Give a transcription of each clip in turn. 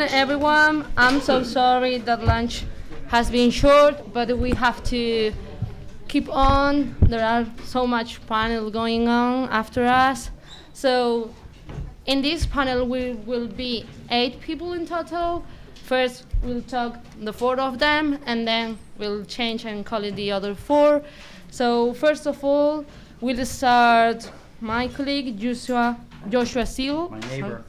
afternoon, everyone. I'm so sorry that lunch has been short, but we have to keep on. There are so much panel going on after us. So in this panel, we will be 8 people in total. First, we'll talk the 4 of them, and then we'll change and call it the other 4. So first of all, we'll start my colleague, Joshua Seal. My neighbor.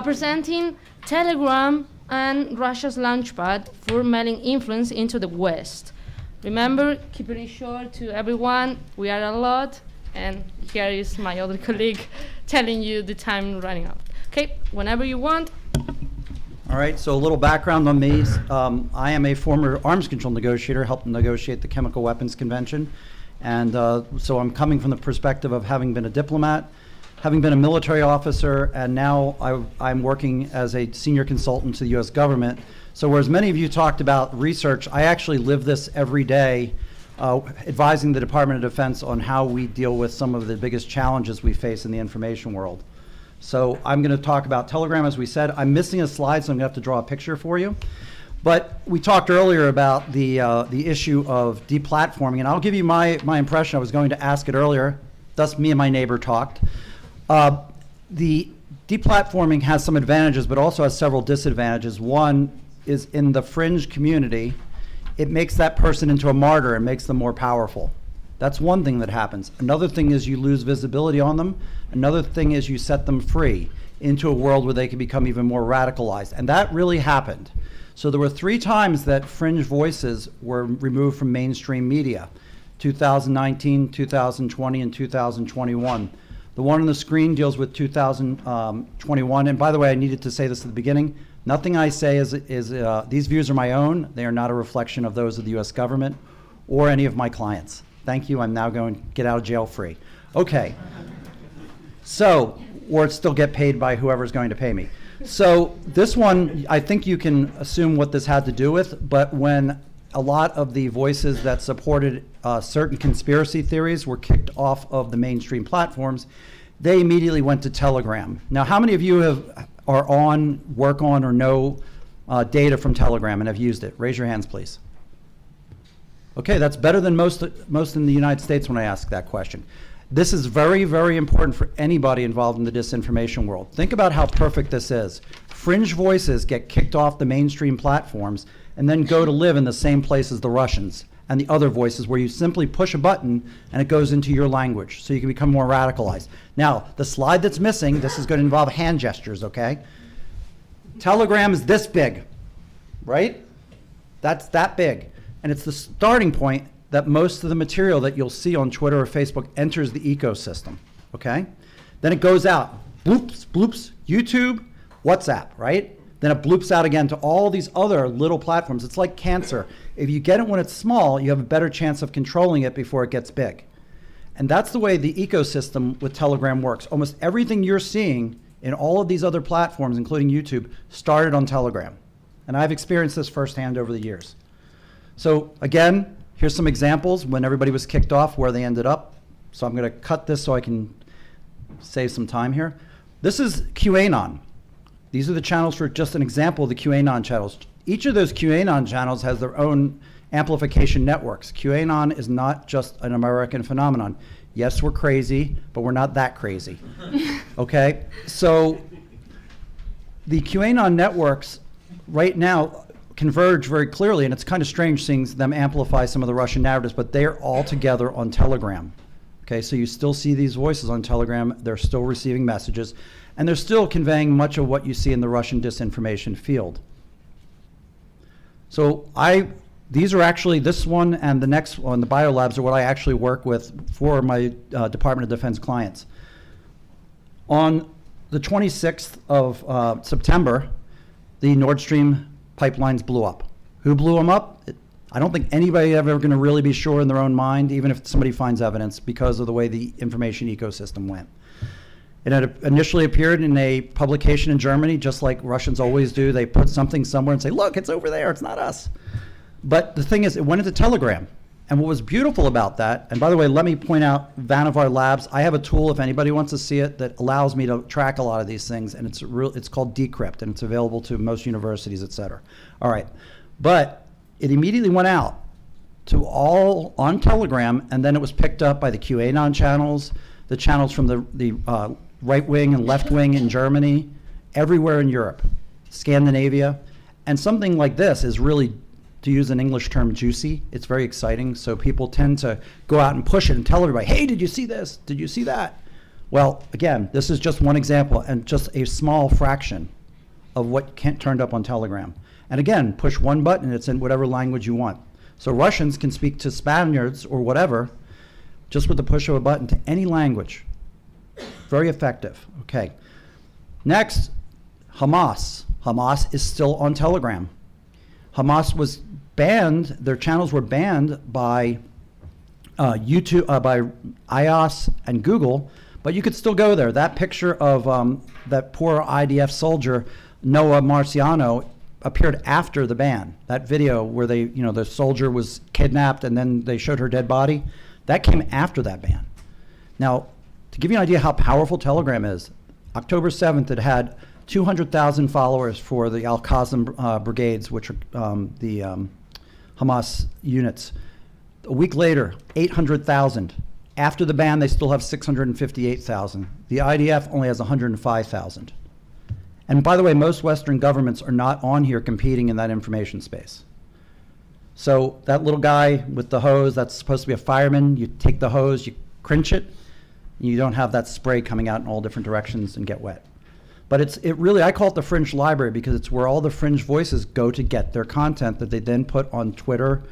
Presenting Telegram and Russia's launchpad for mailing influence into the West. Remember, keep it short to everyone. We are a lot, and here is my other colleague telling you the time running out. Okay, whenever you want. All right, so a little background on me. I am a former arms control negotiator, helped negotiate the Chemical Weapons Convention. And so I'm coming from the perspective of having been a diplomat, having been a military officer, and now I'm working as a senior consultant to the US government. So whereas many of you talked about research, I actually live this every day, advising the Department of Defense on how we deal with some of the biggest challenges we face in the information world. So I'm going to talk about Telegram, as we said. I'm missing a slide, so I'm going to have to draw a picture for you. But we talked earlier about the issue of deplatforming, and I'll give you my impression. I was going to ask it earlier, thus me and my neighbor talked. The deplatforming has some advantages, but also has several disadvantages. One is in the fringe community, it makes that person into a martyr and makes them more powerful. That's one thing that happens. Another thing is you lose visibility on them. Another thing is you set them free into a world where they can become even more radicalized. And that really happened. So there were 3 times that fringe voices were removed from mainstream media: 2019, 2020, and 2021. The one on the screen deals with 2021. And by the way, I needed to say this at the beginning. Nothing I say is these views are my own. They are not a reflection of those of the US government or any of my clients. Thank you. I'm now going to get out of jail free. Okay. So, or still get paid by whoever's going to pay me. So this one, I think you can assume what this had to do with, but when a lot of the voices that supported certain conspiracy theories were kicked off of the mainstream platforms, they immediately went to Telegram. Now, how many of you work on, or know data from Telegram and have used it? Raise your hands, please. Okay, that's better than most in the United States when I ask that question. This is very, very important for anybody involved in the disinformation world. Think about how perfect this is. Fringe voices get kicked off the mainstream platforms and then go to live in the same place as the Russians and the other voices, where you simply push a button and it goes into your language so you can become more radicalized. Now, the slide that's missing, this is going to involve hand gestures, okay? Telegram is this big, right? That's that big. And it's the starting point that most of the material that you'll see on Twitter or Facebook enters the ecosystem, okay? Then it goes out, bloops, bloops, YouTube, WhatsApp, right? Then it bloops out again to all these other little platforms. It's like cancer. If you get it when it's small, you have a better chance of controlling it before it gets big. And that's the way the ecosystem with Telegram works. Almost everything you're seeing in all of these other platforms, including YouTube, started on Telegram. And I've experienced this firsthand over the years. So again, here's some examples when everybody was kicked off, where they ended up. So I'm going to cut this so I can save some time here. This is QAnon. These are the channels for just an example of the QAnon channels. Each of those QAnon channels has their own amplification networks. QAnon is not just an American phenomenon. Yes, we're crazy, but we're not that crazy. Okay? So the QAnon networks right now converge very clearly, and it's kind of strange seeing them amplify some of the Russian narratives, but they're all together on Telegram. Okay, so you still see these voices on Telegram. They're still receiving messages, and they're still conveying much of what you see in the Russian disinformation field. So these are actually, this one and the next one, the biolabs, are what I actually work with for my Department of Defense clients. On the 26th of September, the Nord Stream pipelines blew up. Who blew them up? I don't think anybody ever going to really be sure in their own mind, even if somebody finds evidence, because of the way the information ecosystem went. It had initially appeared in a publication in Germany, just like Russians always do. They put something somewhere and say, look, it's over there, it's not us. But the thing is, it went into Telegram. And what was beautiful about that, and by the way, let me point out Vannevar Labs. I have a tool, if anybody wants to see it, that allows me to track a lot of these things, and it's called Decrypt, and it's available to most universities, et cetera. All right, but it immediately went out to all on Telegram, and then it was picked up by the QAnon channels, the channels from the right wing and left wing in Germany, everywhere in Europe, Scandinavia, and something like this is really, to use an English term, juicy. It's very exciting, so people tend to go out and push it and tell everybody, hey, did you see this? Did you see that? Well, again, this is just one example and just a small fraction of what turned up on Telegram. And again, push one button, it's in whatever language you want. So Russians can speak to Spaniards or whatever, just with the push of a button to any language. Very effective. Okay. Next, Hamas. Hamas is still on Telegram. Hamas was banned, their channels were banned by YouTube, by iOS and Google, but you could still go there. That picture of that poor IDF soldier, Noah Marciano, appeared after the ban. That video where they, the soldier was kidnapped and then they showed her dead body, that came after that ban. Now, to give you an idea how powerful Telegram is, October 7th it had 200,000 followers for the Al-Qassam brigades, which are the Hamas units. A week later, 800,000. After the ban, they still have 658,000. The IDF only has 105,000. And by the way, most Western governments are not on here competing in that information space. So that little guy with the hose, that's supposed to be a fireman. You take the hose, you cringe it, and you don't have that spray coming out in all different directions and get wet. But it really, I call it the fringe library because it's where all the fringe voices go to get their content that they then put on Twitter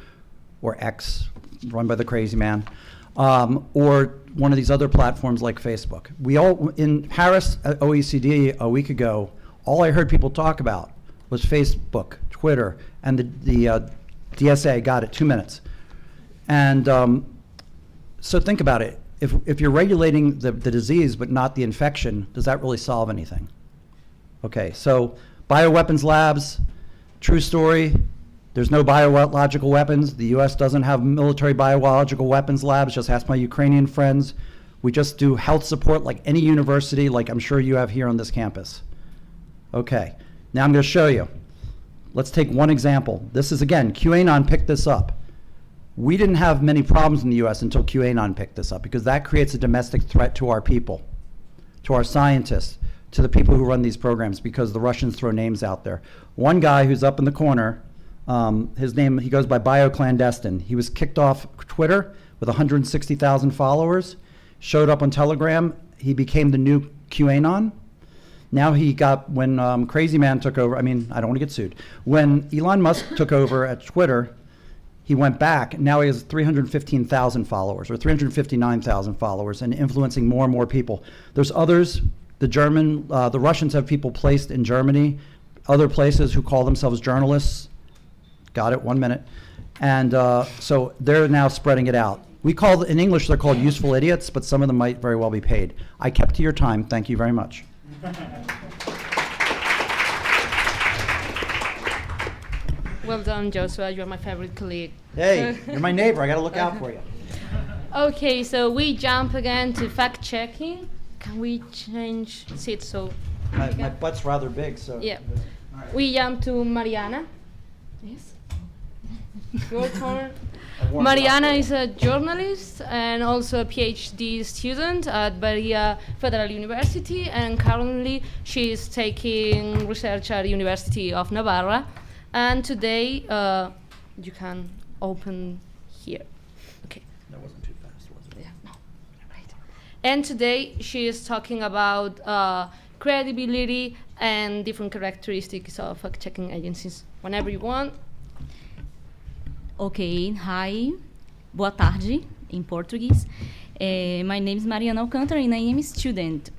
or X, run by the crazy man, or one of these other platforms like Facebook. We all, in Paris at OECD a week ago, all I heard people talk about was Facebook, Twitter, and the DSA got it 2 minutes. And so think about it. If you're regulating the disease but not the infection, does that really solve anything? Okay, so bioweapons labs, true story. There's no biological weapons. The US doesn't have military biological weapons labs. Just ask my Ukrainian friends. We just do health support like any university, like I'm sure you have here on this campus. Okay, now I'm going to show you. Let's take one example. This is, again, QAnon picked this up. We didn't have many problems in the US until QAnon picked this up because that creates a domestic threat to our people, to our scientists, to the people who run these programs because the Russians throw names out there. One guy who's up in the corner, his name, he goes by Bioclandestine. He was kicked off Twitter with 160,000 followers, showed up on Telegram. He became the new QAnon. Now he got, when Crazy Man took over, I mean, I don't want to get sued. When Elon Musk took over at Twitter, he went back. Now he has 315,000 followers or 359,000 followers and influencing more and more people. There's others. The Russians have people placed in Germany, other places who call themselves journalists. Got it, 1 minute. And so they're now spreading it out. In English, they're called useful idiots, but some of them might very well be paid. I kept to your time. Thank you very much. Well done, Joshua. You're my favorite colleague. Hey, you're my neighbor. I got to look out for you. Okay, so we jump again to fact-checking. Can we change seats so? My butt's rather big, so. Yeah. Right. We jump to Mariana. Yes. Your turn. Mariana is a journalist and also a PhD student at Bahia Federal University, and currently she is taking research at University of Navarra. And today, you can open here. Okay. That wasn't too fast, was it? Yeah, no. Right. And today she is talking about credibility and different characteristics of fact-checking agencies. Whenever you want. Ok, hi, boa tarde, em português. My name is Mariana Alcântara and I am a student.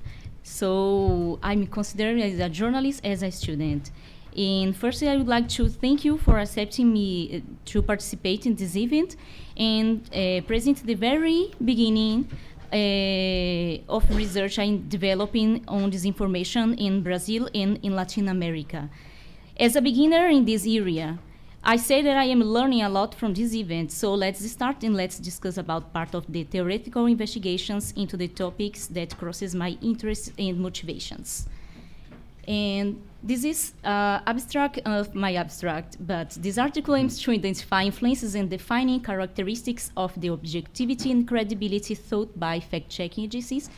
So I'm considered as a journalist as a student. And firstly, I would like to thank you for accepting me to participate in this event and present the very beginning of research I'm developing on disinformation in Brazil and in Latin America. As a beginner in this area, I say that I am learning a lot from this event, so let's start and let's discuss about part of the theoretical investigations into the topics that crosses my interests and motivations. And this is abstract of my abstract, but this article aims to identify influences and defining characteristics of the objectivity and credibility thought by fact-checking agencies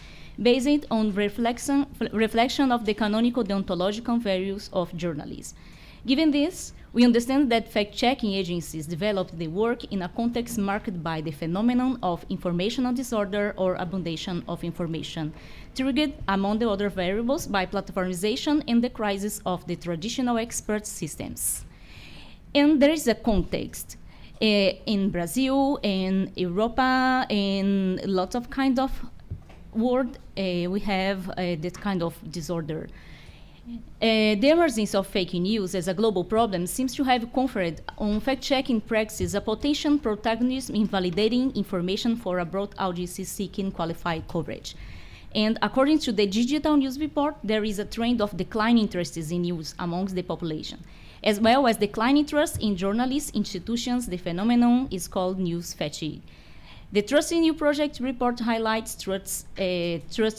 based on reflection of the canonical deontological values of journalism. Given this, we understand that fact-checking agencies developed the work in a context marked by the phenomenon of informational disorder or abundance of information, triggered, among the other variables, by platformization and the crisis of the traditional expert systems. And there is a context in Brazil, in Europe, in lots of kind of world, we have that kind of disorder. The emergence of fake news as a global problem seems to have conferred on fact-checking practices a potential protagonism in validating information for a broad audience seeking qualified coverage. And according to the Digital News Report, there is a trend of declining interest in news amongst the population, as well as declining trust in journalist institutions. The phenomenon is called news fatigue. The Trust in You Project report highlights trust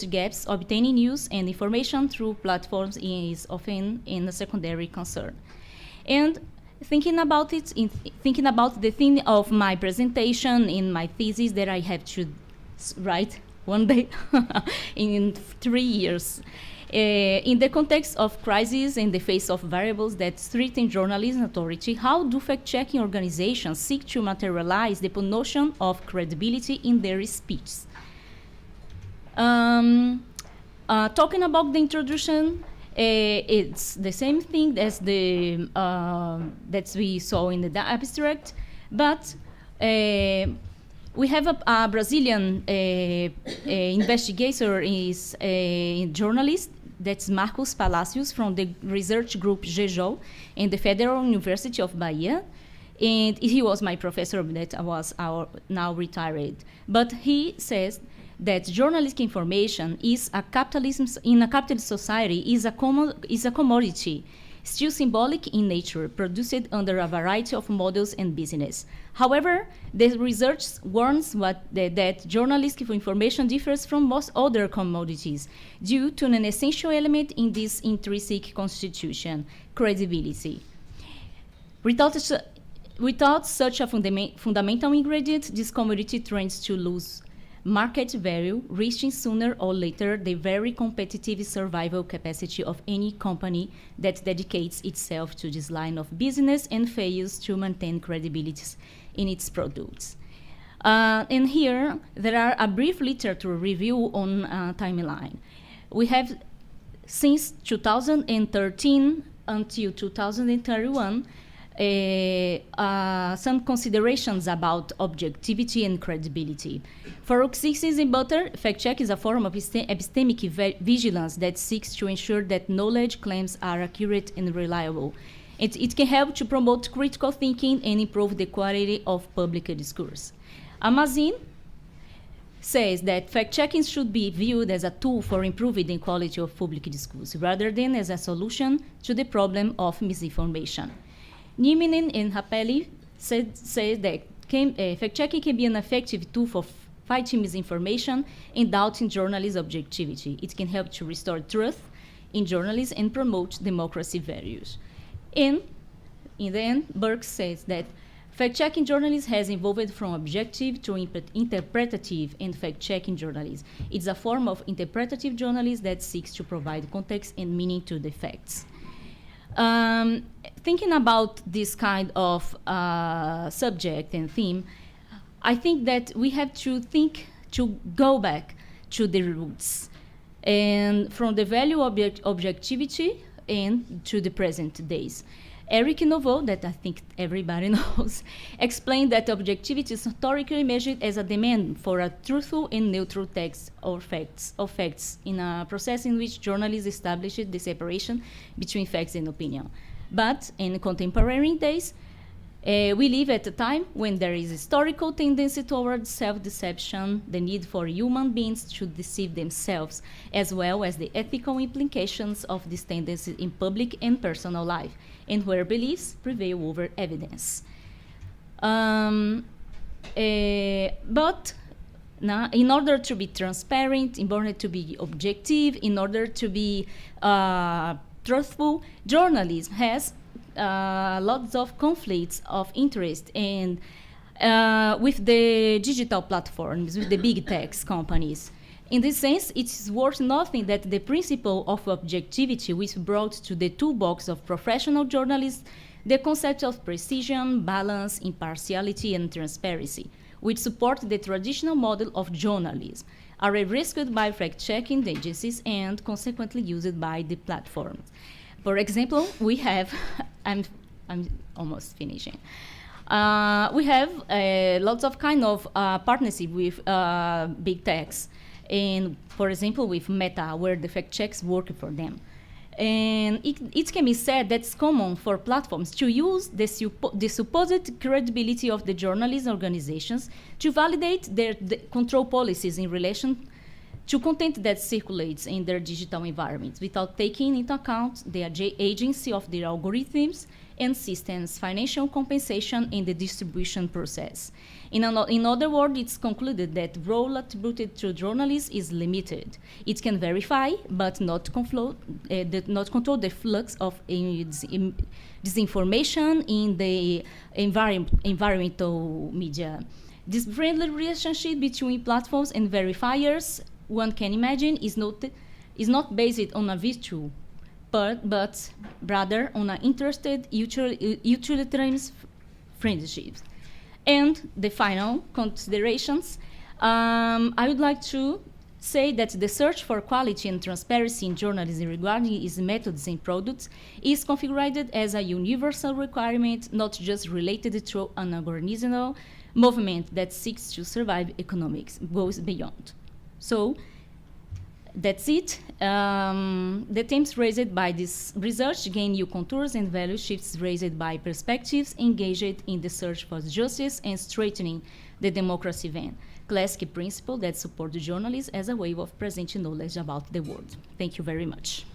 gaps. Obtaining news and information through platforms is often a secondary concern. And thinking about it, thinking about the theme of my presentation in my thesis that I have to write one day in 3 years, in the context of crisis in the face of variables that threaten journalism authority, how do fact-checking organizations seek to materialize the notion of credibility in their speech? Talking about the introduction, it's the same thing as the that we saw in the abstract, but we have a Brazilian investigator, is a journalist, that's Marcos Palacios from the research group GEJOL in the Federal University of Bahia. And he was my professor that was now retired. But he says that journalistic information is a capitalism in a capitalist society is a commodity, still symbolic in nature, produced under a variety of models and business. However, the research warns that journalistic information differs from most other commodities due to an essential element in this intrinsic constitution, credibility. Without such a fundamental ingredient, this commodity tends to lose market value, reaching sooner or later the very competitive survival capacity of any company that dedicates itself to this line of business and fails to maintain credibility in its products. And here, there are a brief literature review on timeline. We have, since 2013 until 2031, some considerations about objectivity and credibility. For Oxysis and Butter, fact-check is a form of epistemic vigilance that seeks to ensure that knowledge claims are accurate and reliable. It can help to promote critical thinking and improve the quality of public discourse. Amazin says that fact-checking should be viewed as a tool for improving the quality of public discourse, rather than as a solution to the problem of misinformation. Nieminen and Rapelli say that fact-checking can be an effective tool for fighting misinformation and doubting journalists' objectivity. It can help to restore truth in journalism and promote democracy values. And in the end, Burke says that fact-checking journalism has evolved from objective to interpretative and fact-checking journalism. It's a form of interpretative journalism that seeks to provide context and meaning to the facts. Thinking about this kind of subject and theme, I think that we have to go back to the roots and from the value of objectivity and to the present days. Eric Nouveau, that I think everybody knows, explained that objectivity is historically measured as a demand for a truthful and neutral text or facts in a process in which journalists established the separation between facts and opinion. But in contemporary days, We live at a time when there is historical tendency towards self-deception, the need for human beings to deceive themselves, as well as the ethical implications of this tendency in public and personal life, and where beliefs prevail over evidence. But now, in order to be transparent, in order to be objective, in order to be truthful, journalism has lots of conflicts of interest and with the digital platforms, with the big tech companies. In this sense, it is worth noting that the principle of objectivity which brought to the toolbox of professional journalists the concept of precision, balance, impartiality, and transparency, which support the traditional model of journalism, are risked by fact-checking agencies and consequently used by the platforms. For example, we have, I'm almost finishing. We have lots of kind of partnership with big techs, and for example, with Meta, where the fact checks work for them. And it can be said that it's common for platforms to use the supposed credibility of the journalist organizations to validate their control policies in relation to content that circulates in their digital environments without taking into account the agency of their algorithms and systems, financial compensation in the distribution process. In other words, it's concluded that role attributed to journalists is limited. It can verify, but not control the flux of disinformation in the environmental media. This friendly relationship between platforms and verifiers, one can imagine, is not based on a virtue, but rather on an interested utilitarian friendship. And the final considerations, I would like to say that the search for quality and transparency in journalism regarding its methods and products is configured as a universal requirement, not just related to an organizational movement that seeks to survive economics, goes beyond. So that's it. The themes raised by this research gain new contours and value shifts raised by perspectives engaged in the search for justice and strengthening the democracy van. Classic principle that support the journalists as a way of presenting knowledge about the world. Thank you very much.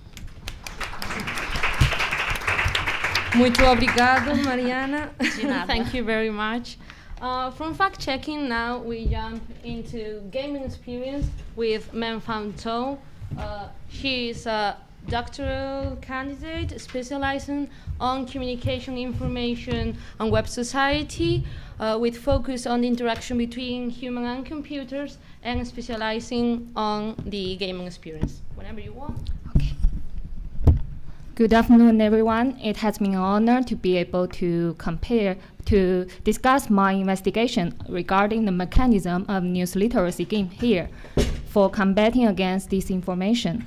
Muito obrigado, Mariana. De nada. Thank you very much. From fact-checking, now we jump into gaming experience with Men Fan To. She is a doctoral candidate specializing on communication information and web society, with focus on the interaction between human and computers, and specializing on the gaming experience. Whenever you want. Okay. Good afternoon, everyone. It has been an honor to be able to discuss my investigation regarding the mechanism of news literacy game here for combating against disinformation.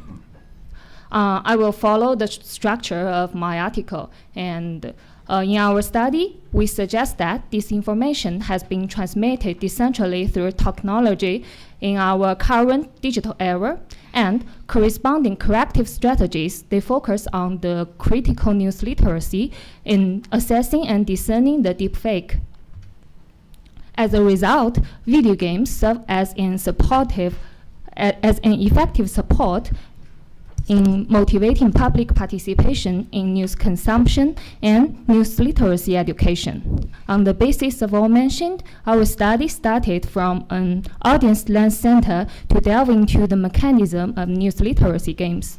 I will follow the structure of my article, and in our study, we suggest that disinformation has been transmitted decentrally through technology in our current digital era, and corresponding corrective strategies, they focus on the critical news literacy in assessing and discerning the deepfake. As a result, video games serve as an effective support in motivating public participation in news consumption and news literacy education. On the basis of all mentioned, our study started from an audience lens center to delve into the mechanism of news literacy games.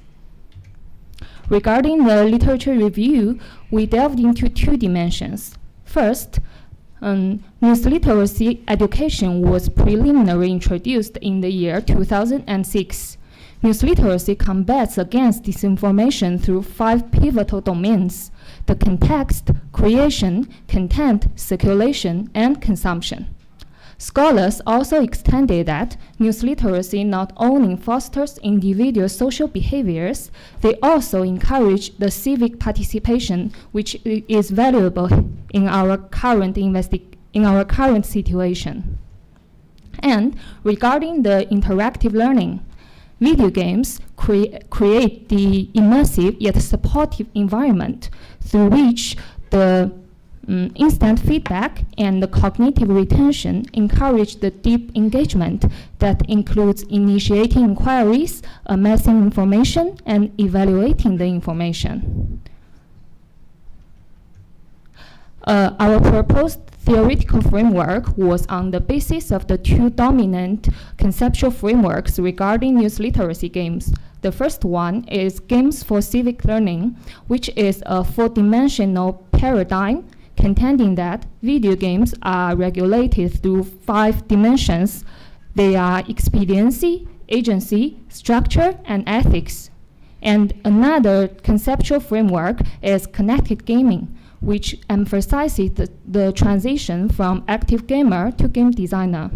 Regarding the literature review, we delved into two dimensions. First, news literacy education was preliminarily introduced in the year 2006. News literacy combats against disinformation through 5 pivotal domains: the context, creation, content, circulation, and consumption. Scholars also extended that news literacy not only fosters individual social behaviors, they also encourage the civic participation, which is valuable in our current situation. And regarding the interactive learning, video games create the immersive yet supportive environment through which the instant feedback and the cognitive retention encourage the deep engagement that includes initiating inquiries, amassing information, and evaluating the information. Our proposed theoretical framework was on the basis of the two dominant conceptual frameworks regarding news literacy games. The first one is Games for Civic Learning, which is a four-dimensional paradigm contending that video games are regulated through 5 dimensions. They are expediency, agency, structure, and ethics. And another conceptual framework is connected gaming, which emphasizes the transition from active gamer to game designer.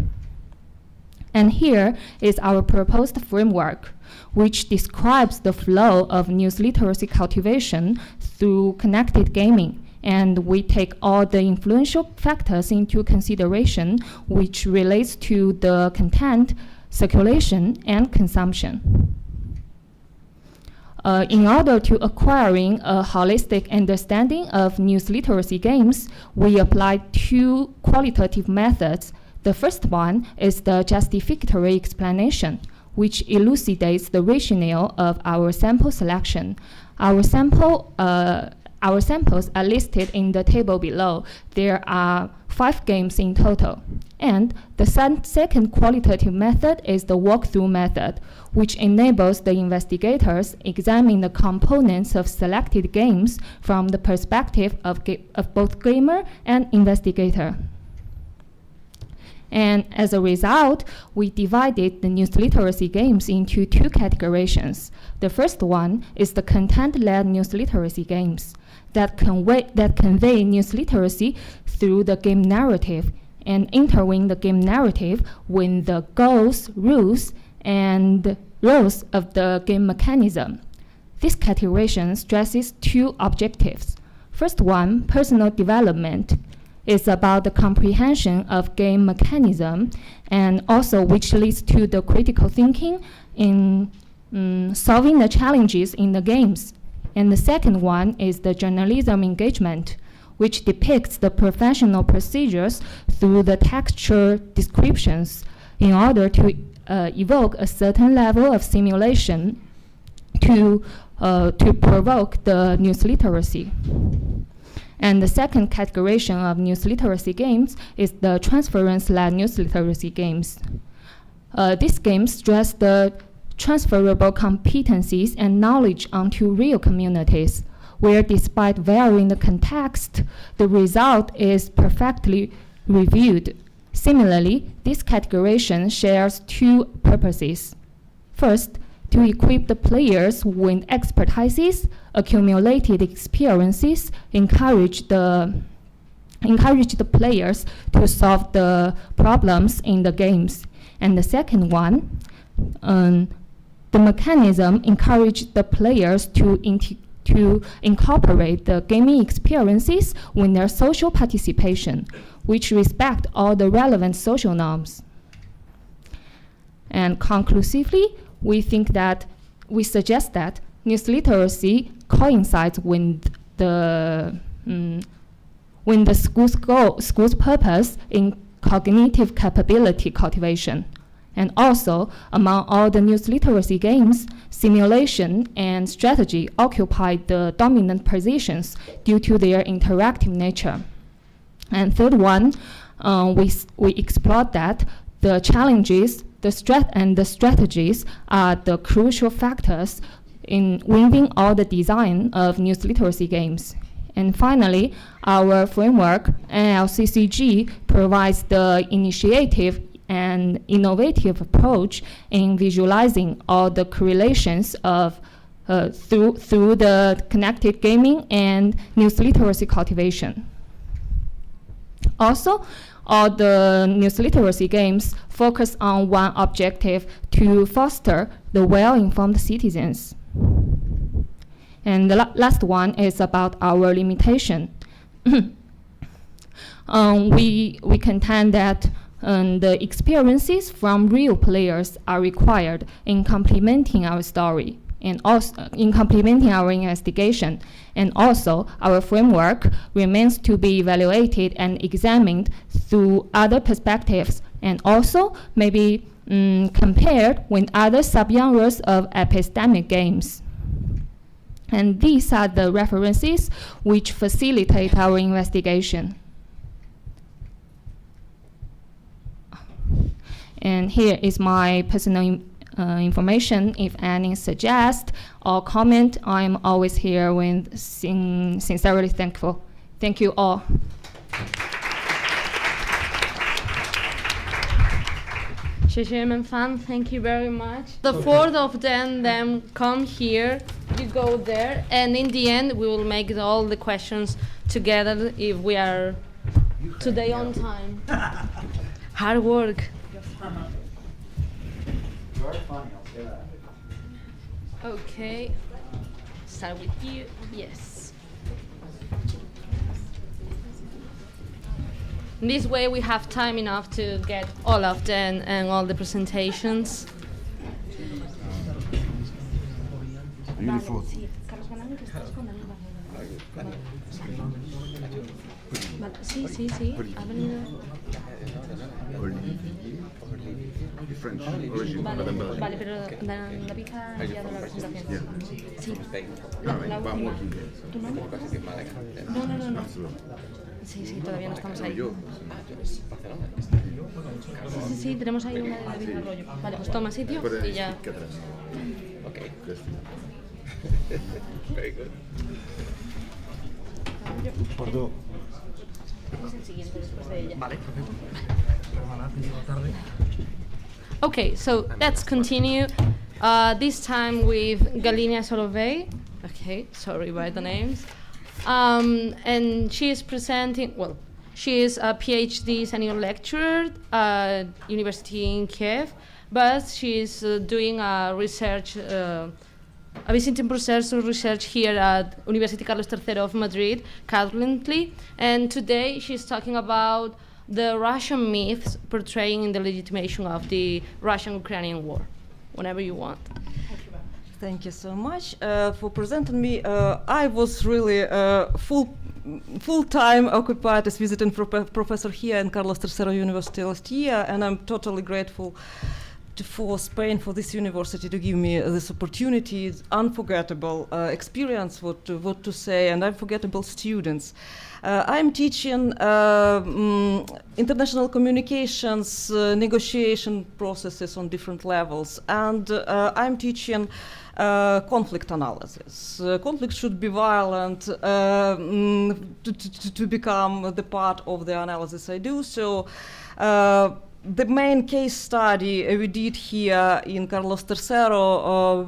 And here is our proposed framework, which describes the flow of news literacy cultivation through connected gaming. And we take all the influential factors into consideration, which relates to the content, circulation, and consumption. In order to acquiring a holistic understanding of news literacy games, we applied 2 qualitative methods. The first one is the justificatory explanation, which elucidates the rationale of our sample selection. Our samples are listed in the table below. There are 5 games in total. And the second qualitative method is the walkthrough method, which enables the investigators examine the components of selected games from the perspective of both gamer and investigator. And as a result, we divided the news literacy games into 2 categories. The first one is the content-led news literacy games that convey news literacy through the game narrative and interweave the game narrative with the goals, rules, and roles of the game mechanism. This categorization stresses 2 objectives. First one, personal development, is about the comprehension of game mechanism and also which leads to the critical thinking in solving the challenges in the games. And the second one is the journalism engagement, which depicts the professional procedures through the textual descriptions in order to evoke a certain level of simulation to provoke the news literacy. And the second categorization of news literacy games is the transference-led news literacy games. These games stress the transferable competencies and knowledge onto real communities, where despite varying the context, the result is perfectly reviewed. Similarly, this categorization shares 2 purposes. First, to equip the players with expertises, accumulated experiences, encourage the players to solve the problems in the games. And the second one, the mechanism encourage the players to incorporate the gaming experiences with their social participation, which respect all the relevant social norms. And conclusively, we suggest that news literacy coincides with the school's purpose in cognitive capability cultivation. And also, among all the news literacy games, simulation and strategy occupy the dominant positions due to their interactive nature. And third one, we explored that the challenges, the strategies are the crucial factors in weaving all the design of news literacy games. And finally, our framework, NLCCG, provides the initiative and innovative approach in visualizing all the correlations of through the connected gaming and news literacy cultivation. Also, all the news literacy games focus on one objective: to foster the well-informed citizens. And the last one is about our limitation. We contend that the experiences from real players are required in complementing our story. and also in complementing our investigation. And also, our framework remains to be evaluated and examined through other perspectives, and also maybe compared with other subgenres of epistemic games. And these are the references which facilitate our investigation. And here is my personal information. If any suggest or comment, I'm always here with sincerely thankful. Thank you all. Fan, thank you very much. The four of them come here, you go there, and in the end we will make all the questions together if we are today on time. Hard work. You are funny, I'll say that. Okay, start with you. Yes. This way we have time enough to get all of them and all the presentations. Beautiful. Sí, ha venido. French origin, Madame Belgium. Vale, pero David ha enviado la presentación. Yeah. Sí. All right, but I'm última. working here. ¿Tu nombre? No. Sí, todavía no estamos ahí. Yo. Sí, tenemos ahí una de David Arroyo. Vale, pues toma sitio y ya. Okay. Very good. Perdó. Es el siguiente después de ella. Vale. Okay, so let's continue. This time with Galinia Solovey. Okay, sorry about the names. And she is presenting, well, she is a PhD senior lecturer at University in Kiev, but she is doing a research, a visiting professor research here at University Carlos III of Madrid currently. And today she's talking about the Russian myths portraying the legitimation of the Russian-Ukrainian war. Whenever you want. Thank you so much for presenting me. I was really full-time occupied as visiting professor here in Carlos III University last year, and I'm totally grateful for Spain, for this university to give me this opportunity. It's unforgettable experience, what to say, and unforgettable students. I'm teaching international communications, negotiation processes on different levels, and I'm teaching conflict analysis. Conflict should be violent to become the part of the analysis I do. So the main case study we did here in Carlos III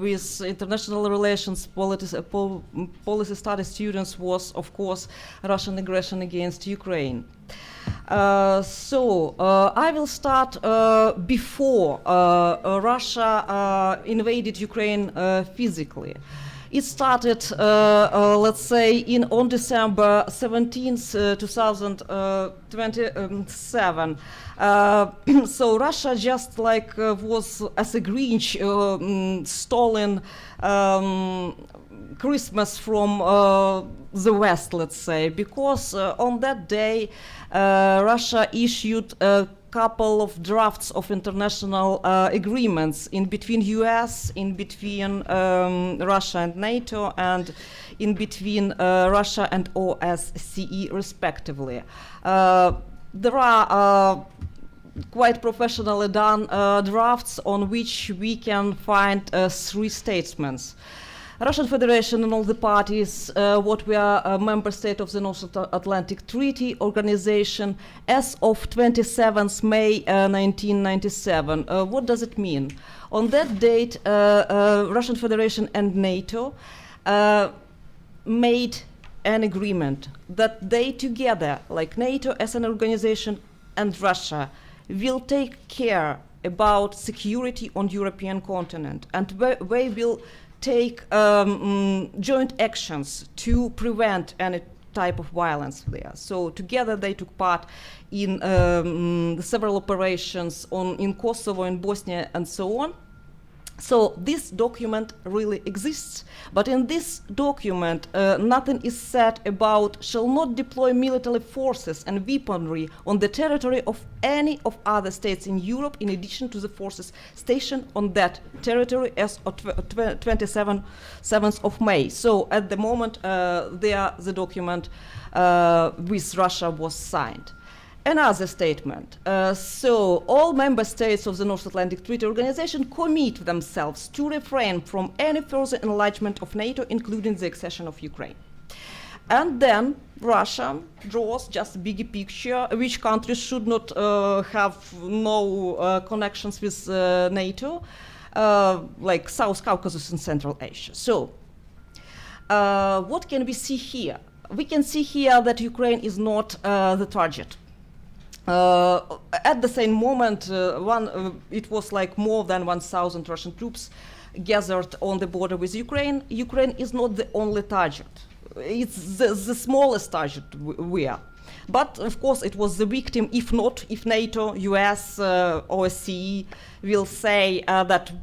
with international relations policy study students was, of course, Russian aggression against Ukraine. So I will start before Russia invaded Ukraine physically. It started, let's say, on December 17th, 2027. So Russia just like was as a Grinch stolen Christmas from the West, let's say, because on that day Russia issued a couple of drafts of international agreements in between US, in between Russia and NATO, and in between Russia and OSCE respectively. There are quite professionally done drafts on which we can find three statements. Russian Federation and all the parties, what we are a member state of the North Atlantic Treaty Organization as of 27th May 1997. What does it mean? On that date, Russian Federation and NATO made an agreement that they together, like NATO as an organization and Russia, will take care about security on European continent, and they will take joint actions to prevent any type of violence there. So together they took part in several operations in Kosovo, in Bosnia, and so on. So this document really exists, but in this document nothing is said about shall not deploy military forces and weaponry on the territory of any of other states in Europe in addition to the forces stationed on that territory as of 27th of May. So at the moment there the document with Russia was signed. Another statement. So all member states of the North Atlantic Treaty Organization commit themselves to refrain from any further enlargement of NATO, including the accession of Ukraine. And then Russia draws just a bigger picture, which countries should not have no connections with NATO, like South Caucasus and Central Asia. So what can we see here? We can see here that Ukraine is not the target. At the same moment, it was like more than 1,000 Russian troops gathered on the border with Ukraine. Ukraine is not the only target. It's the smallest target we are. But of course, it was the victim, if NATO, US, OSCE will say that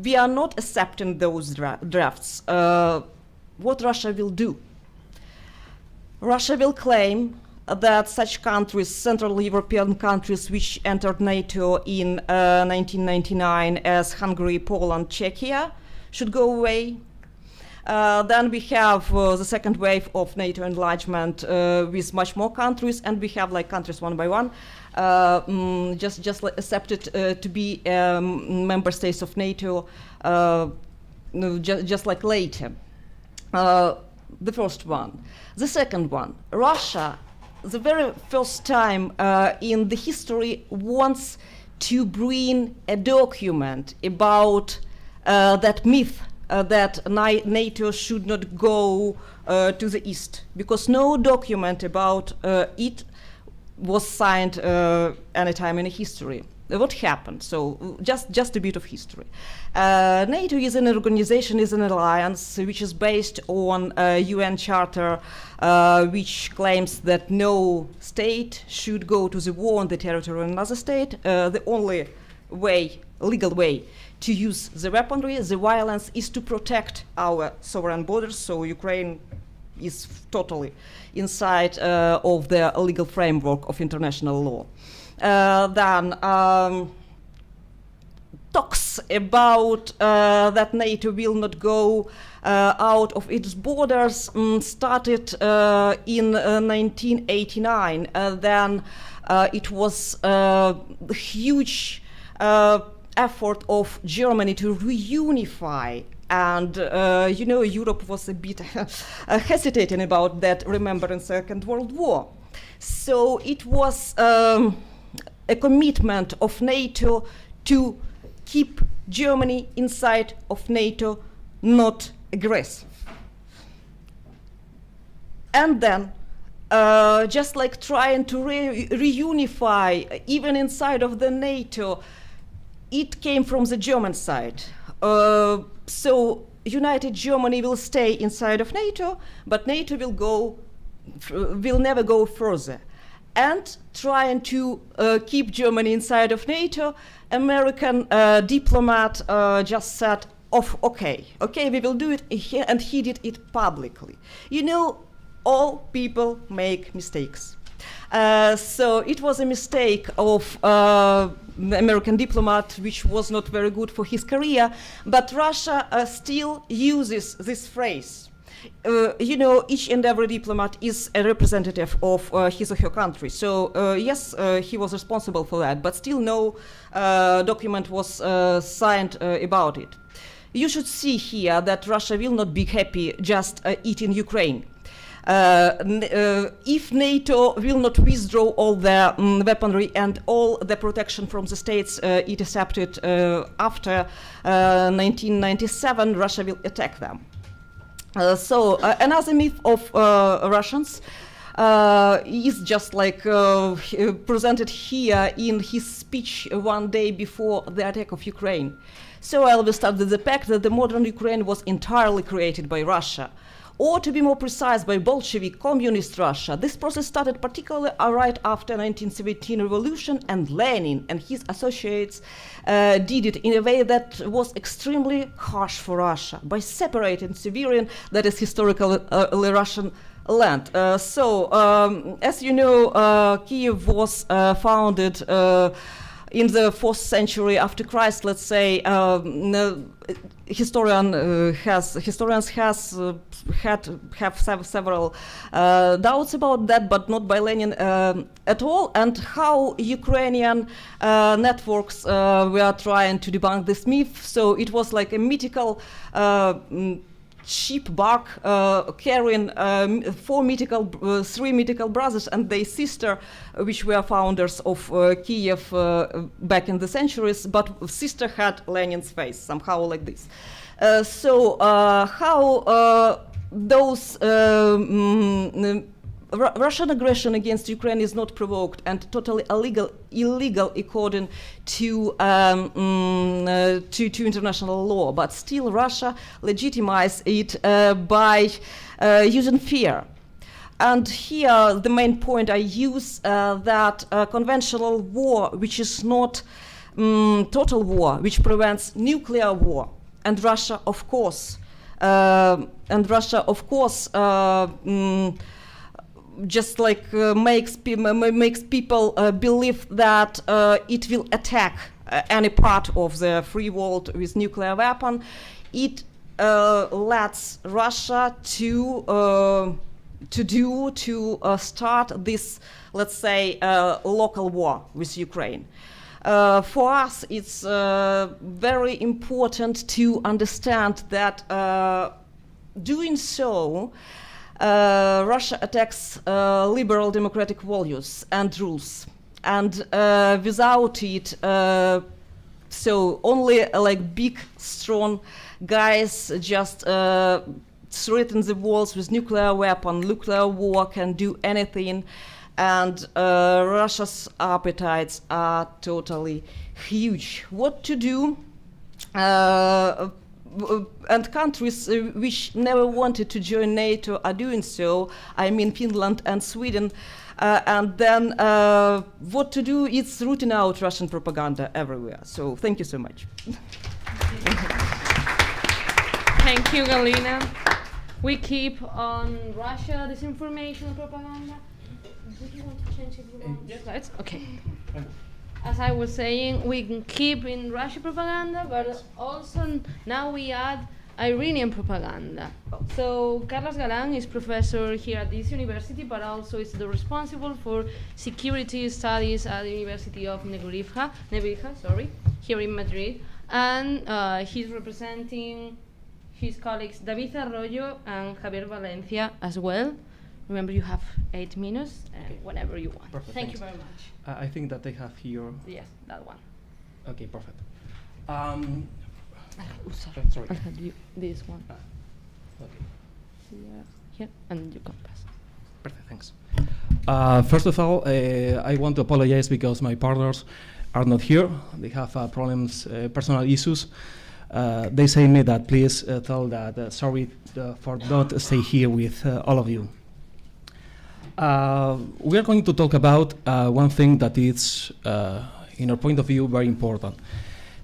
we are not accepting those drafts. What Russia will do? Russia will claim that such countries, Central European countries which entered NATO in 1999 as Hungary, Poland, Czechia, should go away. Then we have the second wave of NATO enlargement with much more countries, and we have like countries one by one just accepted to be member states of NATO just like later. The first one. The second one, Russia, the very first time in the history, wants to bring a document about that myth that NATO should not go to the east, because no document about it was signed any time in history. What happened? So just a bit of history. NATO is an organization, is an alliance which is based on a UN charter which claims that no state should go to the war on the territory of another state. The only way, legal way, to use the weaponry, the violence, is to protect our sovereign borders. So Ukraine is totally inside of the legal framework of international law. Then talks about that NATO will not go out of its borders started in 1989. Then it was a huge effort of Germany to reunify, and Europe was a bit hesitating about that, remembering Second World War. So it was a commitment of NATO to keep Germany inside of NATO, not aggressive. And then, just like trying to reunify, even inside of the NATO, it came from the German side. So United Germany will stay inside of NATO, but NATO will never go further. And trying to keep Germany inside of NATO, American diplomat just said, okay, we will do it, and he did it publicly. You know, all people make mistakes. So it was a mistake of the American diplomat, which was not very good for his career, but Russia still uses this phrase. Each and every diplomat is a representative of his or her country. So yes, he was responsible for that, but still no document was signed about it. You should see here that Russia will not be happy just eating Ukraine. If NATO will not withdraw all the weaponry and all the protection from the states it accepted after 1997, Russia will attack them. So another myth of Russians is just like presented here in his speech one day before the attack of Ukraine. So I will start with the fact that the modern Ukraine was entirely created by Russia. or to be more precise, by Bolshevik communist Russia. This process started particularly right after 1917 revolution, and Lenin and his associates did it in a way that was extremely harsh for Russia by separating Siberian, that is historically Russian land. As you know, Kiev was founded in the 4th century after Christ, let's say. Historians have several doubts about that, but not by Lenin at all. And how Ukrainian networks were trying to debunk this myth. So it was like a mythical sheep bark carrying three mythical brothers and their sister, which were founders of Kiev back in the centuries, but sister had Lenin's face, somehow like this. How those Russian aggression against Ukraine is not provoked and totally illegal according to international law, but still Russia legitimizes it by using fear. And here the main point I use that conventional war, which is not total war, which prevents nuclear war, and Russia, of course, just like makes people believe that it will attack any part of the free world with nuclear weapon. It lets Russia to start this, let's say, local war with Ukraine. For us, it's very important to understand that doing so, Russia attacks liberal democratic values and rules, and without it, so only like big, strong guys just threaten the walls with nuclear weapon. Nuclear war can do anything, and Russia's appetites are totally huge. What to do? And countries which never wanted to join NATO are doing so. I mean Finland and Sweden. And then what to do is rooting out Russian propaganda everywhere. So thank you so much. Thank you, Galina. We keep on Russia disinformation propaganda. Do you want to change if you want slides? Okay. As I was saying, we can keep in Russian propaganda, but also now we add Iranian propaganda. So Carlos Galán is professor here at this university, but also is the responsible for security studies at the University of Nebrija, here in Madrid. And he's representing his colleagues David Arroyo and Javier Valencia as well. Remember, you have 8 minutes, and whenever you want. Perfect, Thank thanks. you very much. I think that they have here. Yes, that one. Okay, perfect. Sorry. I'll have you this one. Okay. Here, and you can pass. Perfect, thanks. First of all, I want to apologize because my partners are not here. They have problems, personal issues. They say me that please tell that sorry for not stay here with all of you. We are going to talk about one thing that is, in our point of view, very important.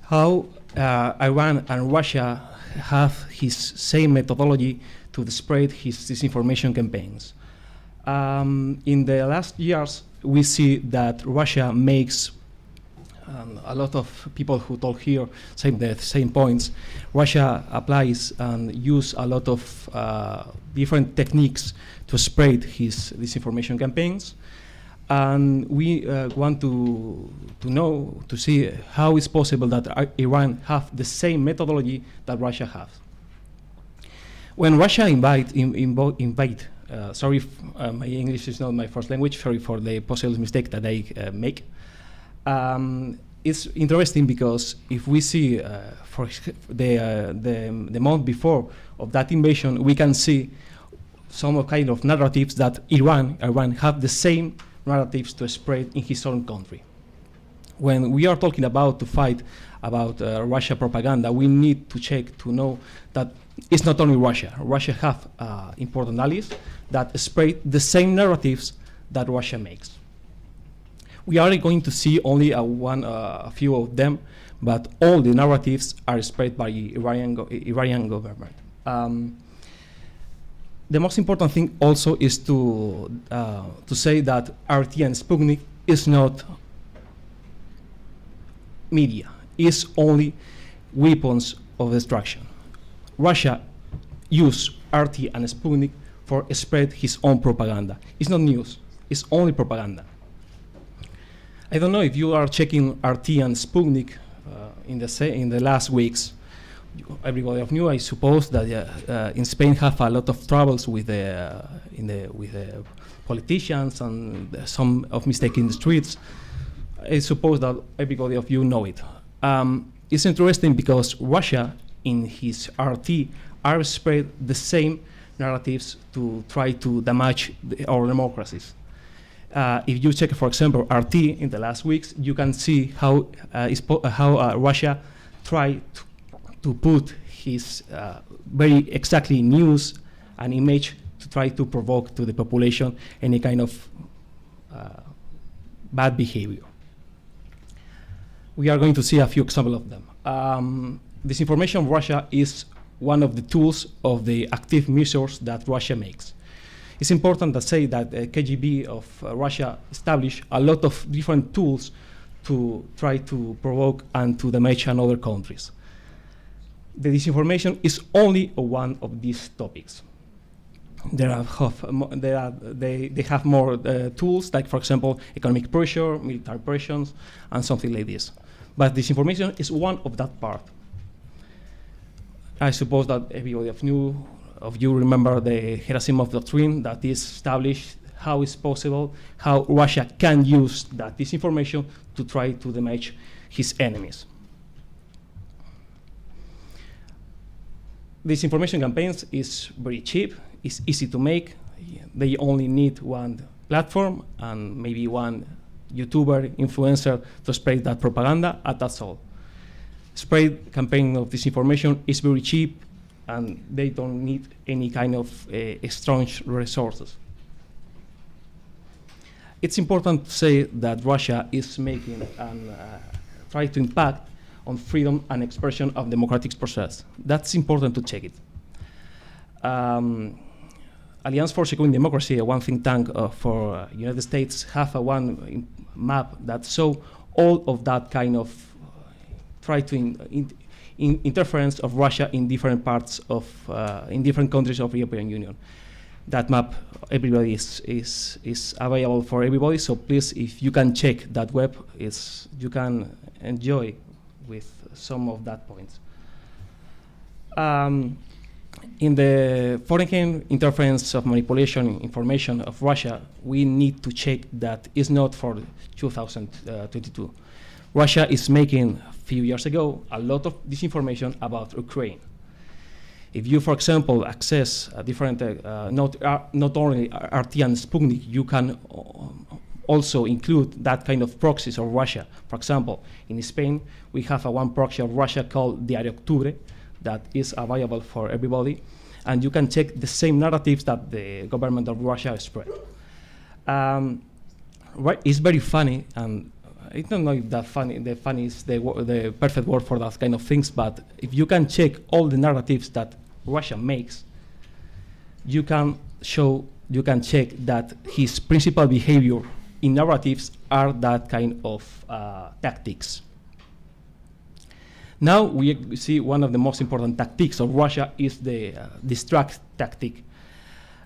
How Iran and Russia have his same methodology to spread his disinformation campaigns. In the last years, we see that Russia makes a lot of people who talk here say the same points. Russia applies and use a lot of different techniques to spread his disinformation campaigns. And we want to see how it's possible that Iran have the same methodology that Russia has. When Russia invite, sorry, my English is not my first language, sorry for the possible mistake that I make. It's interesting because if we see for the month before of that invasion, we can see some kind of narratives that Iran have the same narratives to spread in his own country. When we are talking about to fight about Russia propaganda, we need to check to know that it's not only Russia. Russia have important allies that spread the same narratives that Russia makes. We are going to see only a few of them, but all the narratives are spread by Iranian government. The most important thing also is to say that RT and Sputnik is not media, is only weapons of destruction. Russia used RT and Sputnik for spread his own propaganda. It's not news, it's only propaganda. I don't know if you are checking RT and Sputnik in the last weeks. Everybody of you, I suppose that in Spain have a lot of troubles with the politicians and some of mistake in the streets. I suppose that everybody of you know it. It's interesting because Russia, in his RT, are spread the same narratives to try to damage our democracies. If you check, for example, RT in the last weeks, you can see how Russia tried to put his very exactly news and image to try to provoke to the population any kind of bad behavior. We are going to see a few examples of them. Disinformation of Russia is one of the tools of the active measures that Russia makes. It's important to say that the KGB of Russia established a lot of different tools to try to provoke and to damage other countries. The disinformation is only one of these topics. They have more tools, like, for example, economic pressure, military pressures, and something like this. But disinformation is one of that part. I suppose that everybody of you remember the Gerasimov doctrine that is established how it's possible, how Russia can use that disinformation to try to damage his enemies. Disinformation campaigns is very cheap, it's easy to make. They only need one platform and maybe one YouTuber, influencer to spread that propaganda, and that's all. Spread campaign of disinformation is very cheap and they don't need any kind of strong resources. It's important to say that Russia is making and try to impact on freedom and expression of democratic process. That's important to check it. Alliance for Securing Democracy, a one think tank for United States, have a one map that show all of that kind of try to interference of Russia in different parts of, in different countries of the European Union. That map, everybody is available for everybody, so please, if you can check that web, you can enjoy with some of that points. In the foreign interference of manipulation information of Russia, we need to check that it's not for 2022. Russia is making, a few years ago, a lot of disinformation about Ukraine. If you, for example, access different, not only RT and Sputnik, you can also include that kind of proxies of Russia. For example, in Spain, we have one proxy of Russia called Diario Octubre that is available for everybody, and you can check the same narratives that the government of Russia spread. It's very funny, and I don't know if that funny is the perfect word for that kind of things, but if you can check all the narratives that Russia makes, you can check that his principal behavior in narratives are that kind of tactics. Now we see one of the most important tactics of Russia is the distract tactic,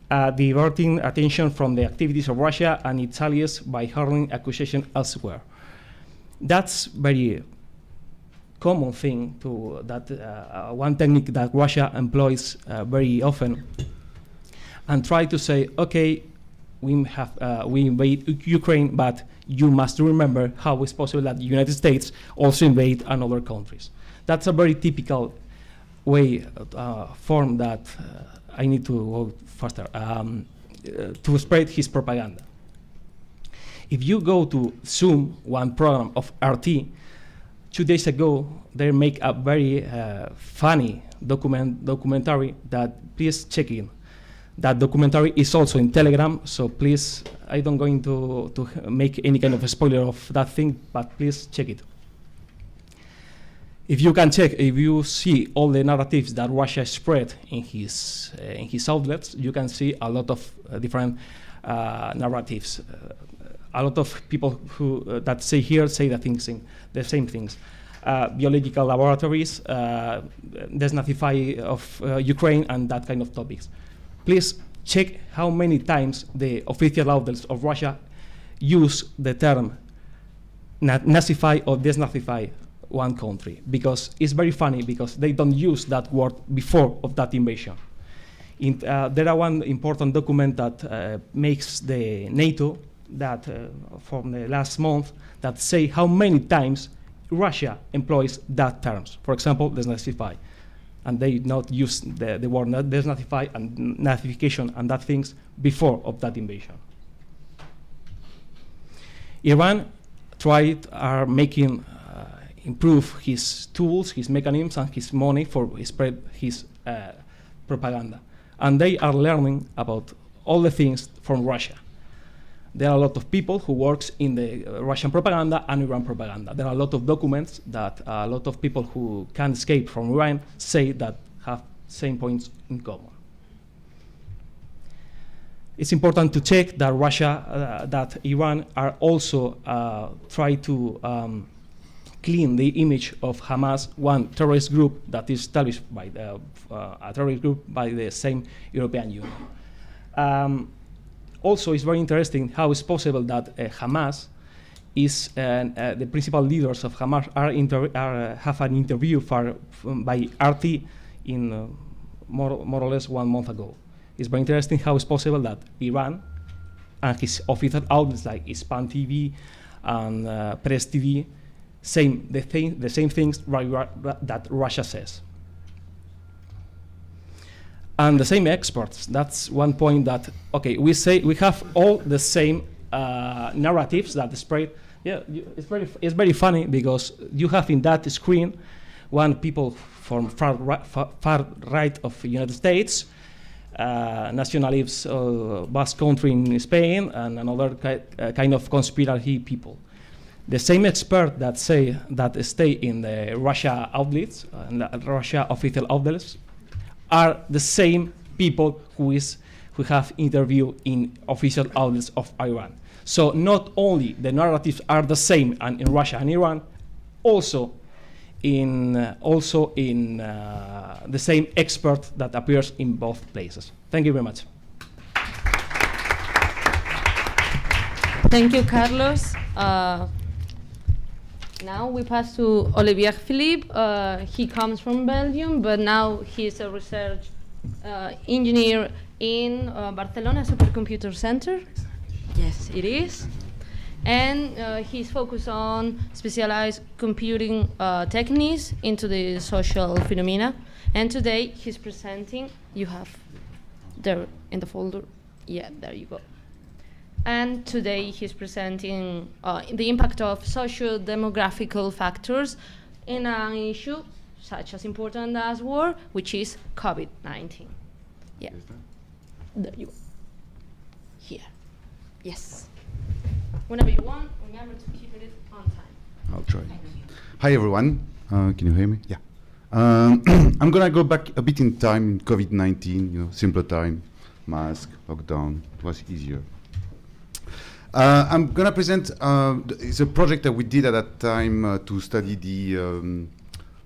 diverting attention from the activities of Russia and its allies by hurling accusation elsewhere. That's very common thing to that one technique that Russia employs very often, and try to say, okay, we invade Ukraine, but you must remember how it's possible that the United States also invade another countries. That's a very typical way, form that I need to go faster, to spread his propaganda. If you go to Zoom, one program of RT, 2 days ago, they make a very funny documentary that please check in. That documentary is also in Telegram, so please, I don't going to make any kind of a spoiler of that thing, but please check it. If you can check, if you see all the narratives that Russia spread in his outlets, you can see a lot of different narratives. A lot of people who that say the same things. Biological laboratories, desnazify of Ukraine, and that kind of topics. Please check how many times the official outlets of Russia use the term nazify or desnazify one country, because it's very funny because they don't use that word before of that invasion. There are one important document that makes the NATO that from the last month that say how many times Russia employs that terms. For example, desnazify. And they not use the word desnazify and nazification and that things before of that invasion. Iran are making improve his tools, his mechanisms, and his money for spread his propaganda. And they are learning about all the things from Russia. There are a lot of people who works in the Russian propaganda and Iran propaganda. There are a lot of documents that a lot of people who can escape from Iran say that have same points in common. It's important to check that Russia, that Iran are also try to clean the image of Hamas, one terrorist group that is established by a terrorist group by the same European Union. Also, it's very interesting how it's possible that Hamas is the principal leaders of Hamas have an interview by RT in more or less 1 month ago. It's very interesting how it's possible that Iran and his official outlets like Ispan TV and Press TV the same things that Russia says. And the same experts, that's one point that, okay, we say we have all the same narratives that spread. Yeah, it's very funny because you have in that screen one people from far right of the United States, nationalists, Basque country in Spain, and another kind of conspiracy people. The same expert that say that stay in the Russia outlets, and the Russia official outlets, are the same people who have interviewed in official outlets of Iran. So not only the narratives are the same and in Russia and Iran, also in the same expert that appears in both places. Thank you very much. Thank you, Carlos. Now we pass to Olivier Philippe. He comes from Belgium, but now he's a research engineer in Barcelona Supercomputer Center. Yes, it is. And he's focused on specialized computing techniques into the social phenomena. And today he's presenting, you have there in the folder. Yeah, there you go. And today he's presenting the impact of socio-demographical factors in an issue such as important as war, which is COVID-19. Yeah. There you go. Here. Yes. Whenever you want, remember to keep it on time. I'll try. Hi, everyone. Can you hear me? Yeah. I'm going to go back a bit in time, COVID-19, simpler time, mask, lockdown. It was easier. I'm going to present, it's a project that we did at that time to study the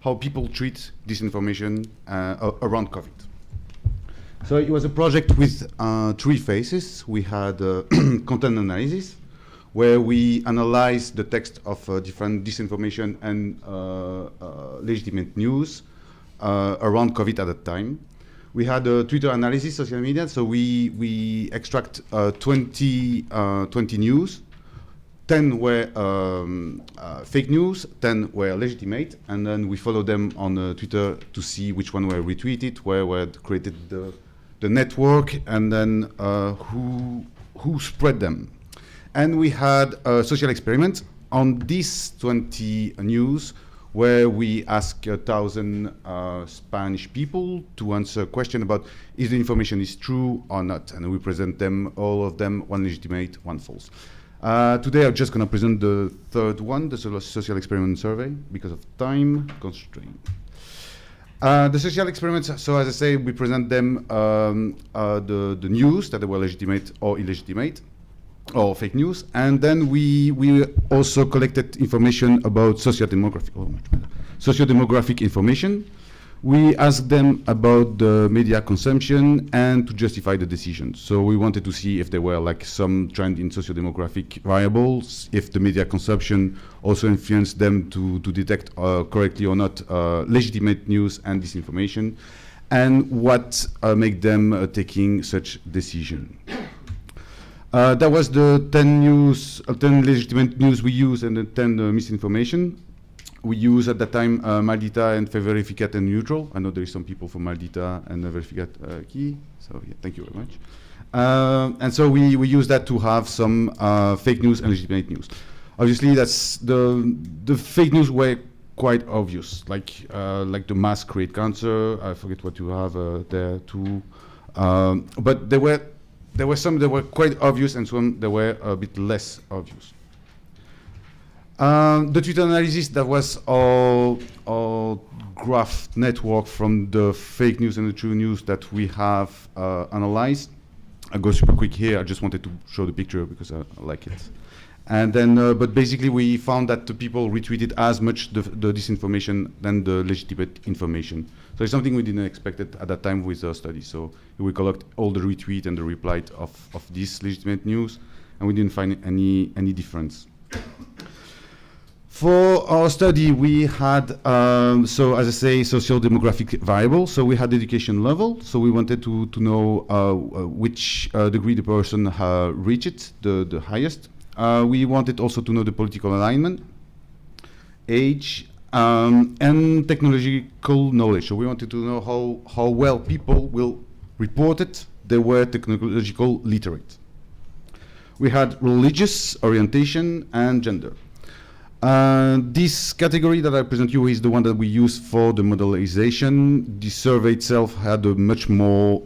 how people treat disinformation around COVID. So it was a project with 3 phases. We had content analysis, where we analyzed the text of different disinformation and legitimate news around COVID at that time. We had Twitter analysis, social media, so we extract 20 news. 10 were fake news, 10 were legitimate, and then we follow them on Twitter to see which one were retweeted, where were created the network, and then who spread them. And we had a social experiment. On these 20 news, where we ask 1,000 Spanish people to answer a question about if the information is true or not, and we present them, all of them, one legitimate, one false. Today I'm just going to present the third one, the social experiment survey, because of time constraint. The social experiments, so as I say, we present them the news, that they were legitimate or illegitimate, or fake news, and then we also collected information about socio-demographic information. We asked them about the media consumption and to justify the decision. So we wanted to see if there were like some trend in socio-demographic variables, if the media consumption also influenced them to detect correctly or not legitimate news and disinformation, and what make them taking such decision. That was the 10 legitimate news we use and the 10 misinformation. We use at that time Maldita and Verificat and Neutral. I know there is some people from Maldita and Verificat key, so yeah, thank you very much. And so we use that to have some fake news and legitimate news. Obviously, that's the fake news were quite obvious, like the mask create cancer. I forget what you have there too, but there were some that were quite obvious and some that were a bit less obvious. The Twitter analysis, that was our graph network from the fake news and the true news that we have analyzed. I'll go super quick here. I just wanted to show the picture because I like it. And then, but basically we found that the people retweeted as much the disinformation than the legitimate information. So it's something we didn't expect at that time with our study. So we collect all the retweet and the reply of this legitimate news, and we didn't find any difference. For our study, we had, so as I say, socio-demographic variable. So we had education level. So we wanted to know which degree the person reached the highest. We wanted also to know the political alignment, age, and technological knowledge. So we wanted to know how well people will report it. They were technological literate. We had religious orientation and gender. This category that I present you is the one that we use for the modelization. The survey itself had a much more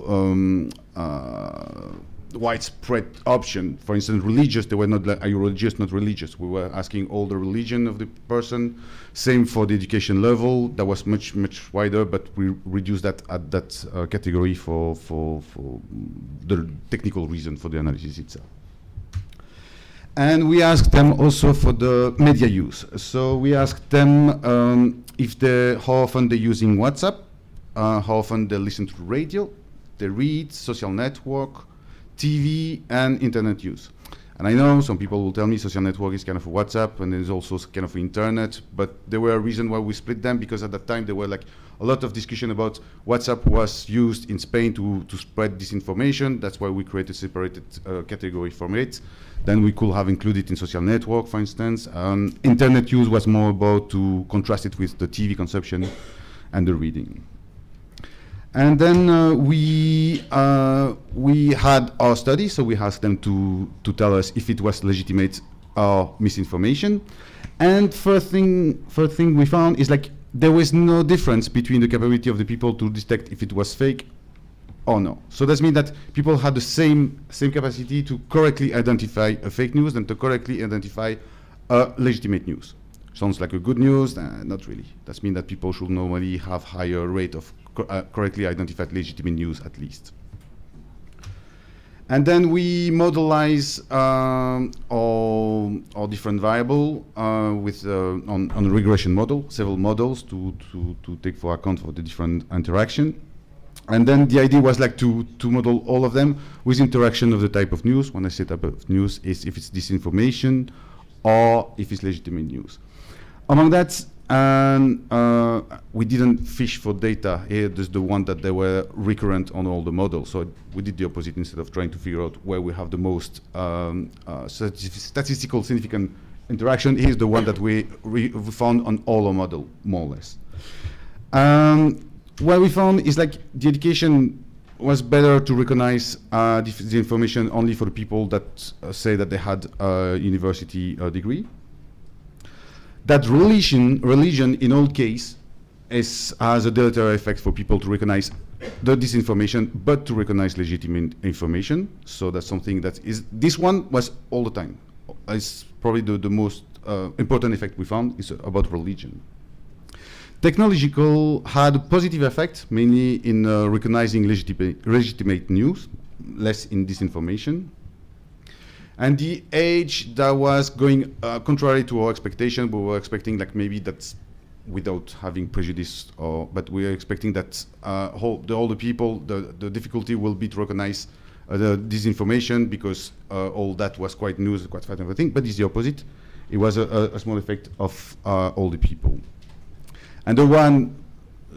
widespread option. For instance, religious, they were not like, are you religious, not religious? We were asking all the religion of the person. Same for the education level. That was much wider, but we reduced that at that category for the technical reason for the analysis itself. And we asked them also for the media use. So we asked them how often they're using WhatsApp, how often they listen to the radio, they read, social network, TV, and internet use. And I know some people will tell me social network is kind of a WhatsApp, and there's also kind of internet, but there were a reason why we split them, because at that time there were like a lot of discussion about WhatsApp was used in Spain to spread disinformation. That's why we created a separated category from it. Then we could have included in social network, for instance. Internet use was more about to contrast it with the TV consumption and the reading. And then we had our study, so we asked them to tell us if it was legitimate or misinformation. And first thing we found is like there was no difference between the capability of the people to detect if it was fake or no. So that means that people had the same capacity to correctly identify a fake news and to correctly identify a legitimate news. Sounds like a good news, not really. That means that people should normally have higher rate of correctly identified legitimate news at least. And then we modelize all different variable with on a regression model, several models to take for account for the different interaction. And then the idea was like to model all of them with interaction of the type of news. When I say type of news, is if it's disinformation or if it's legitimate news. Among that, we didn't fish for data. Here, there's the one that they were recurrent on all the models. So we did the opposite. Instead of trying to figure out where we have the most statistical significant interaction, here's the one that we found on all our model, more or less. What we found is like the education was better to recognize the information only for the people that say that they had a university degree. that religion in all case has a deleterious effect for people to recognize the disinformation, but to recognize legitimate information. So that's something that is, this one was all the time. It's probably the most important effect we found is about religion. Technological had a positive effect, mainly in recognizing legitimate news, less in disinformation. And the age that was going contrary to our expectation, we were expecting like maybe that's without having prejudice, but we are expecting that all the people, the difficulty will be to recognize the disinformation because all that was quite news, quite fast and everything, but it's the opposite. It was a small effect of all the people. And the one,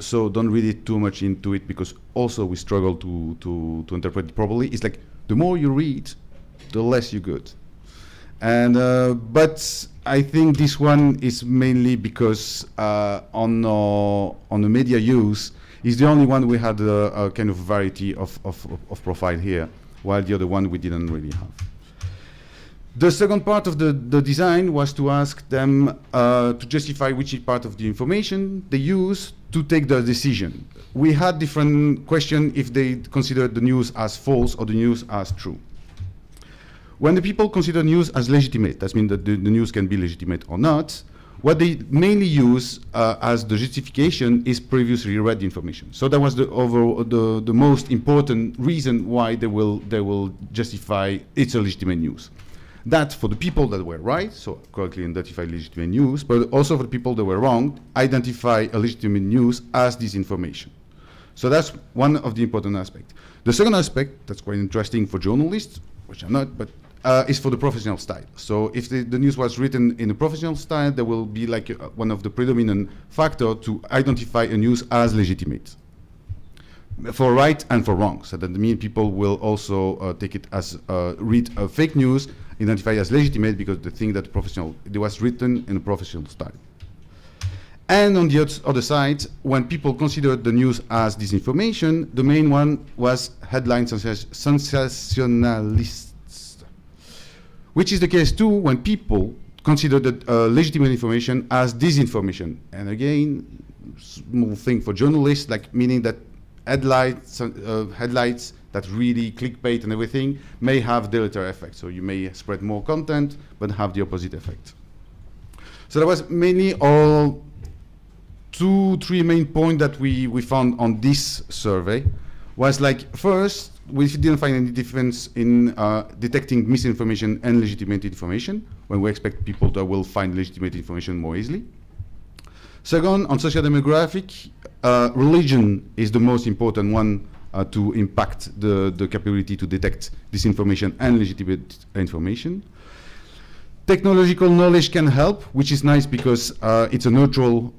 so don't read it too much into it because also we struggle to interpret it properly. It's like the more you read, the less you good. And but I think this one is mainly because on the media use is the only one we had a kind of variety of profile here, while the other one we didn't really have. The second part of the design was to ask them to justify which part of the information they use to take the decision. We had different questions if they considered the news as false or the news as true. When the people consider news as legitimate, that means that the news can be legitimate or not, what they mainly use as the justification is previously read information. So that was the most important reason why they will justify it's a legitimate news. That for the people that were right, so correctly identify legitimate news, but also for the people that were wrong, identify a legitimate news as disinformation. So that's one of the important aspects. The second aspect that's quite interesting for journalists, which I'm not, but is for the professional style. So if the news was written in a professional style, there will be like one of the predominant factors to identify a news as legitimate. For right and for wrong. So that means people will also take it as read fake news, identify as legitimate because they think that it was written in a professional style. And on the other side, when people considered the news as disinformation, the main one was headline sensationalists, which is the case too when people consider the legitimate information as disinformation. And again, small thing for journalists, like meaning that headlights that really clickbait and everything may have deleterious effects. So you may spread more content, but have the opposite effect. So that was mainly all 2-3 main points that we found on this survey. Was like, first, we didn't find any difference in detecting misinformation and legitimate information, when we expect people that will find legitimate information more easily. Second, on social demographic, religion is the most important one to impact the capability to detect disinformation and legitimate information. Technological knowledge can help, which is nice because it's a neutral,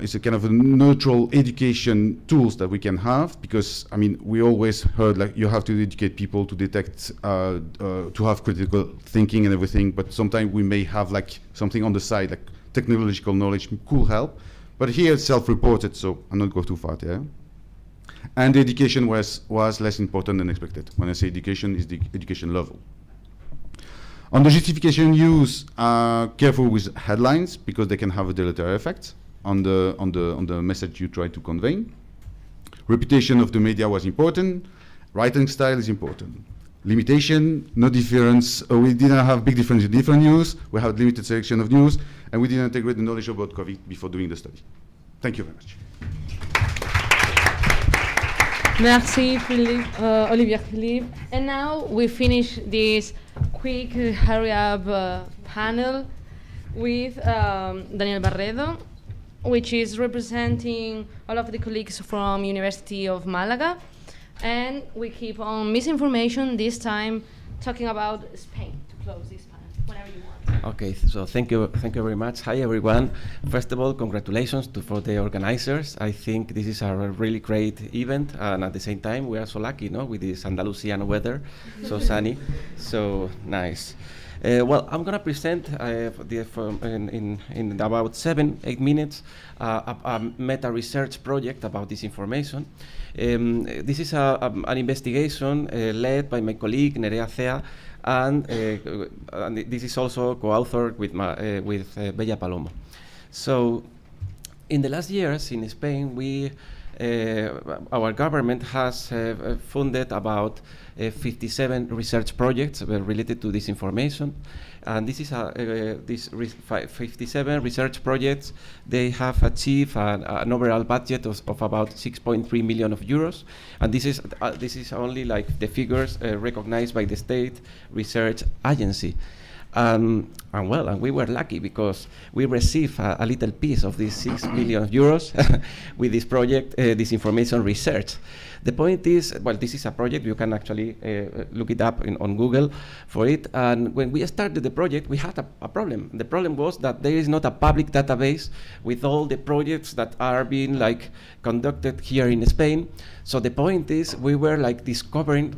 it's a kind of a neutral education tools that we can have. Because I mean, we always heard like you have to educate people to detect, to have critical thinking and everything. But sometimes we may have like something on the side, like technological knowledge could help. But here it's self-reported, so I'm not going too far there. And the education was less important than expected. When I say education, is the education level. On the justification use, careful with headlines because they can have a deleterious effect on the message you try to convey. Reputation of the media was important. Writing style is important. Limitation, no difference. We didn't have big difference in different news. We have limited selection of news, and we didn't integrate the knowledge about COVID before doing the study. Thank you very much. Merci, Philippe, Olivier Philippe. And now we finish this quick hurry up panel with Daniel Barredo, which is representing all of the colleagues from University of Malaga. And we keep on misinformation, this time talking about Spain, to close this panel, whenever you want. Okay, so thank you very much. Hi everyone. First of all, congratulations for the organizers. I think this is a really great event, and at the same time, we are so lucky, no, with this Andalusian weather, so sunny, so nice. Well, I'm going to present in about 7-8 minutes a meta-research project about disinformation. This is an investigation led by my colleague Nerea Cea, and this is also co-authored with Bella Palomo. So in the last years in Spain, our government has funded about 57 research projects related to disinformation, and this is 57 research projects. They have achieved an overall budget of about 6.3 million of euros, and this is only like the figures recognized by the state research agency. And we were lucky because we received a little piece of these 6 million euros with this project, Disinformation Research. The point is, well, this is a project, you can actually look it up on Google for it. And when we started the project, we had a problem. The problem was that there is not a public database with all the projects that are being like conducted here in Spain. So the point is, we were like discovering,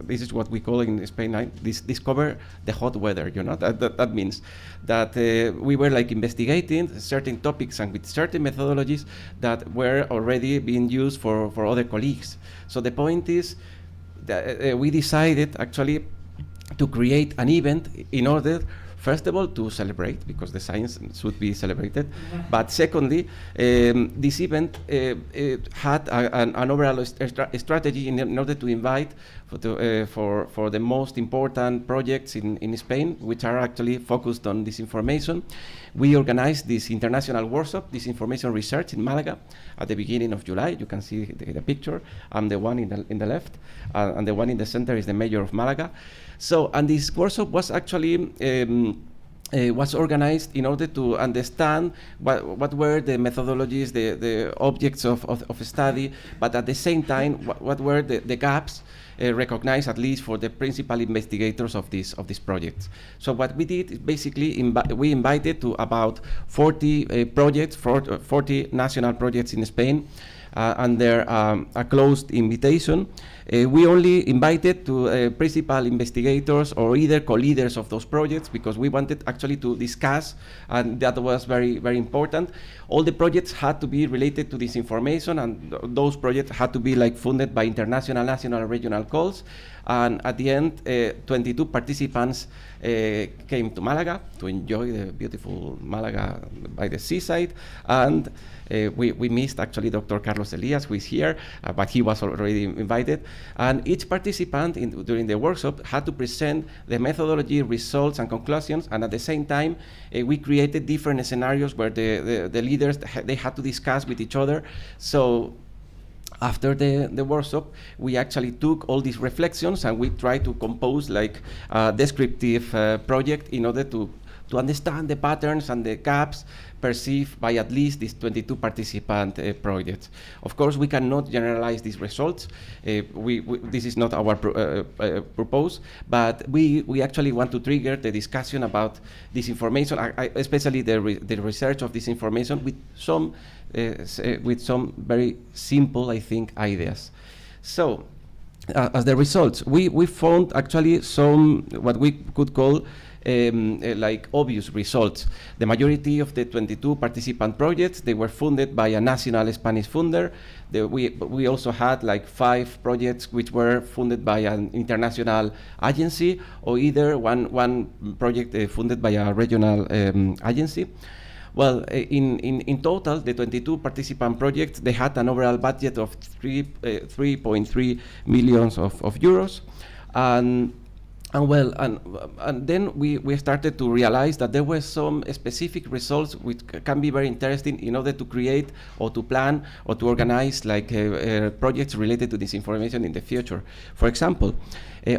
this is what we call in Spain, discover the hot weather, you know? That means that we were like investigating certain topics and with certain methodologies that were already being used for other colleagues. So the point is that we decided actually to create an event in order, first of all, to celebrate, because the science should be celebrated. But secondly, this event had an overall strategy in order to invite for the most important projects in Spain, which are actually focused on disinformation. We organized this international workshop, Disinformation Research, in Malaga at the beginning of July. You can see the picture. I'm the one in the left, and the one in the center is the mayor of Malaga. So, and this workshop was actually was organized in order to understand what were the methodologies, the objects of study, but at the same time, what were the gaps recognized, at least for the principal investigators of these projects. So what we did is basically we invited to about 40 projects, 40 national projects in Spain, under a closed invitation. We only invited to principal investigators or either co-leaders of those projects, because we wanted actually to discuss, and that was very, very important. All the projects had to be related to disinformation, and those projects had to be like funded by international, national, and regional calls. And at the end, 22 participants came to Malaga to enjoy the beautiful Malaga by the seaside. And we missed actually Dr. Carlos Elias, who is here, but he was already invited. And each participant during the workshop had to present the methodology, results, and conclusions. And at the same time, we created different scenarios where the leaders, they had to discuss with each other. So after the workshop, we actually took all these reflections and we tried to compose like a descriptive project in order to understand the patterns and the gaps perceived by at least these 22 participant projects. Of course, we cannot generalize these results. This is not our purpose, but we actually want to trigger the discussion about disinformation, especially the research of disinformation with some very simple, I think, ideas. So, as the results, we found actually some what we could call like obvious results. The majority of the 22 participant projects, they were funded by a national Spanish funder. We also had like 5 projects which were funded by an international agency, or either one project funded by a regional agency. Well, in total, the 22 participant projects, they had an overall budget of 3.3 million of euros. And then we started to realize that there were some specific results which can be very interesting in order to create or to plan or to organize like projects related to disinformation in the future. For example,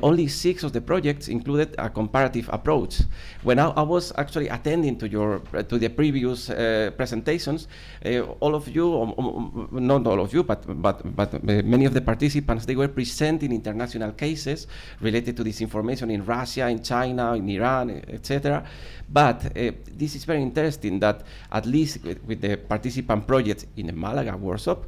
only 6 of the projects included a comparative approach. When I was actually attending to the previous presentations, all of you, not all of you, but many of the participants, they were presenting international cases related to disinformation in Russia, in China, in Iran, etc. But this is very interesting that at least with the participant projects in the Malaga workshop,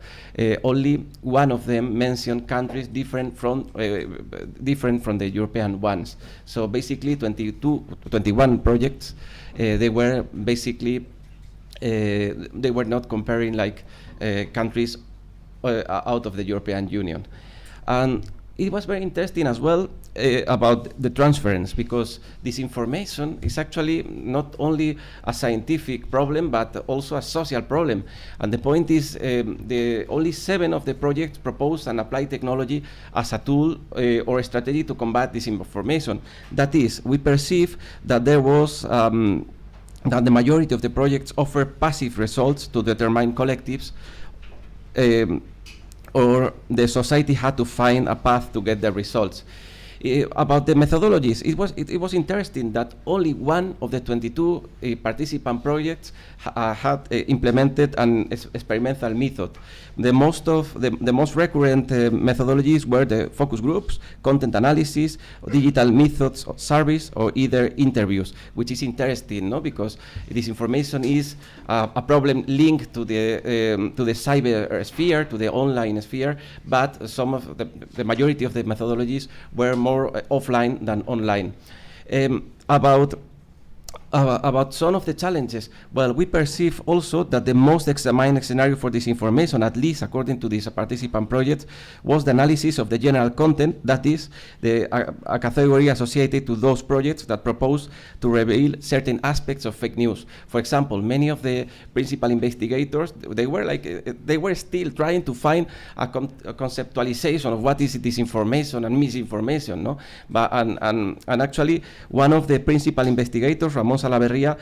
only one of them mentioned countries different from the European ones. So basically 21 projects, they were basically, they were not comparing like countries out of the European Union. And it was very interesting as well about the transference, because disinformation is actually not only a scientific problem but also a social problem. And the point is, only 7 of the projects propose and apply technology as a tool or a strategy to combat disinformation. That is, we perceive that there was that the majority of the projects offer passive results to determine collectives, or the society had to find a path to get the results. About the methodologies, it was interesting that only 1 of the 22 participant projects had implemented an experimental method. The most recurrent methodologies were the focus groups, content analysis, digital methods of service, or either interviews, which is interesting, no? Because disinformation is a problem linked to the cyber sphere, to the online sphere, but some of the majority of the methodologies were more offline than online. About some of the challenges, well, we perceive also that the most examined scenario for disinformation, at least according to this participant project, was the analysis of the general content, that is, a category associated to those projects that propose to reveal certain aspects of fake news. For example, many of the principal investigators, they were still trying to find a conceptualization of what is disinformation and misinformation, no? But and actually, one of the principal investigators, Ramon Salaverria,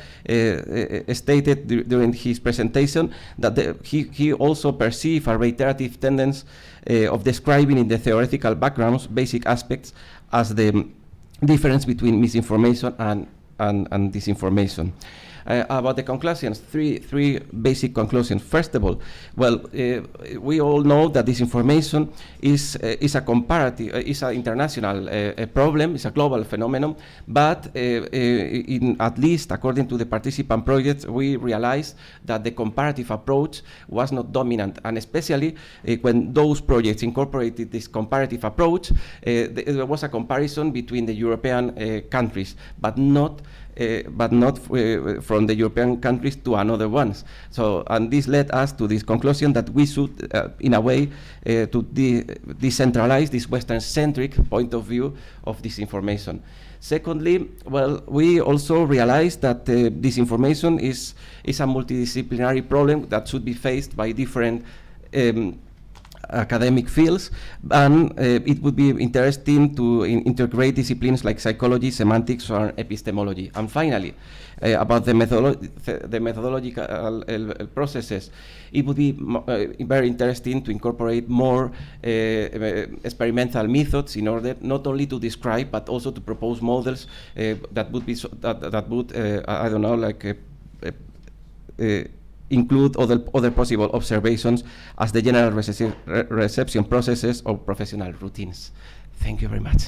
stated during his presentation that he also perceived a reiterative tendency of describing in the theoretical backgrounds basic aspects as the difference between misinformation and disinformation. About the conclusions, three basic conclusions. First of all, well, we all know that disinformation is a comparative, is an international problem, it's a global phenomenon, but at least according to the participant projects, we realized that the comparative approach was not dominant, and especially when those projects incorporated this comparative approach, there was a comparison between the European countries, but not from the European countries to another ones. So, and this led us to this conclusion that we should, in a way, to decentralize this Western-centric point of view of disinformation. Secondly, well, we also realized that disinformation is a multidisciplinary problem that should be faced by different academic fields, and it would be interesting to integrate disciplines like psychology, semantics, or epistemology. And finally, about the methodological processes, it would be very interesting to incorporate more experimental methods in order not only to describe but also to propose models that would be that would I don't know, like include other possible observations as the general reception processes or professional routines. Thank you very much.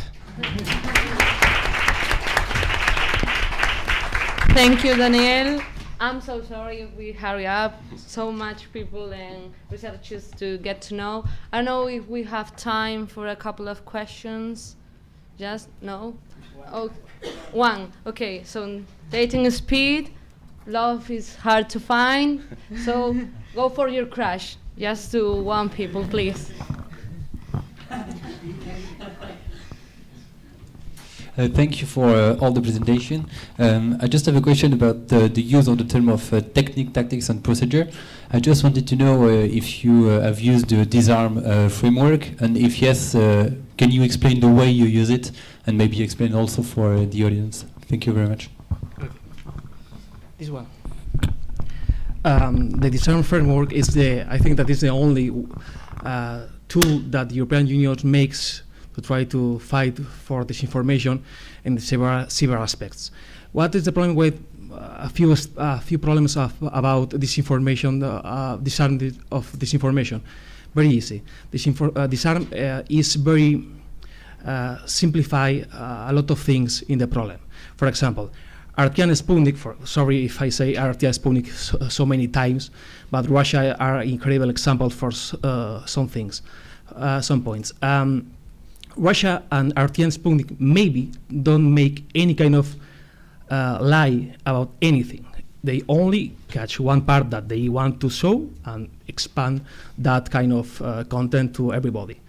Thank you, Daniel. I'm so sorry if we hurry up. So much people and researchers to get to know. I don't know if we have time for a couple of questions. Just no? Oh, one. Okay, so dating speed. Love is hard to find, so go for your crush. Just to one people, please. Thank you for all the presentation. I just have a question about the use of the term of technique, tactics, and procedure. I just wanted to know if you have used the DISARM framework, and if yes, can you explain the way you use it, and maybe explain also for the audience. Thank you very much. This one. The DISARM framework is I think that is the only tool that the European Union makes to try to fight for disinformation in the several aspects. What is the problem with a few problems about disinformation, disarm of disinformation? Very easy. Disarm is very simplify a lot of things in the problem. For example, RT and Sputnik, sorry if I say RT and Sputnik so many times, but Russia are incredible examples for some things, some points. Russia and RT and Sputnik maybe don't make any kind of lie about anything. They only catch one part that they want to show and expand that kind of content to everybody.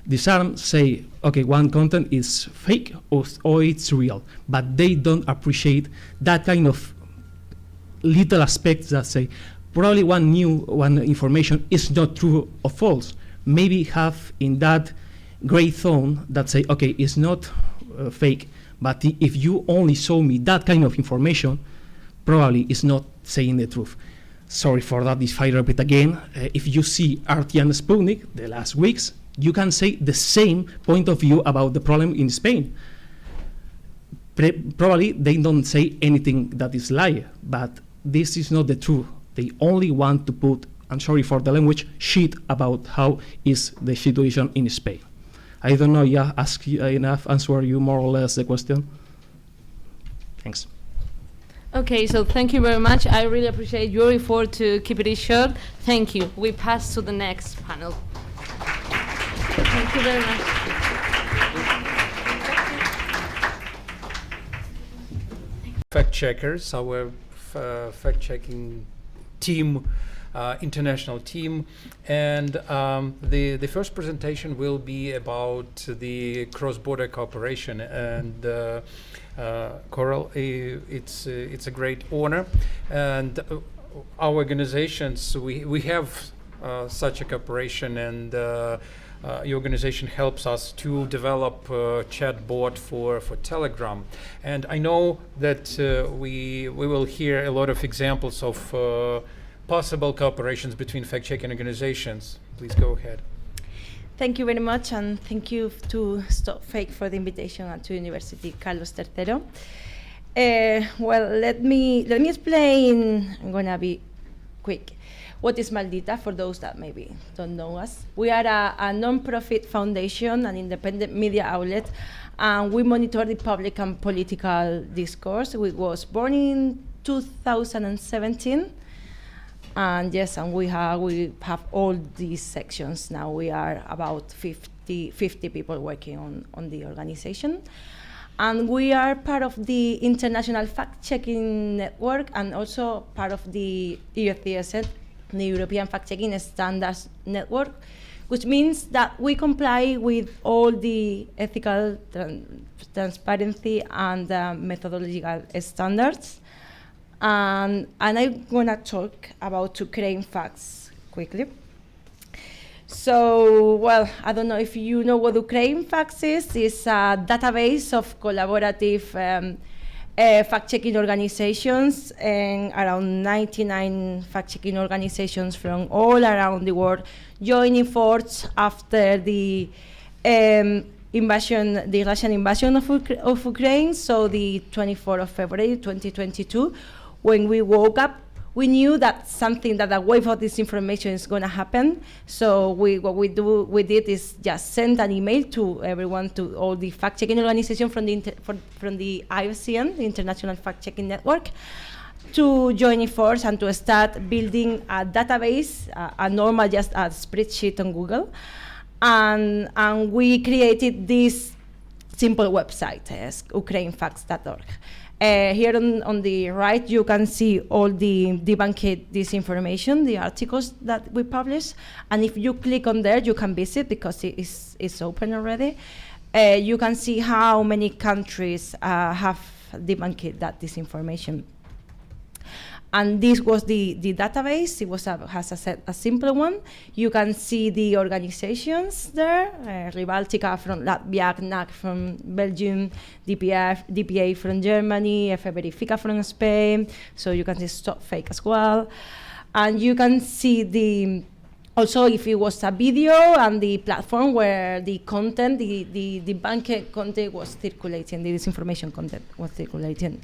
Disarm say, okay, one content is fake or it's real, but they don't appreciate that kind of little aspects that say, probably one information is not true or false. Maybe have in that gray zone that say, okay, it's not fake, but if you only show me that kind of information, probably it's not saying the truth. Sorry for that if I repeat again. If you see RT and Sputnik the last weeks, you can say the same point of view about the problem in Spain. Probably they don't say anything that is lie, but this is not the truth. They only want to put, I'm sorry for the language, shit about how is the situation in Spain. I don't know, ask you enough, answer you more or less the question. Thanks. Okay, so thank you very much. I really appreciate your effort to keep it short. Thank you. We pass to the next panel. Thank you very much. Fact checkers, our fact-checking team, international team, and the first presentation will be about the cross-border cooperation. And Coral, it's a great honor, and our organizations, we have such a cooperation, and your organization helps us to develop a chatbot for Telegram. And I know that we will hear a lot of examples of possible cooperations between fact-checking organizations. Please go ahead. Thank you very much, and thank you to Stop Fake for the invitation to University Carlos III. Well, let me explain. I'm gonna be quick. What is Maldita, for those that maybe don't know us? We are a non-profit foundation, an independent media outlet, and we monitor the public and political discourse. We was born in 2017, and yes, and we have all these sections now. We are about 50 people working on the organization. And we are part of the International Fact-Checking Network, and also part of the EFCSN, the European Fact-Checking Standards Network, which means that we comply with all the ethical, transparency, and methodological standards. And I'm gonna talk about Ukraine facts quickly. So, well, I don't know if you know what Ukraine facts is. It's a database of collaborative fact-checking organizations, and around 99 fact-checking organizations from all around the world joining forces after the Russian invasion of Ukraine. So the 24th of February 2022, when we woke up, we knew that a wave of disinformation is going to happen. So what we did is just send an email to everyone, to all the fact-checking organizations from the IFCN, the International Fact-Checking Network, to join force and to start building a database, a normal just a spreadsheet on Google, and we created this simple website, ukrainefacts.org. Here on the right, you can see all the debunked disinformation, the articles that we publish. And if you click on there, you can visit because it's open already. You can see how many countries have debunked that disinformation. And this was the database. It was a simple one. You can see the organizations there, Ribaltica from Latvia, CNAC from Belgium, DPA from Germany, Verifica from Spain. So you can see Stop Fake as well. And you can see also if it was a video and the platform where the content, the debunked content was circulating, the disinformation content was circulating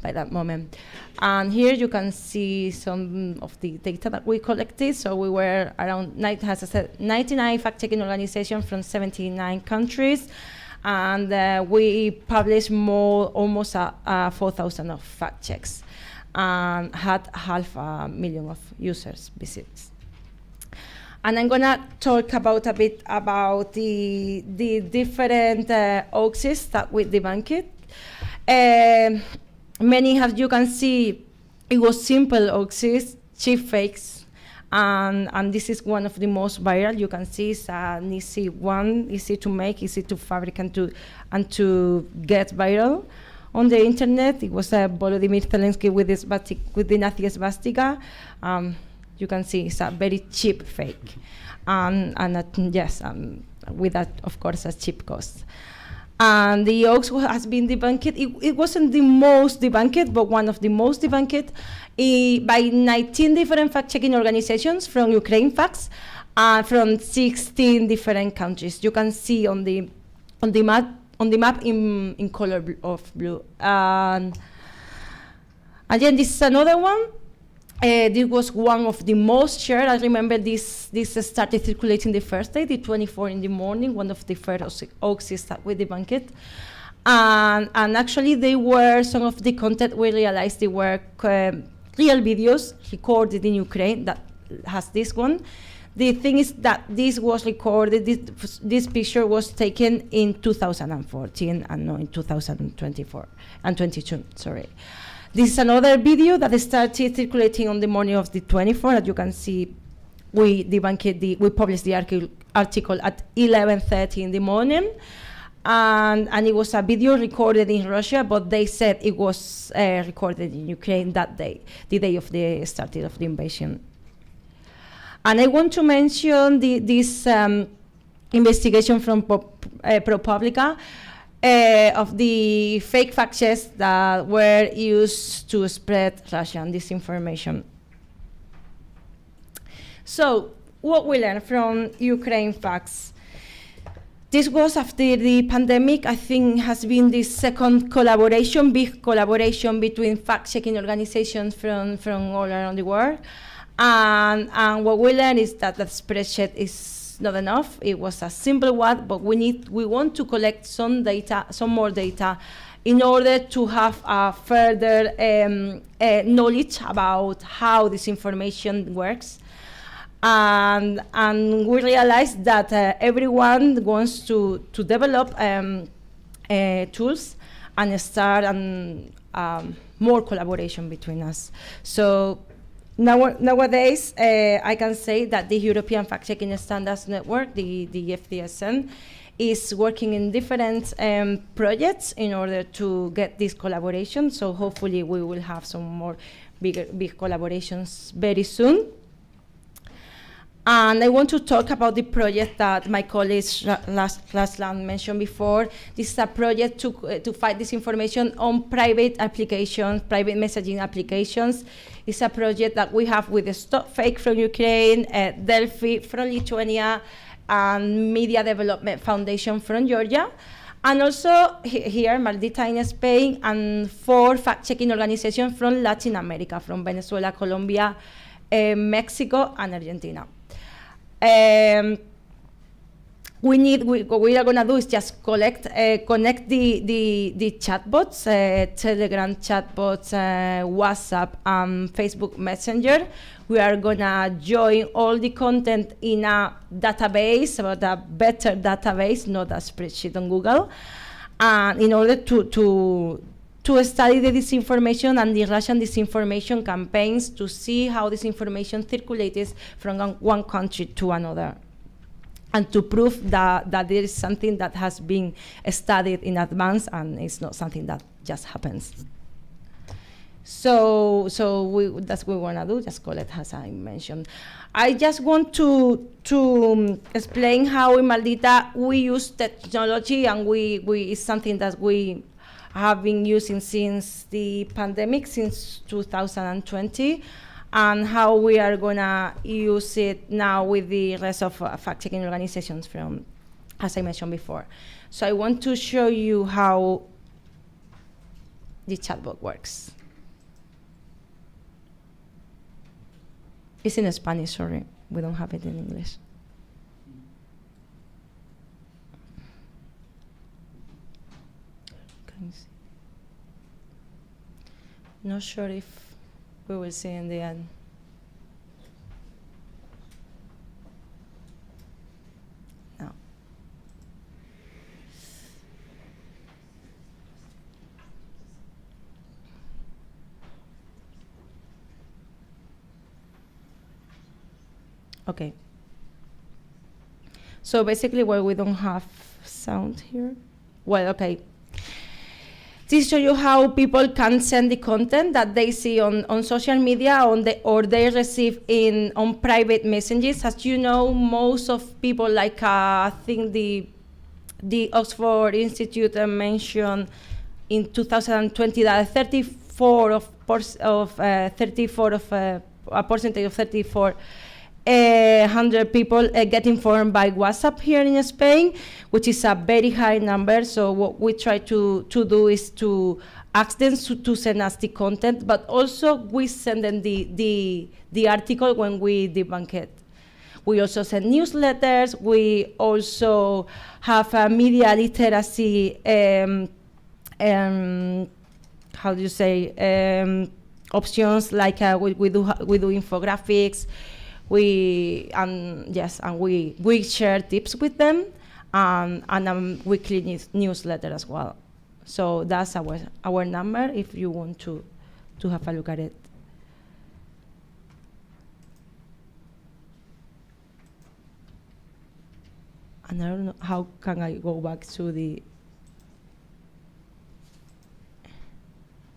by that moment. And here you can see some of the data that we collected. So we were around, as I said, 99 fact-checking organizations from 79 countries. And we published almost 4,000 of fact checks, and had 500,000 of users visits. And I'm gonna talk a bit about the different hoaxes that we debunked. Many, as you can see, it was simple hoaxes, cheap fakes, And this is one of the most viral. You can see it's an easy one, easy to make, easy to fabricate and to get viral on the internet. It was Volodymyr Zelensky with the Nazi swastika. You can see it's a very cheap fake, with that, of course, a cheap cost. And the hoax has been debunked. It wasn't the most debunked, but one of the most debunked by 19 different fact-checking organizations from Ukraine Facts and from 16 different countries. You can see on the map in color of blue. And again, this is another one. This was one of the most shared. I remember this started circulating the first day, the 24 in the morning, one of the first hoaxes that we debunked. And actually, they were some of the content we realized they were real videos recorded in Ukraine that has this one. The thing is that this was recorded, this picture was taken in 2014 and not in 2024 and 22, sorry. This is another video that started circulating on the morning of the 24th. As you can see, we published the article at 11:30 in the morning, and it was a video recorded in Russia, but they said it was recorded in Ukraine that day, the day of the start of the invasion. And I want to mention this investigation from ProPublica. Of the fake fact checks that were used to spread Russian disinformation. So, what we learned from Ukraine Facts. This was after the pandemic. I think has been the second big collaboration between fact-checking organizations from all around the world. And what we learned is that the spreadsheet is not enough. It was a simple one, but we want to collect some more data in order to have a further knowledge about how this information works. And we realized that everyone wants to develop tools and start more collaboration between us. So nowadays, I can say that the European Fact-Checking Standards Network, the FDSN, is working in different projects in order to get this collaboration. So hopefully we will have some more big collaborations very soon. And I want to talk about the project that my colleague Raslan mentioned before. This is a project to fight disinformation on private applications, private messaging applications. It's a project that we have with the Stop Fake from Ukraine, Delphi from Lithuania, and Media Development Foundation from Georgia. And also here, Maldita in Spain, and 4 fact-checking organizations from Latin America, from Venezuela, Colombia, Mexico, and Argentina. What we are going to do is just connect the chatbots, Telegram chatbots, WhatsApp, and Facebook Messenger. We are going to join all the content in a database, but a better database, not a spreadsheet on Google, in order to study the disinformation and the Russian disinformation campaigns to see how disinformation circulates from one country to another, and to prove that there is something that has been studied in advance and it's not something that just happens. So that's what we want to do, just collect, as I mentioned. I just want to explain how in Maldita we use technology, and it's something that we have been using since the pandemic, since 2020, and how we are going to use it now with the rest of fact-checking organizations from, as I mentioned before. So I want to show you how the chatbot works. It's in Spanish, sorry. We don't have it in English. Can you see? Not sure if we will see in the end. No. Okay. So basically, well, we don't have sound here. Well, okay. This shows you how people can send the content that they see on social media or they receive on private messages. As you know, most of people, like I think the Oxford Institute mentioned in 2020 that a percentage of 3,400 people get informed by WhatsApp here in Spain, which is a very high number. So what we try to do is to ask them to send us the content, but also we send them the article when we debunk it. We also send newsletters. We also have a media literacy, how do you say, options, like we do infographics. We share tips with them, and a weekly newsletter as well. So that's our number if you want to have a look at it. And I don't know, how can I go back to the,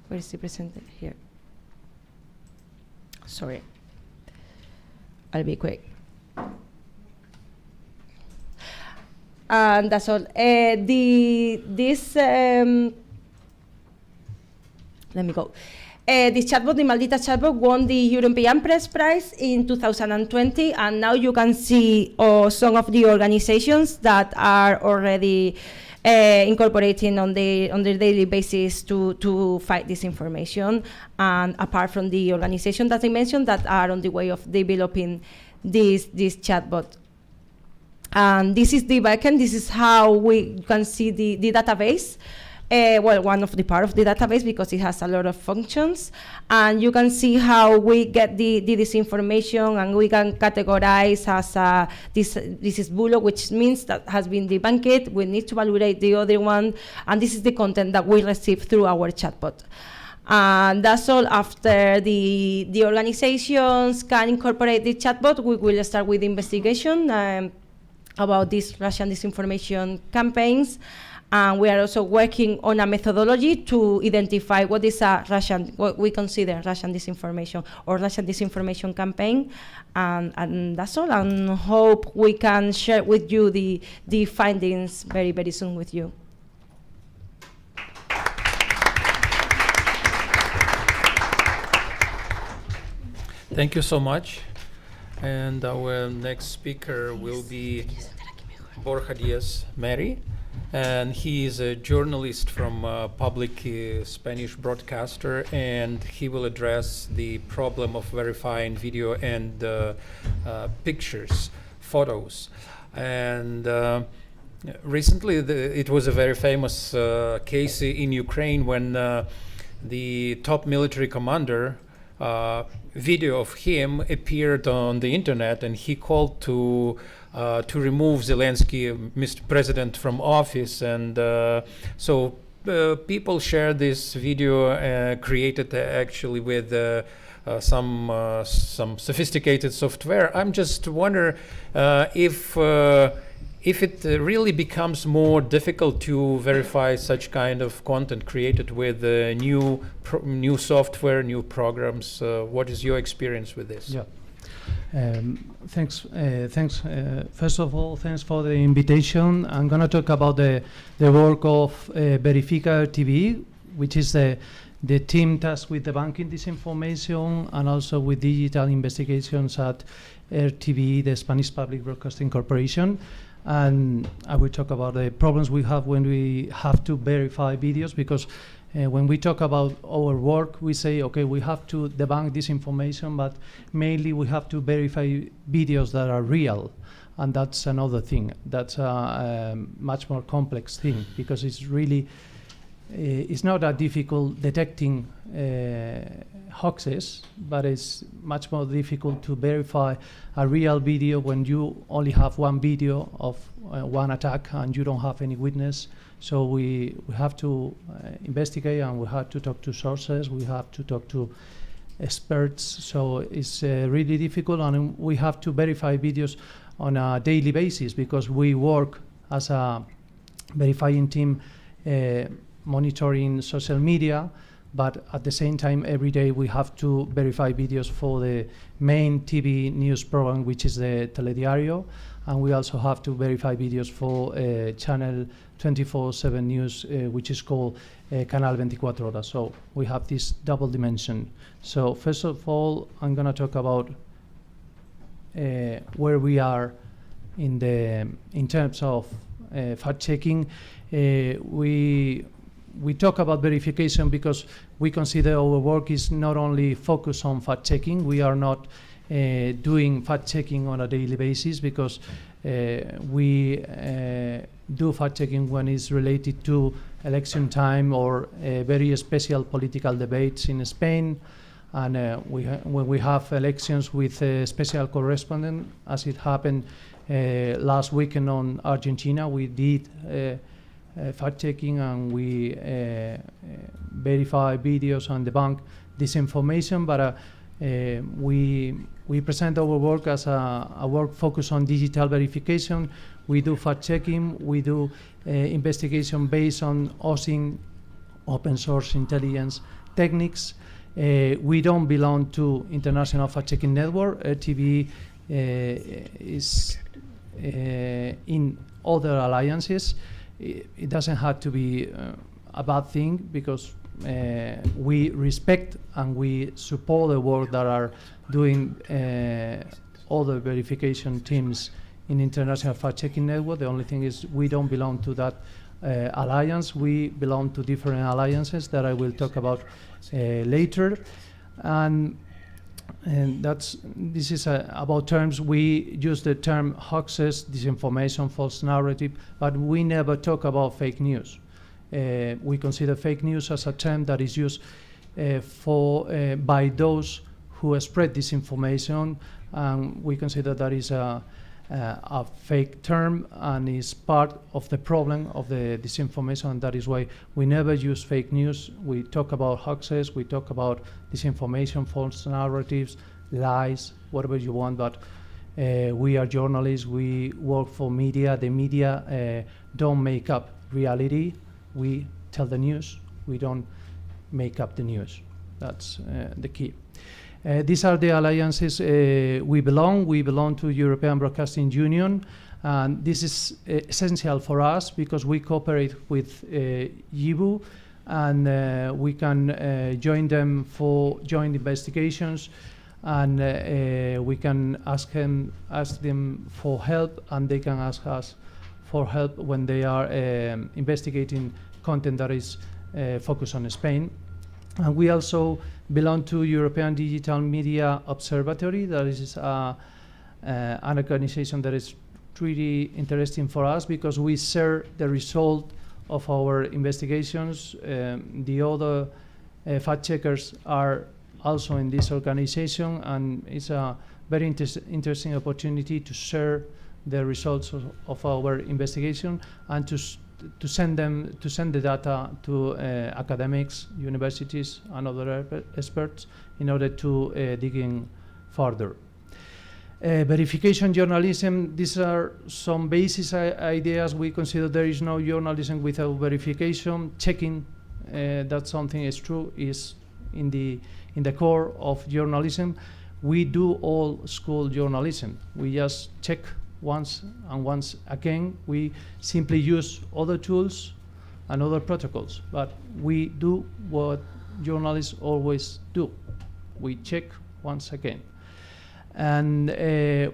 where is it presented here? Sorry. I'll be quick. And that's all. Let me go. The chatbot, the Maldita chatbot, won the European Press Prize in 2020, and now you can see some of the organizations that are already incorporating on their daily basis to fight disinformation. And apart from the organizations that I mentioned that are on the way of developing this chatbot. And this is the backend. This is how we can see the database. One of the part of the database, because it has a lot of functions. And you can see how we get the disinformation, and we can categorize as this is bull, which means that has been debunked. We need to validate the other one. And this is the content that we receive through our chatbot. And that's all. After the organizations can incorporate the chatbot, we will start with the investigation about these Russian disinformation campaigns. And we are also working on a methodology to identify what we consider Russian disinformation or Russian disinformation campaign. And that's all. And hope we can share with you the findings very, very soon with you. Thank you so much. And our next speaker will be Borja Diaz Meri. And he is a journalist from public Spanish broadcaster, and he will address the problem of verifying video and pictures, photos. And recently it was a very famous case in Ukraine when the top military commander, video of him appeared on the internet, and he called to remove Zelensky, Mr. President, from office. And so people shared this video created actually with some sophisticated software. I'm just wonder if it really becomes more difficult to verify such kind of content created with new software, new programs. What is your experience with this? Yeah. Thanks. First of all, thanks for the invitation. I'm going to talk about the work of Verifica TV, which is the team tasked with debunking disinformation and also with digital investigations at RTV, the Spanish Public Broadcasting Corporation. And I will talk about the problems we have when we have to verify videos, because when we talk about our work, we say, okay, we have to debunk disinformation, but mainly we have to verify videos that are real. And that's another thing. That's a much more complex thing, because it's really, it's not that difficult detecting hoaxes, but it's much more difficult to verify a real video when you only have one video of one attack and you don't have any witness. So we have to investigate, and we have to talk to sources. We have to talk to experts, so it's really difficult, and we have to verify videos on a daily basis because we work as a verifying team monitoring social media, but at the same time every day we have to verify videos for the main TV news program, which is the Telediario, and we also have to verify videos for channel 24/7 news, which is called Canal 24 Horas. So we have this double dimension. So first of all, I'm going to talk about where we are in terms of fact-checking. We talk about verification because we consider our work is not only focused on fact-checking. We are not doing fact-checking on a daily basis because we do fact-checking when it's related to election time or very special political debates in Spain. And when we have elections with a special correspondent, as it happened last weekend on Argentina, we did fact-checking and we verify videos and debunk disinformation, but we present our work as a work focused on digital verification. We do fact-checking, we do investigation based on OSINT, open source intelligence techniques. We don't belong to International Fact-Checking Network. RTV is in other alliances. It doesn't have to be a bad thing because we respect and we support the work that are doing other verification teams in International Fact-Checking Network. The only thing is we don't belong to that alliance. We belong to different alliances that I will talk about later. And this is about terms. We use the term hoaxes, disinformation, false narrative, but we never talk about fake news. We consider fake news as a term that is used by those who spread disinformation, and we consider that is a fake term and is part of the problem of the disinformation. And that is why we never use fake news. We talk about hoaxes, we talk about disinformation, false narratives, lies, whatever you want, but we are journalists, we work for media. The media don't make up reality. We tell the news, we don't make up the news. That's the key. These are the alliances we belong. We belong to European Broadcasting Union, and this is essential for us because we cooperate with YIVU, and we can join them for joint investigations, and we can ask them for help, and they can ask us for help when they are investigating content that is focused on Spain. And we also belong to European Digital Media Observatory. That is an organization that is really interesting for us because we share the result of our investigations. The other fact checkers are also in this organization, and it's a very interesting opportunity to share the results of our investigation and to send the data to academics, universities, and other experts in order to dig in further. Verification journalism, these are some basis ideas. We consider there is no journalism without verification. Checking, that something is true, is in the core of journalism. We do old school journalism. We just check once and once again. We simply use other tools and other protocols, but we do what journalists always do. We check once again. And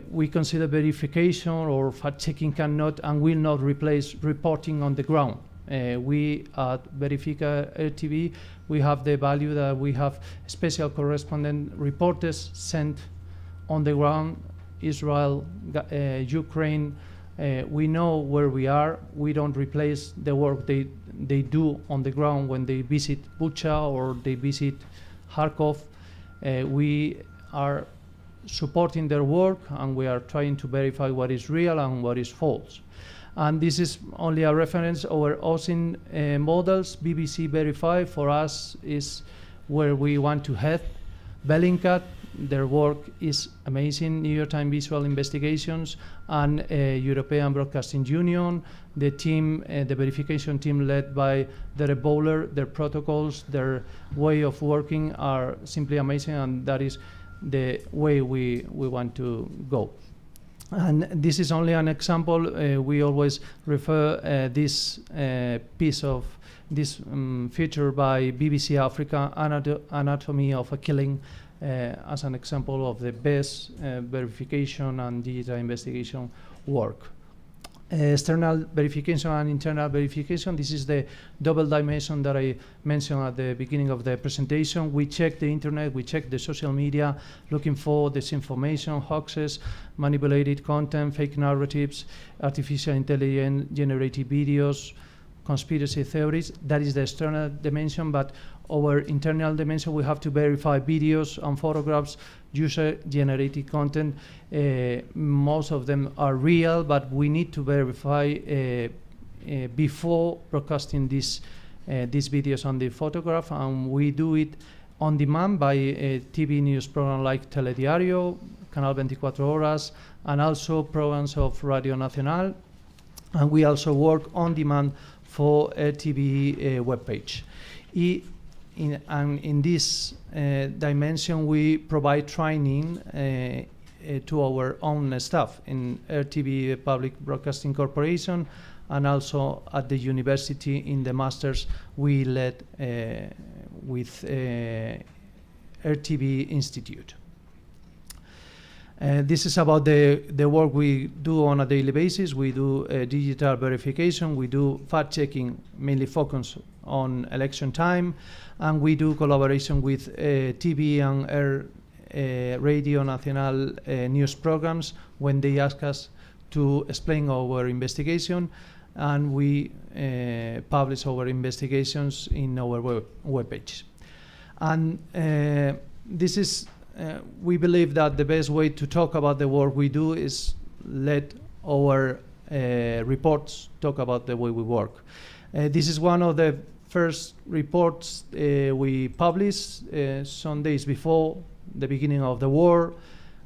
we consider verification or fact-checking cannot and will not replace reporting on the ground. We at Verifica RTV, we have the value that we have special correspondent reporters sent on the ground, Israel, Ukraine. We know where we are. We don't replace the work they do on the ground when they visit Bucha or they visit Kharkov. We are supporting their work, and we are trying to verify what is real and what is false. And this is only a reference. Our OSINT models, BBC Verify, for us is where we want to head. Bellingcat. Their work is amazing. New York Times Visual Investigations and European Broadcasting Union. The team, the verification team led by Derek Bowler, their protocols, their way of working are simply amazing, and that is the way we want to go. And this is only an example. We always refer this piece of this feature by BBC Africa, Anatomy of a Killing, as an example of the best verification and digital investigation work. External verification and internal verification. This is the double dimension that I mentioned at the beginning of the presentation. We check the internet, we check the social media, looking for disinformation, hoaxes, manipulated content, fake narratives, artificial intelligence generated videos, conspiracy theories. That is the external dimension, but our internal dimension, we have to verify videos and photographs, user-generated content. Most of them are real, but we need to verify before broadcasting these videos and the photograph, and we do it on demand by a TV news program like Telediario, Canal 24 Horas, and also programs of Radio Nacional. And we also work on demand for a TV webpage. In this dimension, we provide training to our own staff in RTV Public Broadcasting Corporation, and also at the university in the masters we led with RTV Institute. This is about the work we do on a daily basis. We do digital verification, we do fact-checking, mainly focused on election time, and we do collaboration with TV and Radio Nacional news programs when they ask us to explain our investigation, and we publish our investigations in our webpage. And this is we believe that the best way to talk about the work we do is let our reports talk about the way we work. This is one of the first reports we published some days before the beginning of the war.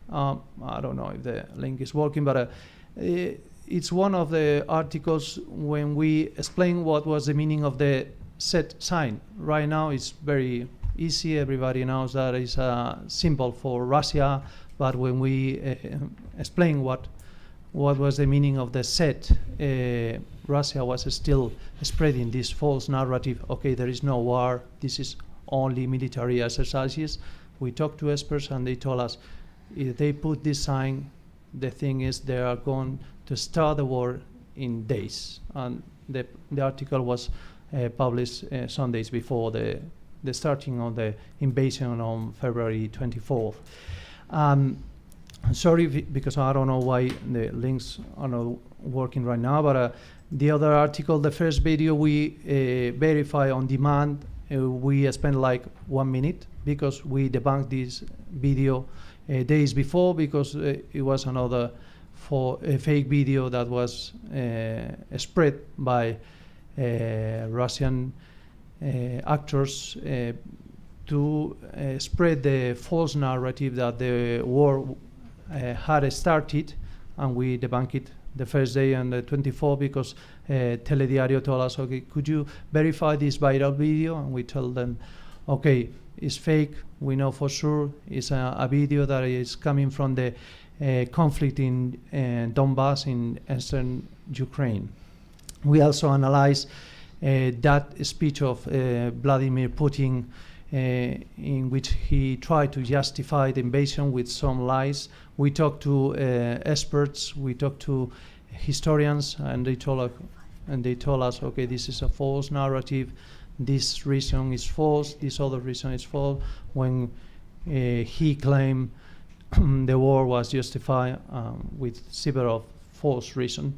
I don't know if the link is working, but it's one of the articles when we explain what was the meaning of the set sign. Right now it's very easy, everybody knows that it's a symbol for Russia, but when we explain what was the meaning of the set, Russia was still spreading this false narrative. Okay, there is no war, this is only military exercises. We talked to experts and they told us if they put this sign, the thing is they are going to start the war in days. And the article was published some days before the starting of the invasion on February 24th. Sorry because I don't know why the links are not working right now, but the other article, the first video we verify on demand, we spent like 1 minute because we debunked this video days before because it was another a fake video that was spread by Russian actors to spread the false narrative that the war had started, and we debunked it the first day on the 24th because Telediario told us, okay, could you verify this viral video? And we told them, okay, it's fake, we know for sure, it's a video that is coming from the conflict in Donbass in eastern Ukraine. We also analyzed that speech of Vladimir Putin in which he tried to justify the invasion with some lies. We talked to experts, we talked to historians, and they told us, okay, this is a false narrative, this reason is false, this other reason is false, when he claimed the war was justified with several false reasons.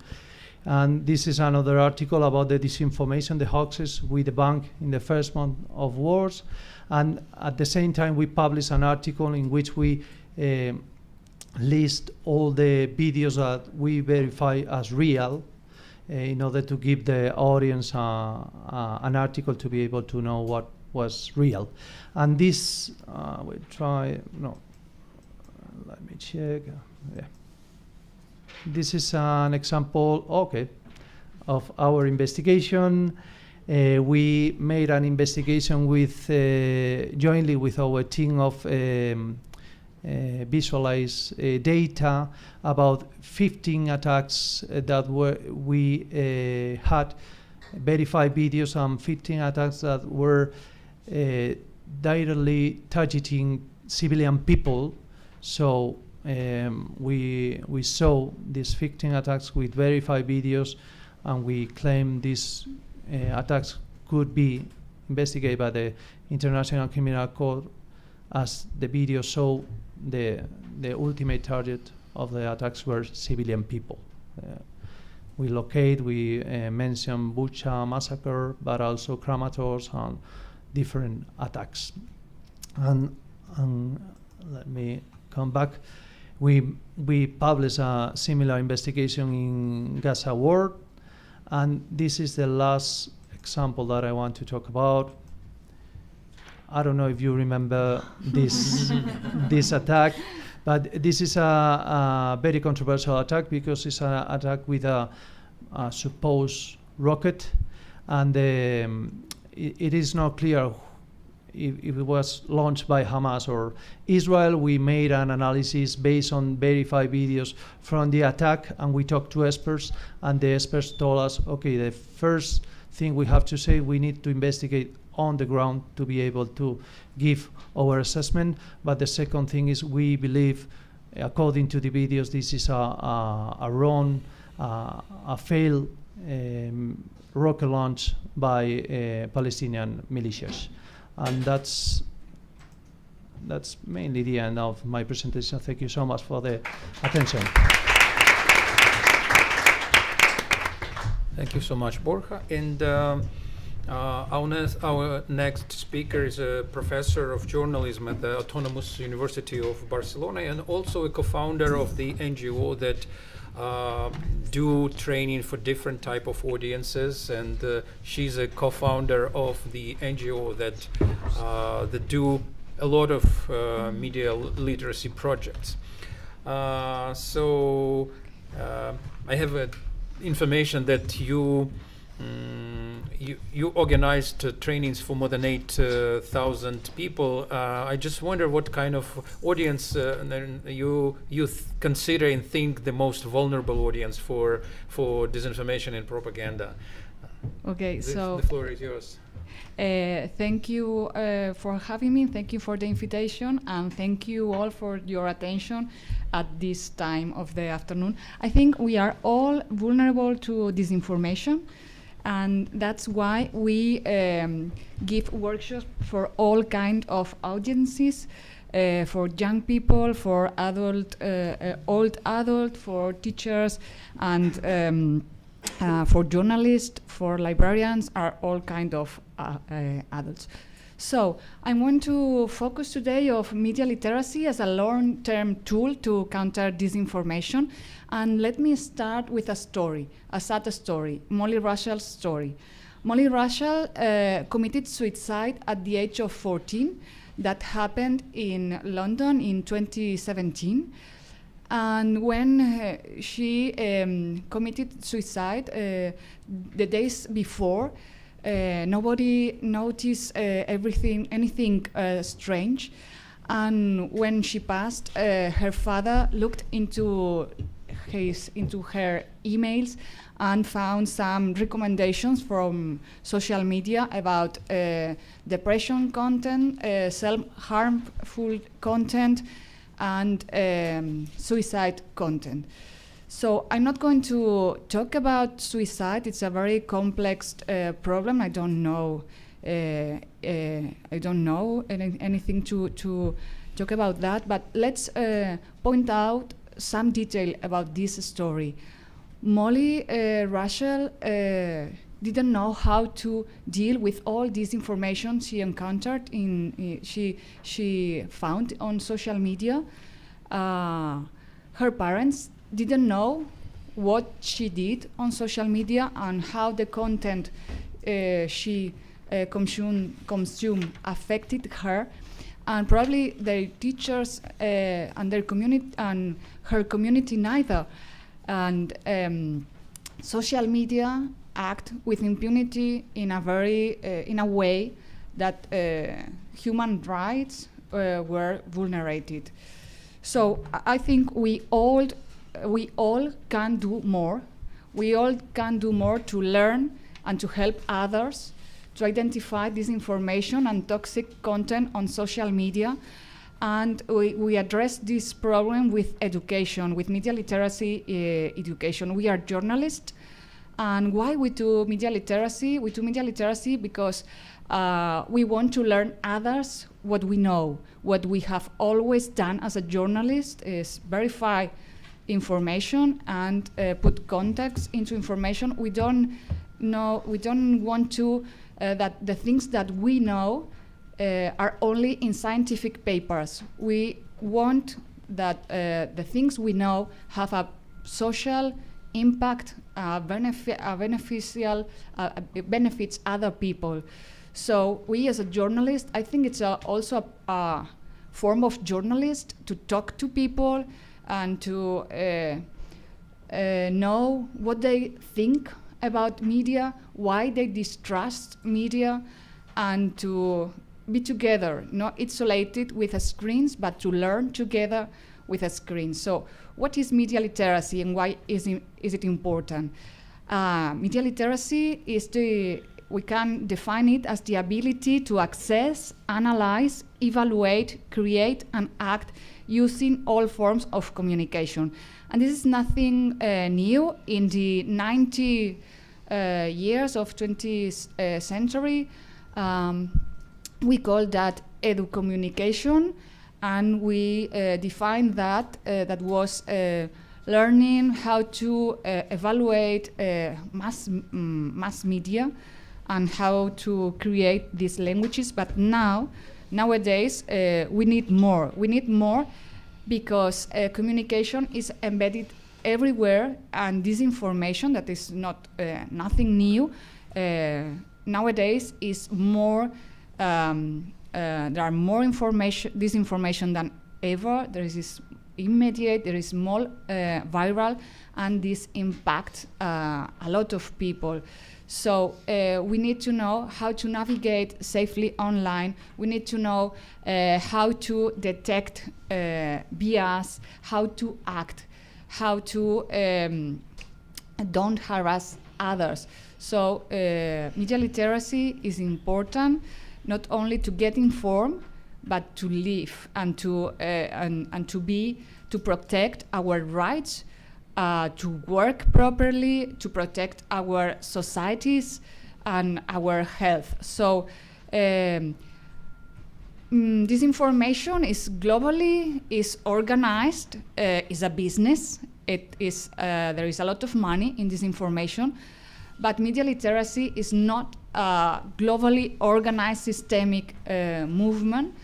And this is another article about the disinformation, the hoaxes we debunked in the first month of wars. And at the same time, we published an article in which we list all the videos that we verify as real in order to give the audience an article to be able to know was real. And this, we try, no, let me check. Yeah. This is an example, okay, of our investigation. We made an investigation with jointly with our team of visualize data about 15 attacks that we had verified videos and 15 attacks that were directly targeting civilian people. So we saw these 15 attacks with verified videos, and we claim these attacks could be investigated by the International Criminal Court, as the video show the ultimate target of the attacks were civilian people. We mention Bucha massacre, but also Kramatorsk and different attacks. And let me come back. We published a similar investigation in Gaza War, and this is the last example that I want to talk about. I don't know if you remember this this attack, but this is a very controversial attack because it's an attack with a supposed rocket, and it is not clear if it was launched by Hamas or Israel. We made an analysis based on verified videos from the attack, and we talked to experts, and the experts told us, okay, the first thing we have to say, we need to investigate on the ground to be able to give our assessment. But the second thing is, we believe, according to the videos, this is a failed rocket launch by Palestinian militias. And that's mainly the end of my presentation. Thank you so much for the attention. Thank you so much, Borja. And our next speaker is a professor of journalism at the Autonomous University of Barcelona, and also a co-founder of the NGO that do training for different type of audiences, and she's a co-founder of the NGO that do a lot of media literacy projects. So I have information that you organized trainings for more than 8,000 people. I just wonder what kind of audience you consider and think the most vulnerable audience for disinformation and propaganda. Okay, so the floor is yours. Thank you for having me. Thank you for the invitation, and thank you all for your attention at this time of the afternoon. I think we are all vulnerable to disinformation, and that's why we give workshops for all kind of audiences, for young people, for old adult, for teachers, and for journalists, for librarians, are all kind of adults. So I want to focus today of media literacy as a long-term tool to counter disinformation. And let me start with a story, a sad story, Molly Russell's story. Molly Russell committed suicide at the age of 14. That happened in London in 2017. And when she committed suicide, the days before, nobody noticed anything strange. And when she passed, her father looked into her emails and found some recommendations from social media about depression content, self-harmful content, and suicide content. So I'm not going to talk about suicide. It's a very complex problem. I don't know anything to talk about that. But let's point out some detail about this story. Molly Russell didn't know how to deal with all this information she encountered she found on social media. Her parents didn't know what she did on social media and how the content she consume affected her, and probably their teachers and their community and her community neither. And social media act with impunity in a way that human rights were vulnerated. So I think we all can do more. We all can do more to learn and to help others to identify disinformation and toxic content on social media. And we address this problem with education, with media literacy education. We are journalists. And why we do media literacy? We do media literacy because we want to learn others what we know. What we have always done as a journalist is verify information and put context into information. We don't want to that the things that we know are only in scientific papers. We want that the things we know have a social impact, benefits other people. So we as a journalist, I think it's also a form of journalist to talk to people and to know what they think about media, why they distrust media, and to be together, not isolated with screens, but to learn together with a screen. So what is media literacy and why is it important? Media literacy is we can define it as the ability to access, analyze, evaluate, create, and act using all forms of communication. And this is nothing new. In the 90 years of 20th century, we call that edu-communication, and we defined that that was learning how to evaluate mass media and how to create these languages. But nowadays, we need more. We need more because communication is embedded everywhere, and disinformation, that is not nothing new, nowadays is more. There are more disinformation than ever. There is this immediate, there is more viral, and this impacts a lot of people. So we need to know how to navigate safely online. We need to know how to detect bias, how to act, how to don't harass others. So media literacy is important, not only to get informed, but to live and to protect our rights, to work properly, to protect our societies and our health. So disinformation is globally organized, is a business. It is there is a lot of money in disinformation, but media literacy is not a globally organized systemic movement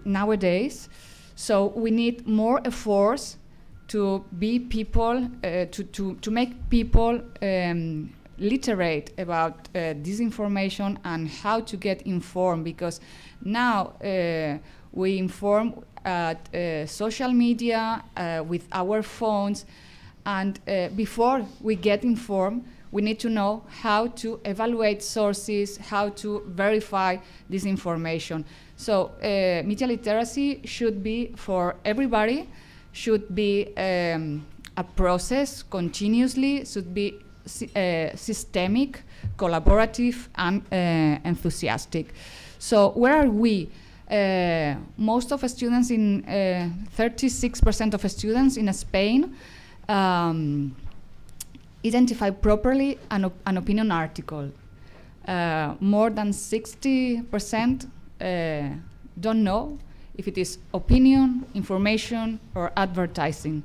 nowadays. So we need more efforts to be people, to make people literate about disinformation and how to get informed, because now we inform social media with our phones, and before we get informed, we need to know how to evaluate sources, how to verify this information. So media literacy should be for everybody, should be a process continuously, should be systemic, collaborative, and enthusiastic. So where are we? Most of the students 36% of students in Spain identify properly an opinion article. More than 60% don't know if it is opinion, information, or advertising.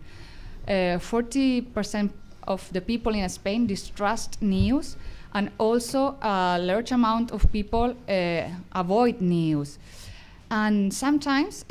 40% of the people in Spain distrust news, and also a large amount of people avoid news. And sometimes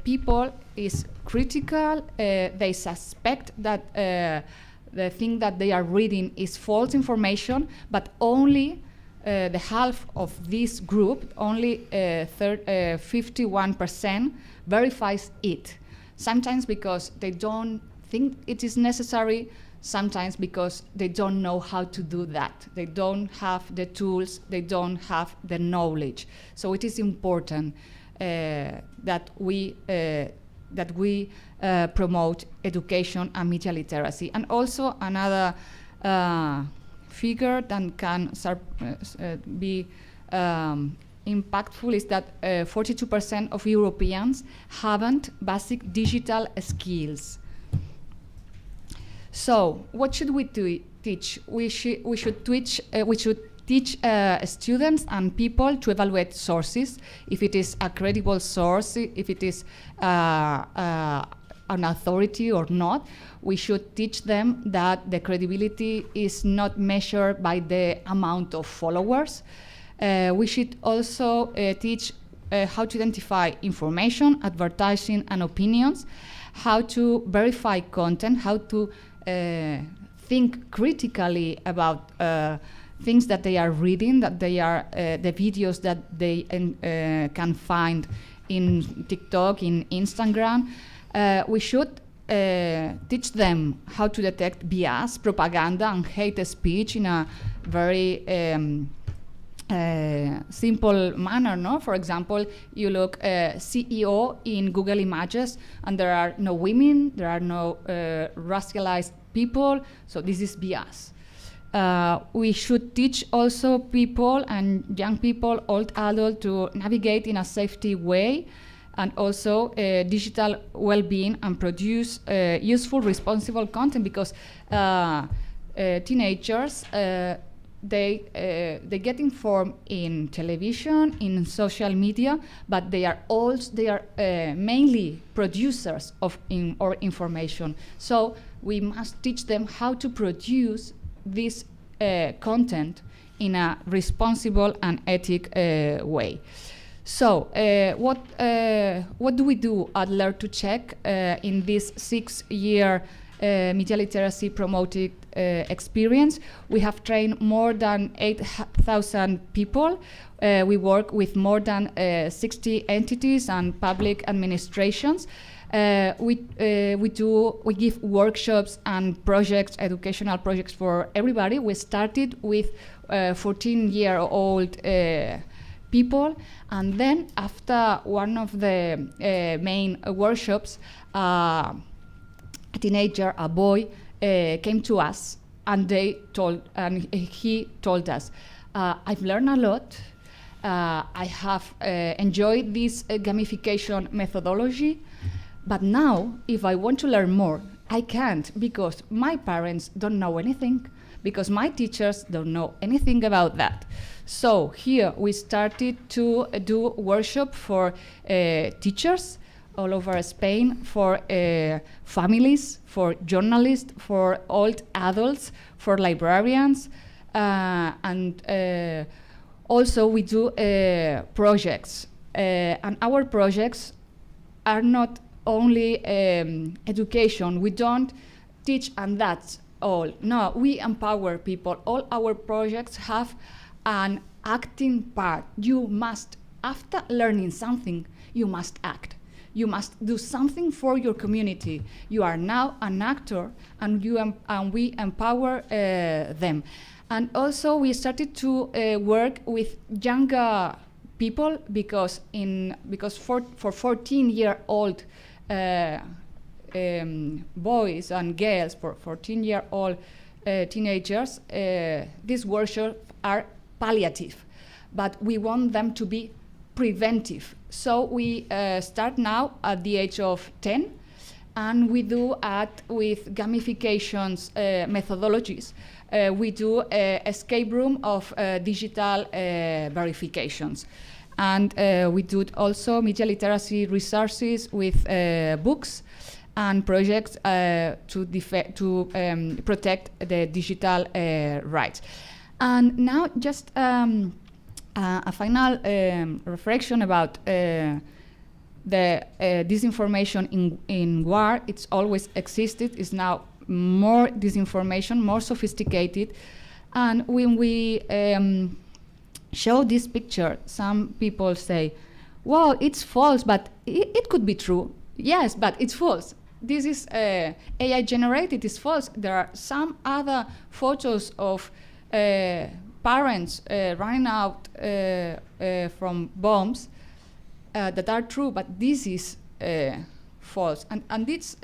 people is critical, they suspect that the thing that they are reading is false information, but only the half of this group, only 51% verifies it. Sometimes because they don't think it is necessary, sometimes because they don't know how to do that. They don't have the tools, they don't have the knowledge. So it is important that we promote education and media literacy. And also another figure that can be impactful is that 42% of Europeans haven't basic digital skills. So what should we teach? We should teach students and people to evaluate sources, if it is a credible source, if it is an authority or not. We should teach them that the credibility is not measured by the amount of followers. We should also teach how to identify information, advertising, and opinions, how to verify content, how to think critically about things that they are reading, that they are the videos that they can find in TikTok, in Instagram. We should teach them how to detect bias, propaganda, and hate speech in a very simple manner, no? For example, you look CEO in Google Images, and there are no women, there are no racialized people, so this is bias. We should teach also people and young people, old adults, to navigate in a safety way, and also digital well-being, and produce useful, responsible content, because teenagers, they get informed in television, in social media, but they are mainly producers of information. So we must teach them how to produce this content in a responsible and ethic way. So what do we do at Learn to Check in this 6-year media literacy promoted experience? We have trained more than 8,000 people. We work with more than 60 entities and public administrations. We give workshops and projects, educational projects for everybody. We started with 14-year-old people, and then after one of the main workshops, a teenager, a boy, came to us, and he told us, I've learned a lot. I have enjoyed this gamification methodology, but now if I want to learn more, I can't, because my parents don't know anything, because my teachers don't know anything about that. So here we started to do workshop for teachers all over Spain, for families, for journalists, for old adults, for librarians, and also we do projects. And our projects are not only education. We don't teach and that's all. No, we empower people. All our projects have an acting part. You must, after learning something, you must act. You must do something for your community. You are now an actor, and we empower them. And also we started to work with younger people, because for 14-year-old boys and girls, for 14-year-old teenagers, these workshops are palliative, but we want them to be preventive. So we start now at the age of 10, and we do it with gamifications methodologies. We do escape room of digital verifications. And we do also media literacy resources with books and projects to protect the digital rights. And now just a final reflection about the disinformation in war. It's always existed. It's now more disinformation, more sophisticated. And when we show this picture, some people say, well, it's false, but it could be true. Yes, but it's false. This is AI generated, it's false. There are some other photos of parents running out from bombs that are true, but this is false. And this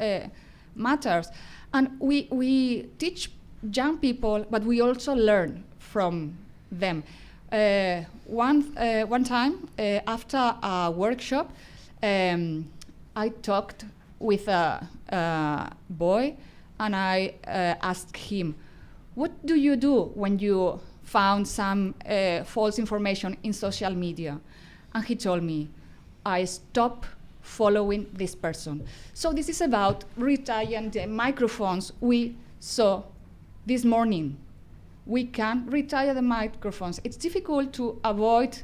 matters. And we teach young people, but we also learn from them. One time, after a workshop, I talked with a boy, and I asked him, what do you do when you found some false information in social media? And he told me, I stop following this person. So this is about retiring the microphones we saw this morning. We can retire the microphones. It's difficult to avoid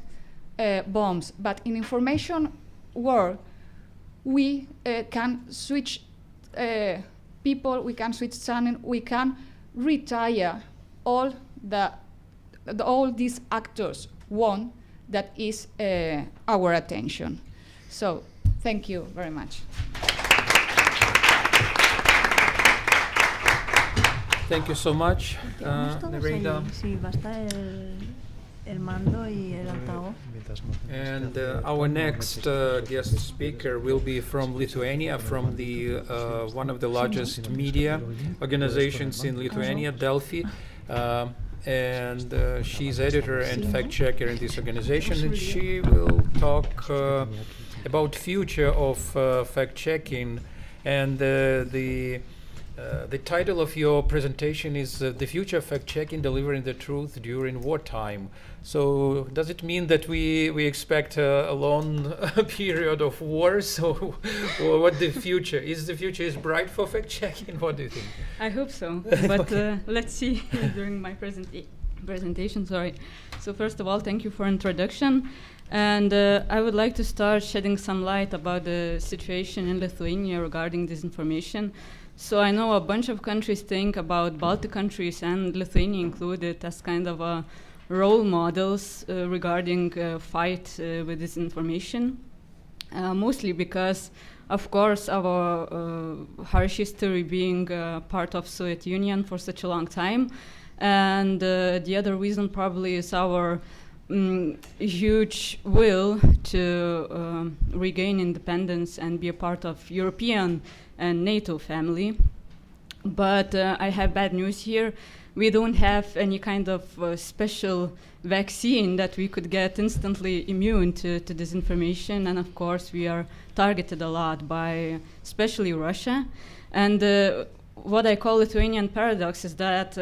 bombs, but in information world, we can switch people, we can switch channel, we can retire all these actors want that is our attention. So thank you very much. Thank you so much, Nereida. Sí, basta el mando y el altavoz. And our next guest speaker will be from Lithuania, from the one of the largest media organizations in Lithuania, Delphi. And she's editor and fact-checker in this organization, and she will talk about future of fact-checking. And the title of your presentation is The Future of Fact-Checking, Delivering the Truth During Wartime. So does it mean that we expect a long period of wars, or what the future? Is the future is bright for fact-checking? What do you think? I hope so, but let's see during my presentation, sorry. So first of all, thank you for introduction. And I would like to start shedding some light about the situation in Lithuania regarding disinformation. So I know a bunch of countries think about Baltic countries, and Lithuania included, as kind of a role models regarding fight with disinformation, mostly because, of course, our harsh history being part of Soviet Union for such a long time, and the other reason probably is our huge will to regain independence and be a part of European and NATO family. But I have bad news here. We don't have any kind of special vaccine that we could get instantly immune to disinformation, and of course we are targeted a lot by especially Russia. And what I call Lithuanian paradox is that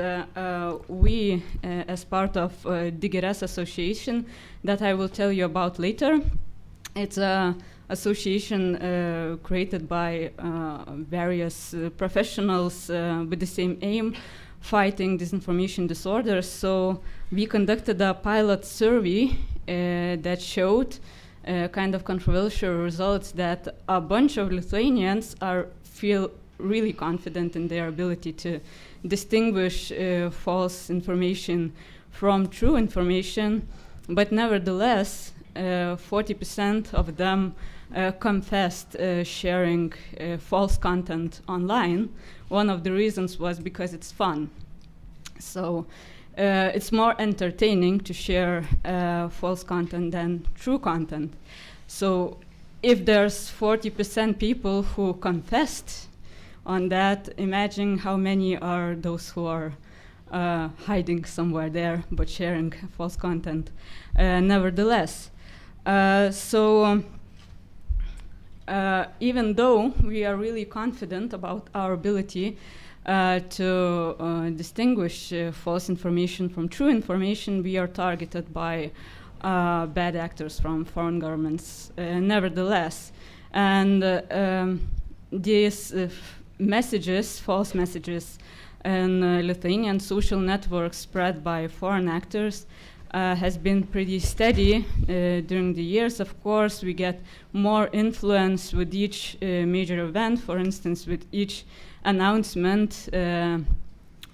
we, as part of Digeres association, that I will tell you about later, it's a association created by various professionals with the same aim, fighting disinformation disorders. So we conducted a pilot survey that showed kind of controversial results that a bunch of Lithuanians feel really confident in their ability to distinguish false information from true information, but nevertheless 40% of them confessed sharing false content online. One of the reasons was because it's fun. So it's more entertaining to share false content than true content. So if there's 40% people who confessed on that, imagine how many are those who are hiding somewhere there but sharing false content nevertheless. Even though we are really confident about our ability to distinguish false information from true information, we are targeted by bad actors from foreign governments nevertheless. And these messages, false messages, and Lithuanian social networks spread by foreign actors has been pretty steady during the years. Of course, we get more influence with each major event, for instance, with each announcement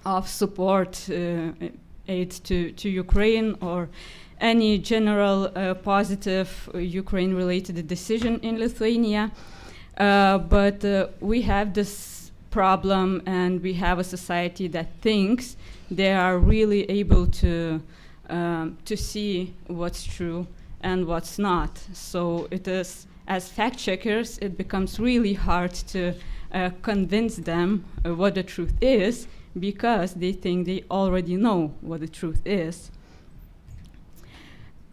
of support, aid to Ukraine, or any general positive Ukraine-related decision in Lithuania. But we have this problem, and we have a society that thinks they are really able to see what's true and what's not. So it is, as fact checkers, it becomes really hard to convince them what the truth is, because they think they already know what the truth is.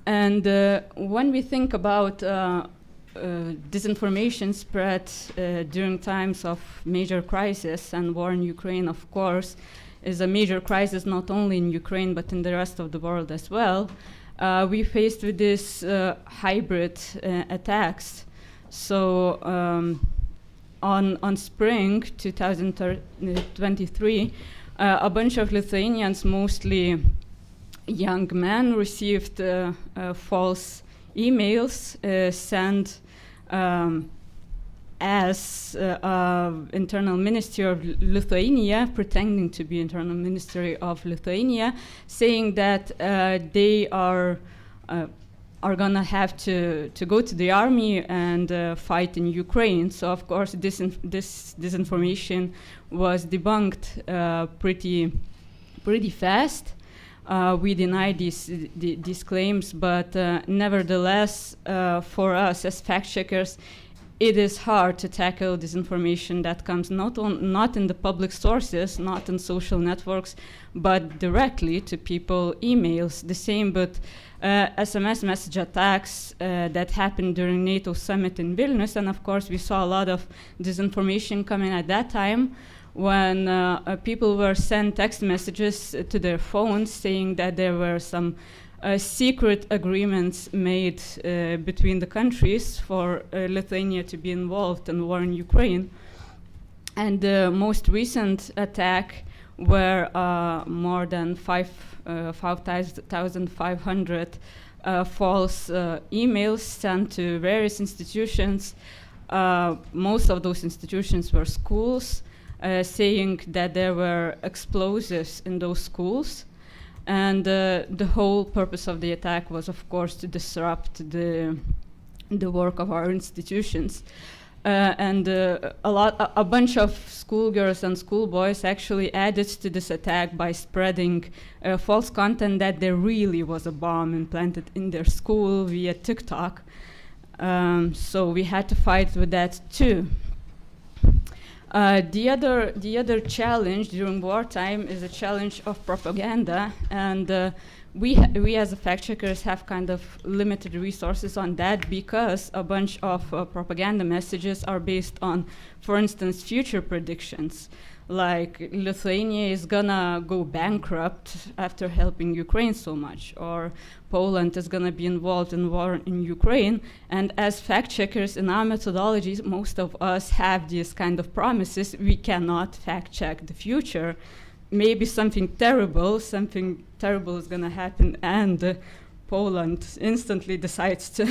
And when we think about disinformation spread during times of major crisis, and war in Ukraine, of course, is a major crisis not only in Ukraine but in the rest of the world as well, we faced with this hybrid attacks. So on spring 2023, a bunch of Lithuanians, mostly young men, received false emails sent as Internal Ministry of Lithuania, pretending to be Internal Ministry of Lithuania, saying that they are gonna have to go to the army and fight in Ukraine. So of course this disinformation was debunked pretty fast. We deny these claims, but nevertheless, for us as fact checkers, it is hard to tackle disinformation that comes not in the public sources, not in social networks, but directly to people, emails. The same, but SMS message attacks that happened during NATO summit in Vilnius, and of course we saw a lot of disinformation coming at that time, when people were sent text messages to their phones saying that there were some secret agreements made between the countries for Lithuania to be involved in war in Ukraine. And the most recent attack were more than 5,500 false emails sent to various institutions. Most of those institutions were schools, saying that there were explosives in those schools. And the whole purpose of the attack was, of course, to disrupt the work of our institutions. And a bunch of schoolgirls and schoolboys actually added to this attack by spreading false content that there really was a bomb implanted in their school via TikTok. So we had to fight with that too. The other challenge during wartime is a challenge of propaganda, and we as fact checkers have kind of limited resources on that, because a bunch of propaganda messages are based on, for instance, future predictions, like Lithuania is gonna go bankrupt after helping Ukraine so much, or Poland is gonna be involved in war in Ukraine. And as fact checkers in our methodologies, most of us have these kind of promises. We cannot fact check the future. Maybe something terrible is gonna happen, and Poland instantly decides to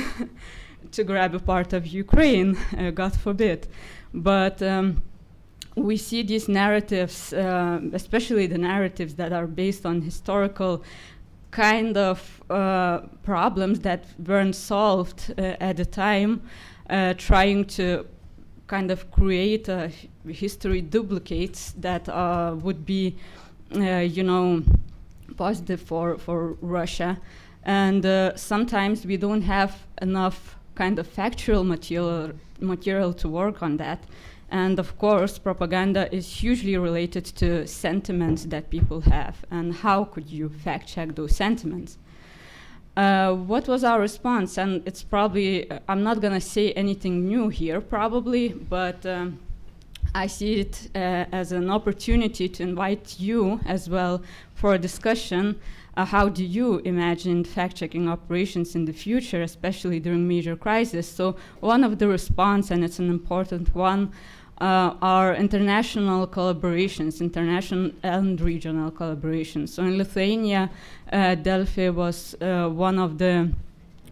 grab a part of Ukraine, God forbid. But we see these narratives, especially the narratives that are based on historical kind of problems that weren't solved at the time, trying to kind of create a history duplicates that would be, positive for Russia. And sometimes we don't have enough kind of factual material to work on that. And of course, propaganda is hugely related to sentiments that people have. And how could you fact check those sentiments? What was our response? And it's probably, I'm not going to say anything new here, probably, but I see it as an opportunity to invite you as well for a discussion. How do you imagine fact-checking operations in the future, especially during major crises? So one of the response, and it's an important one, are international collaborations, international and regional collaborations. So in Lithuania, Delphi was one of the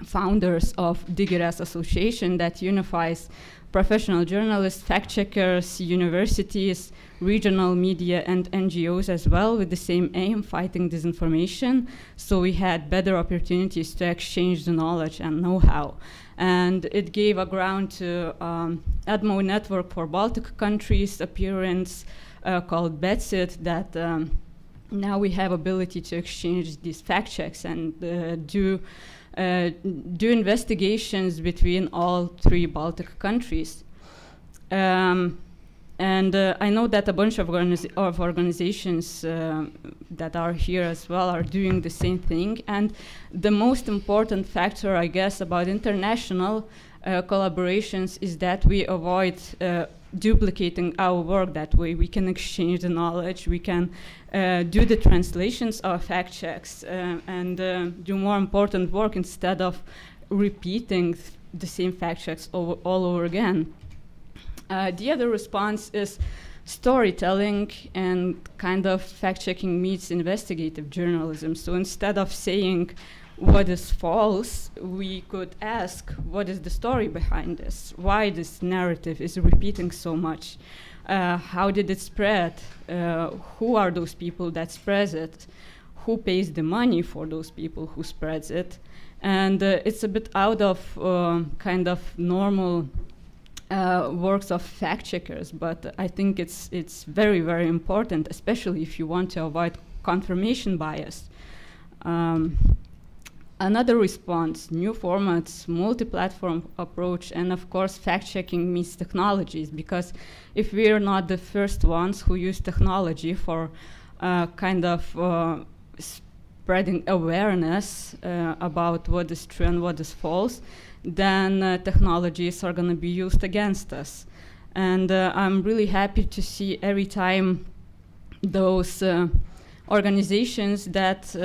founders of Digeres Association that unifies professional journalists, fact-checkers, universities, regional media, and NGOs as well, with the same aim, fighting disinformation. So we had better opportunities to exchange the knowledge and know-how. And it gave a ground to ADMO Network for Baltic countries appearance called BETSIT that now we have ability to exchange these fact checks and do investigations between all 3 Baltic countries. And I know that a bunch of organizations that are here as well are doing the same thing. And the most important factor, I guess, about international collaborations is that we avoid duplicating our work that way. We can exchange the knowledge, we can do the translations of fact checks and do more important work instead of repeating the same fact checks all over again. The other response is storytelling and kind of fact-checking meets investigative journalism. So instead of saying what is false, we could ask what is the story behind this? Why this narrative is repeating so much? How did it spread? Who are those people that spread it? Who pays the money for those people who spreads it? And it's a bit out of kind of normal works of fact checkers, but I think it's very, very important, especially if you want to avoid confirmation bias. Another response, new formats, multi-platform approach, and of course fact-checking meets technologies, because if we're not the first ones who use technology for kind of spreading awareness about what is true and what is false, then technologies are going to be used against us. And I'm really happy to see every time those organizations that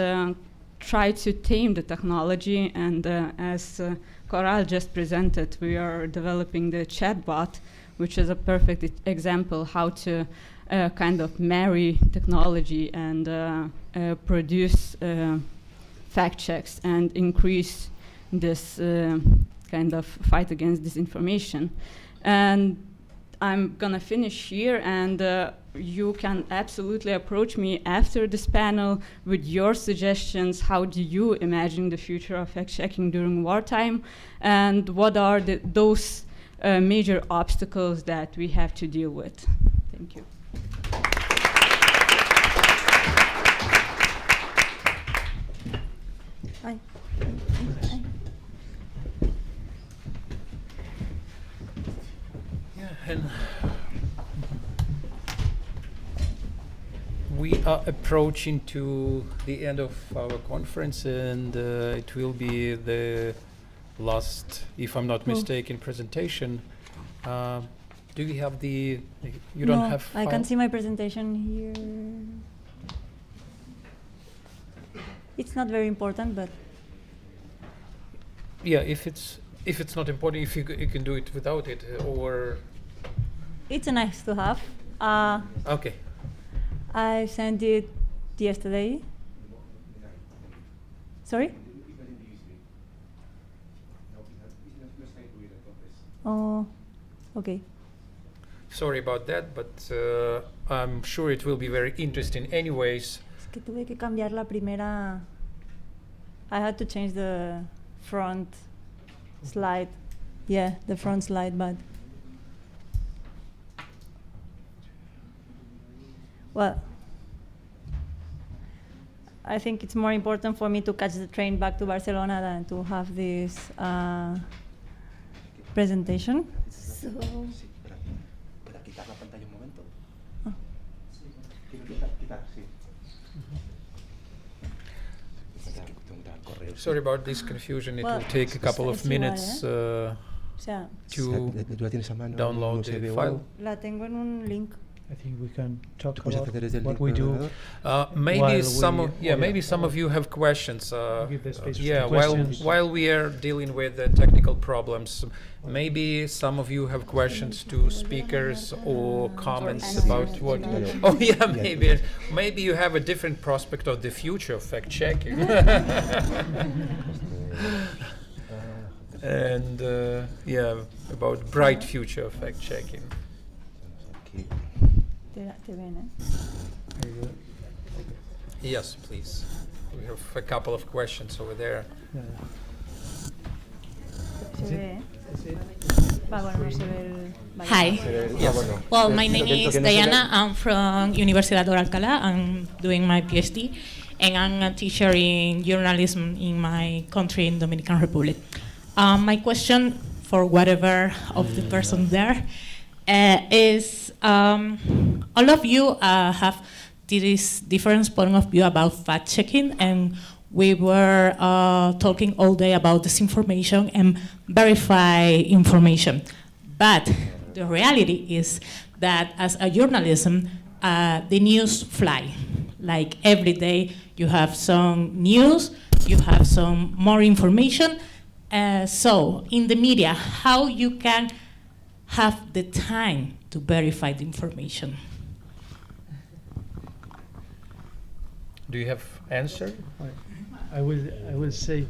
try to tame the technology, and as Coral just presented, we are developing the chatbot, which is a perfect example how to kind of marry technology and produce fact checks and increase this kind of fight against disinformation. And I'm gonna finish here, and you can absolutely approach me after this panel with your suggestions. How do you imagine the future of fact-checking during wartime, and what are those major obstacles that we have to deal with? Thank you. Hi. And we are approaching to the end of our conference, and it will be the last, if I'm not mistaken, presentation. Do you have the? You don't have. I can see my presentation here. It's not very important, but yeah, if it's not important, if you can do it without it, or. It's a nice to have. Okay. I sent it yesterday. Sorry? Oh, okay. Sorry about that, but I'm sure it will be very interesting anyways. Es que tuve que cambiar la primera. I had to change the front slide. Yeah, the front slide, but. Well, I think it's more important for me to catch the train back to Barcelona than to have this presentation. So. Sorry about this confusion. It will take a couple of minutes to download the file. La tengo en un link. I think we can talk about what we do. Maybe some of you have questions. While we are dealing with the technical problems, maybe some of you have questions to speakers or comments about what. Oh yeah, maybe you have a different prospect of the future of fact checking. and yeah, about bright future of fact-checking. Yes, please. We have a couple of questions over there. Hi. Well, my name is Diana. I'm from Universidad de Alcalá. I'm doing my PhD, and I'm a teacher in journalism in my country, in Dominican Republic. My question for whatever of the person there is, all of you have this different point of view about fact-checking, and we were talking all day about disinformation and verify information. But the reality is that as a journalism, the news fly. Like every day you have some news, you have some more information. So in the media, how you can have the time to verify the information? Do you have answer? I will say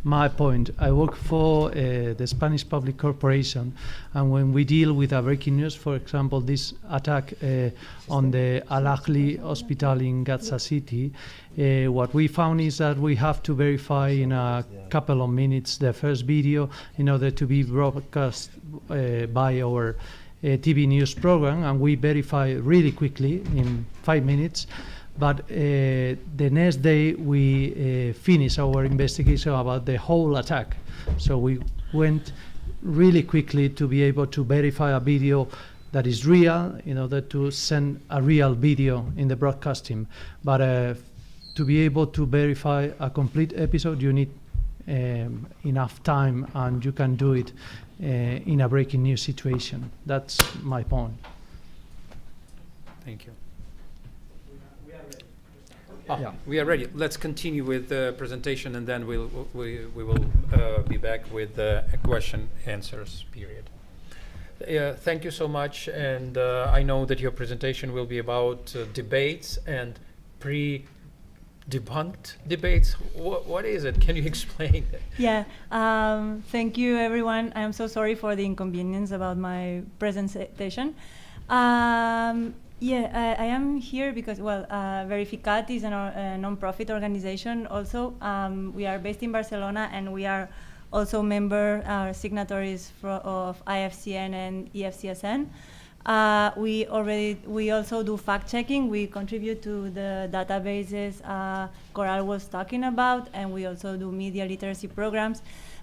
my point. I work for the Spanish Public Corporation, and when we deal with a breaking news, for example, this attack on the Al Ahly hospital in Gaza City, what we found is that we have to verify in a couple of minutes the first video in order to be broadcast by our TV news program, and we verify really quickly in 5 minutes. But the next day we finished our investigation about the whole attack. So we went really quickly to be able to verify a video that is real in order to send a real video in the broadcasting. But to be able to verify a complete episode, you need enough time, and you can do it in a breaking news situation. That's my point. Thank you. We are ready. Let's continue with the presentation, and then we will be back with a question answers period. Thank you so much, and I know that your presentation will be about debates and pre-debunked debates. What is it? Can you explain? Yeah, thank you everyone. I am so sorry for the inconvenience about my presentation. Yeah, I am here because, well, Verificat is a non-profit organization also. We are based in Barcelona, and we are also our signatories of IFCN and EFCSN. We also do fact-checking. We contribute to the databases Coral was talking about, and we also do media literacy programs.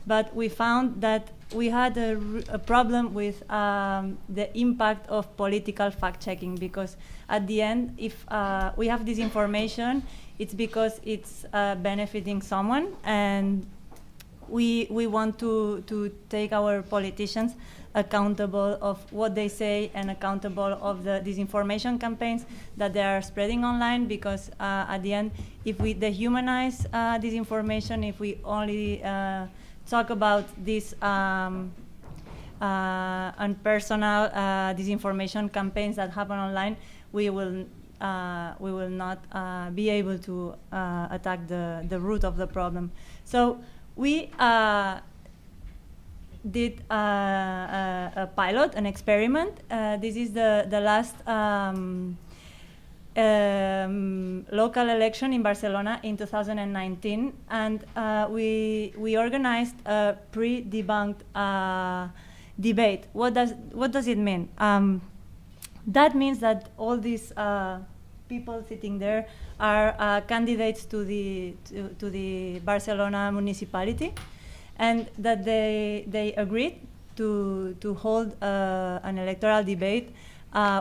But we found that we had a problem with the impact of political fact-checking, because at the end, if we have this information, it's because it's benefiting someone, and we want to take our politicians accountable of what they say and accountable of the disinformation campaigns that they are spreading online, because at the end, if we dehumanize disinformation, if we only talk about these unpersonal disinformation campaigns that happen online, we will not be able to attack the root of the problem. So we did a pilot, an experiment. This is the last local election in Barcelona in 2019, and we organized a pre-debunked debate. What does it mean? That means that all these people sitting there are candidates to the Barcelona municipality, and that they agreed to hold an electoral debate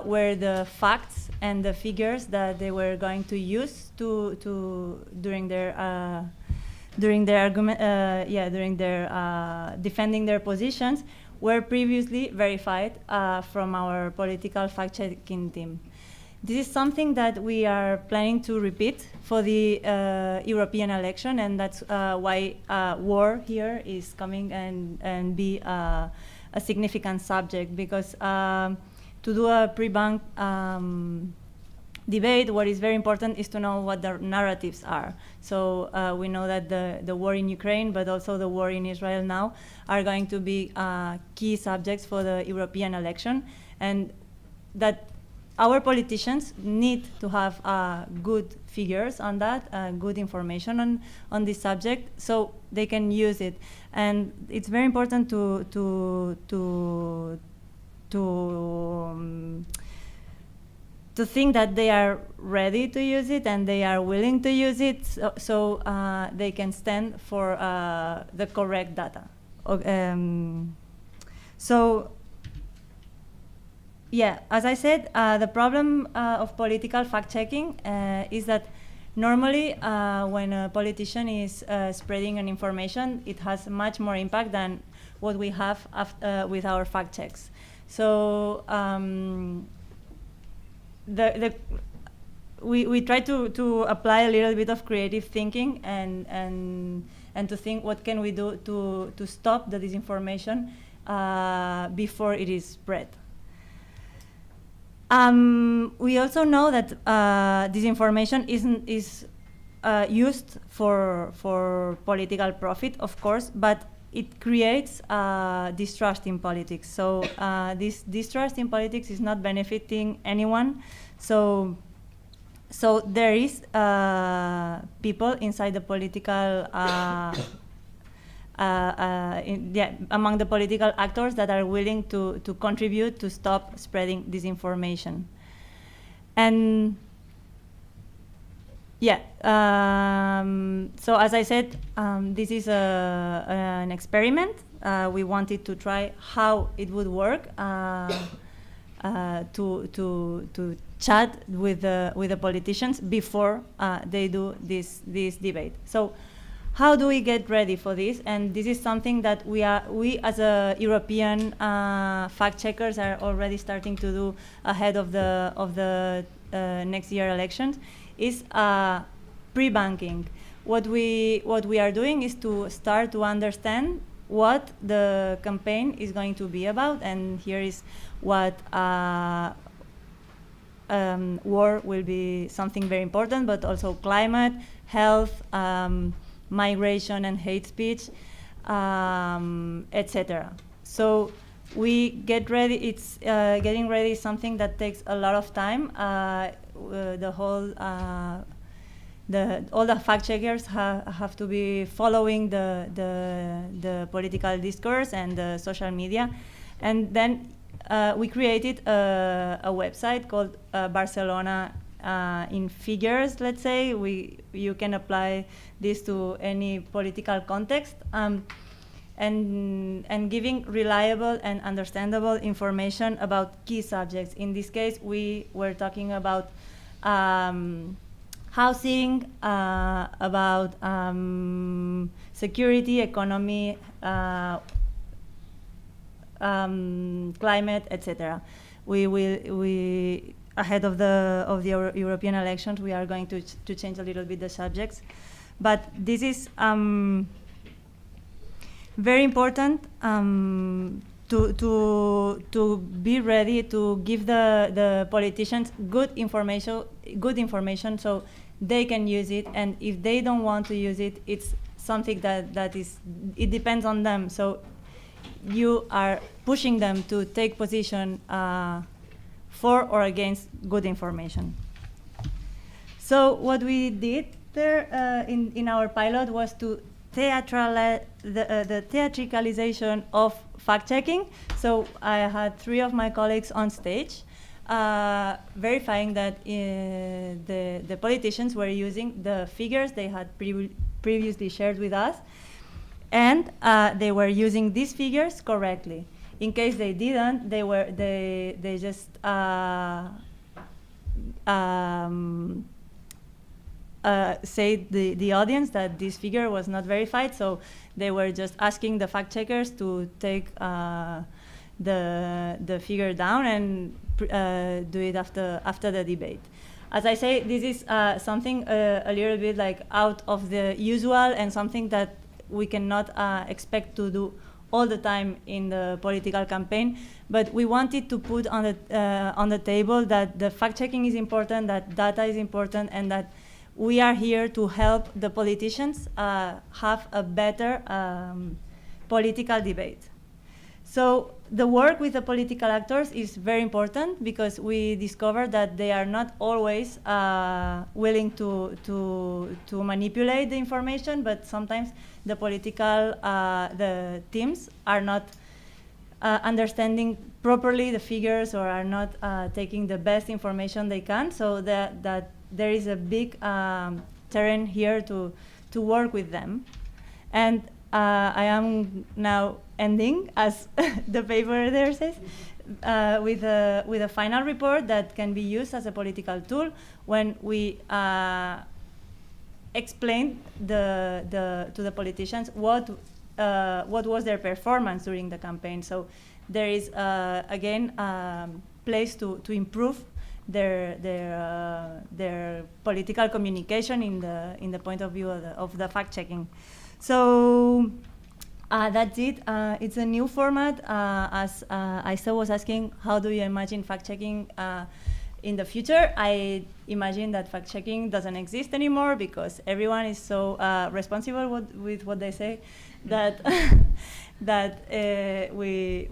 where the facts and the figures that they were going to use during their argument, during their defending their positions, were previously verified from our political fact-checking team. This is something that we are planning to repeat for the European election, and that's why war here is coming and be a significant subject, because to do a debate, what is very important is to know what the narratives are. So we know that the war in Ukraine, but also the war in Israel now, are going to be key subjects for the European election, and that our politicians need to have good figures on that, good information on this subject, so they can use it. And it's very important to think that they are ready to use it and they are willing to use it, so they can stand for the correct data. So, yeah, as I said, the problem of political fact-checking is that normally when a politician is spreading an information, it has much more impact than what we have with our fact checks. So we try to apply a little bit of creative thinking and to think what can we do to stop the disinformation before it is spread. We also know that disinformation is used for political profit, of course, but it creates distrust in politics. So this distrust in politics is not benefiting anyone. So there is people inside the political among the political actors that are willing to contribute to stop spreading disinformation. And yeah, so as I said, this is an experiment. We wanted to try how it would work to chat with the politicians before they do this debate. So how do we get ready for this? And this is something that we as a European fact checkers are already starting to do ahead of the next year elections, is pre-banking. What we are doing is to start to understand what the campaign is going to be about, and here is what war will be something very important, but also climate, health, migration and hate speech, etc. So we get ready. It's getting ready is something that takes a lot of time. All the fact checkers have to be following the political discourse and the social media, and then we created a website called Barcelona in Figures. Let's say you can apply this to any political context, and giving reliable and understandable information about key subjects. In this case, we were talking about housing, about security, economy, climate, etc. We ahead of the European elections, we are going to change a little bit the subjects, but this is very important to be ready to give the politicians good information so they can use it, and if they don't want to use it, it's something it depends on them. So you are pushing them to take position for or against good information. So what we did there in our pilot was to the theatricalization of fact-checking. So I had 3 of my colleagues on stage verifying that the politicians were using the figures they had previously shared with us, and they were using these figures correctly. In case they didn't, they just say the audience that this figure was not verified, so they were just asking the fact checkers to take the figure down and do it after the debate. As I say, this is something a little bit like out of the usual and something that we cannot expect to do all the time in the political campaign, but we wanted to put on the table that the fact-checking is important, that data is important, and that we are here to help the politicians have a better political debate. So the work with the political actors is very important because we discovered that they are not always willing to manipulate the information, but sometimes the political the teams are not understanding properly the figures or are not taking the best information they can. So that there is a big terrain here to work with them. And I am now ending, as the paper there says, with a final report that can be used as a political tool when we explain to the politicians what was their performance during the campaign. So there is again place to improve their political communication in the point of view of the fact checking. So that's it. It's a new format. As Isa was asking, how do you imagine fact-checking in the future? I imagine that fact-checking doesn't exist anymore because everyone is so responsible with what they say that that we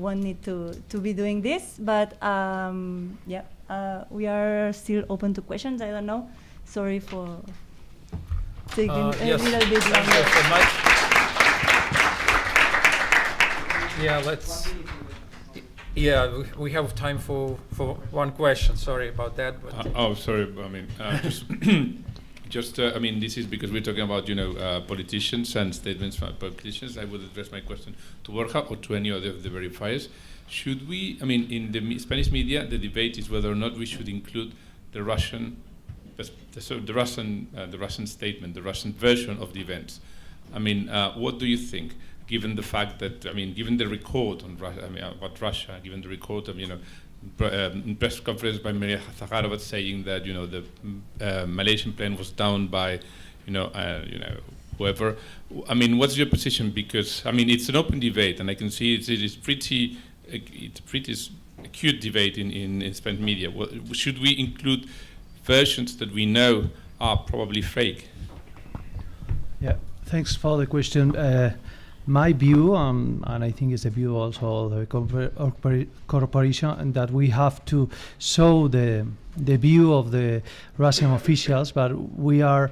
won't need to be doing this. But yeah, we are still open to questions. I don't know. Sorry for taking a yes, little bit thank longer. you so much. Yeah, let's. Yeah, we have time for one question. Sorry about that. But oh, sorry. I mean, just I mean, this is because we're talking about politicians and statements from politicians. I would address my question to Borja or to any other of the verifiers. Should we? I mean, in the Spanish media, the debate is whether or not we should include the Russian. The Russian statement, the Russian version of the events. I mean, what do you think, given the fact that, I mean, given the record on about Russia, given the record of, press conference by Maria Zakharova saying that, the Malaysian plane was downed by, whoever. I mean, what's your position? Because, I mean, it's an open debate, and I can see it's pretty acute debate in Spanish media. Should we include versions that we know are probably fake? Yeah, thanks for the question. My view, and I think it's the view also of the corporation, and that we have to show the view of the Russian officials, but we are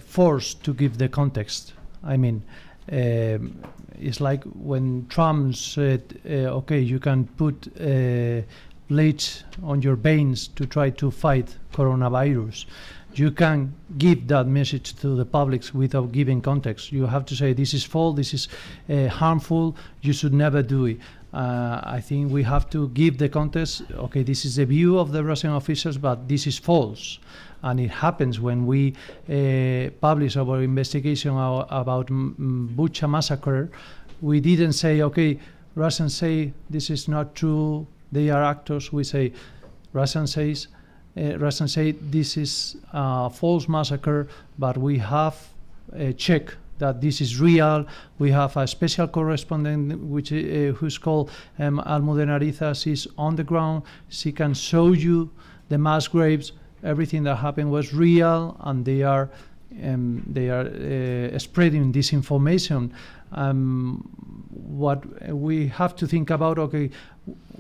forced to give the context. I mean, it's like when Trump said, okay, you can put bleach on your veins to try to fight coronavirus. You can give that message to the public without giving context. You have to say this is false, this is harmful, you should never do it. I think we have to give the context, okay, this is the view of the Russian officials, but this is false. And it happens when we publish our investigation about Bucha massacre. We didn't say, okay, Russians say this is not true, they are actors. We say, Russians say this is a false massacre, but we have checked that this is real. We have a special correspondent who's called Almudena Arizas. She's on the ground. She can show you the mass graves. Everything that happened was real, and they are spreading disinformation. What we have to think about, okay,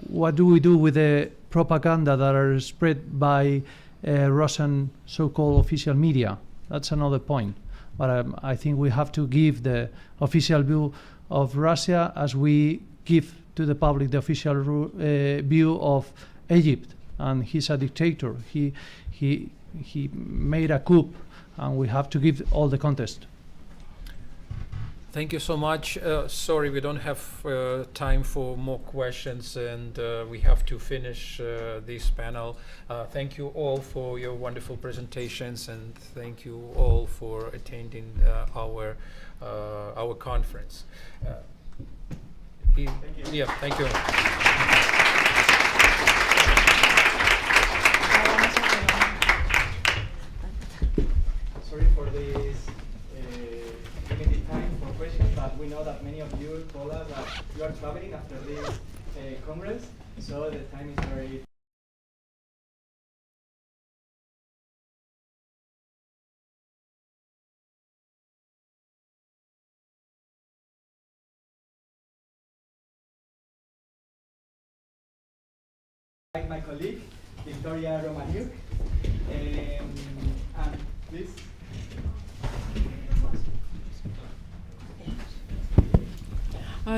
what do we do with the propaganda that are spread by Russian so-called official media? That's another point. But I think we have to give the official view of Russia as we give to the public the official view of Egypt. And he's a dictator. He made a coup, and we have to give all the context. Thank you so much. Sorry, we don't have time for more questions, and we have to finish this panel. Thank you all for your wonderful presentations, and thank you all for attending our conference. Thank you. Yeah, thank you. Sorry for this limited time for questions, but we know that many of you So the time is very... My colleague, Victoria Romaniuk, and please.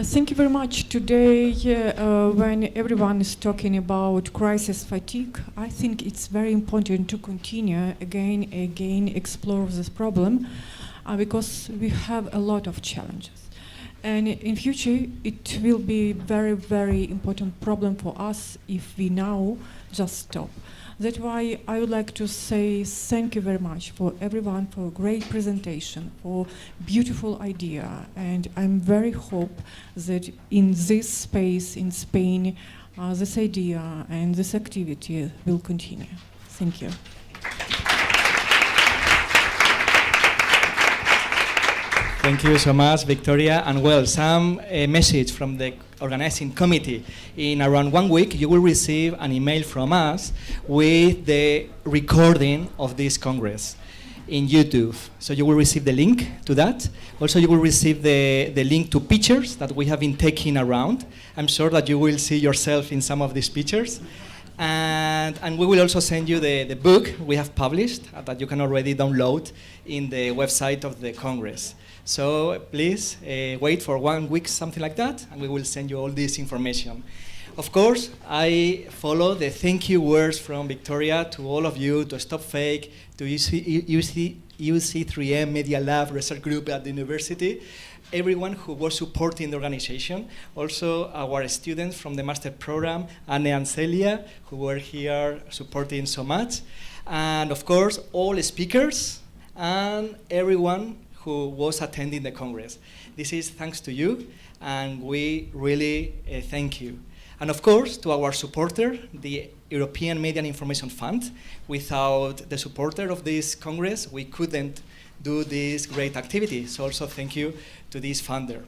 Thank you very much. Today, when everyone is talking about crisis fatigue, I think it's very important to continue again explore this problem because we have a lot of challenges. And in future, it will be very important problem for us if we now just stop. That's why I would like to say thank you very much for everyone for a great presentation, for beautiful idea. And I'm very hope that in this space in Spain, this idea and this activity will continue. Thank you. Thank you so much, Victoria. And well, some message from the organizing committee. In around 1 week, you will receive an email from us with the recording of this Congress in YouTube. So you will receive the link to that. Also, you will receive the link to pictures that we have been taking around. I'm sure that you will see yourself in some of these pictures. And we will also send you the book we have published that you can already download in the website of the Congress. So please wait for 1 week, something like that, and we will send you all this information. Of course, I follow the thank you words from Victoria to all of you, to Stop Fake, to UC3M Media Lab Research Group at the university, everyone who was supporting the organization, also our students from the master program, Anne and Celia, who were here supporting so much, and of course, all speakers and everyone who was attending the Congress. This is thanks to you, and we really thank you. And of course, to our supporter, the European Media and Information Fund. Without the supporter of this Congress, we couldn't do this great activity. So also thank you to this funder.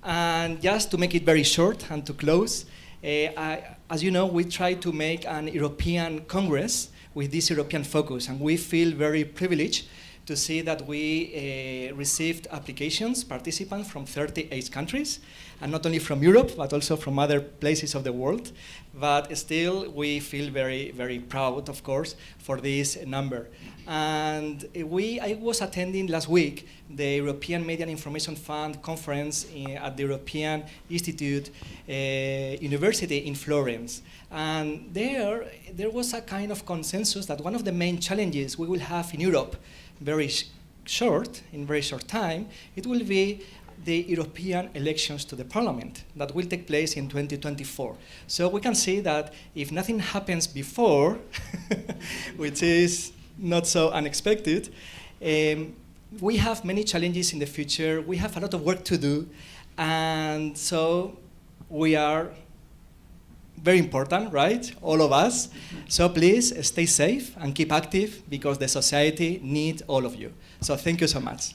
And just to make it very short and to close, as you know, we try to make an European Congress with this European focus, and we feel very privileged to see that we received applications, participants from 38 countries, and not only from Europe, but also from other places of the world. But still, we feel very proud, of course, for this number. And I was attending last week the European Media and Information Fund conference at the European Institute University in Florence. And there was a kind of consensus that one of the main challenges we will have in Europe in very short time, it will be the European elections to the Parliament that will take place in 2024. So we can see that if nothing happens before, which is not so unexpected, we have many challenges in the future. We have a lot of work to do, and so we are very important, right? All of us. So please stay safe and keep active because the society needs all of you. So thank you so much.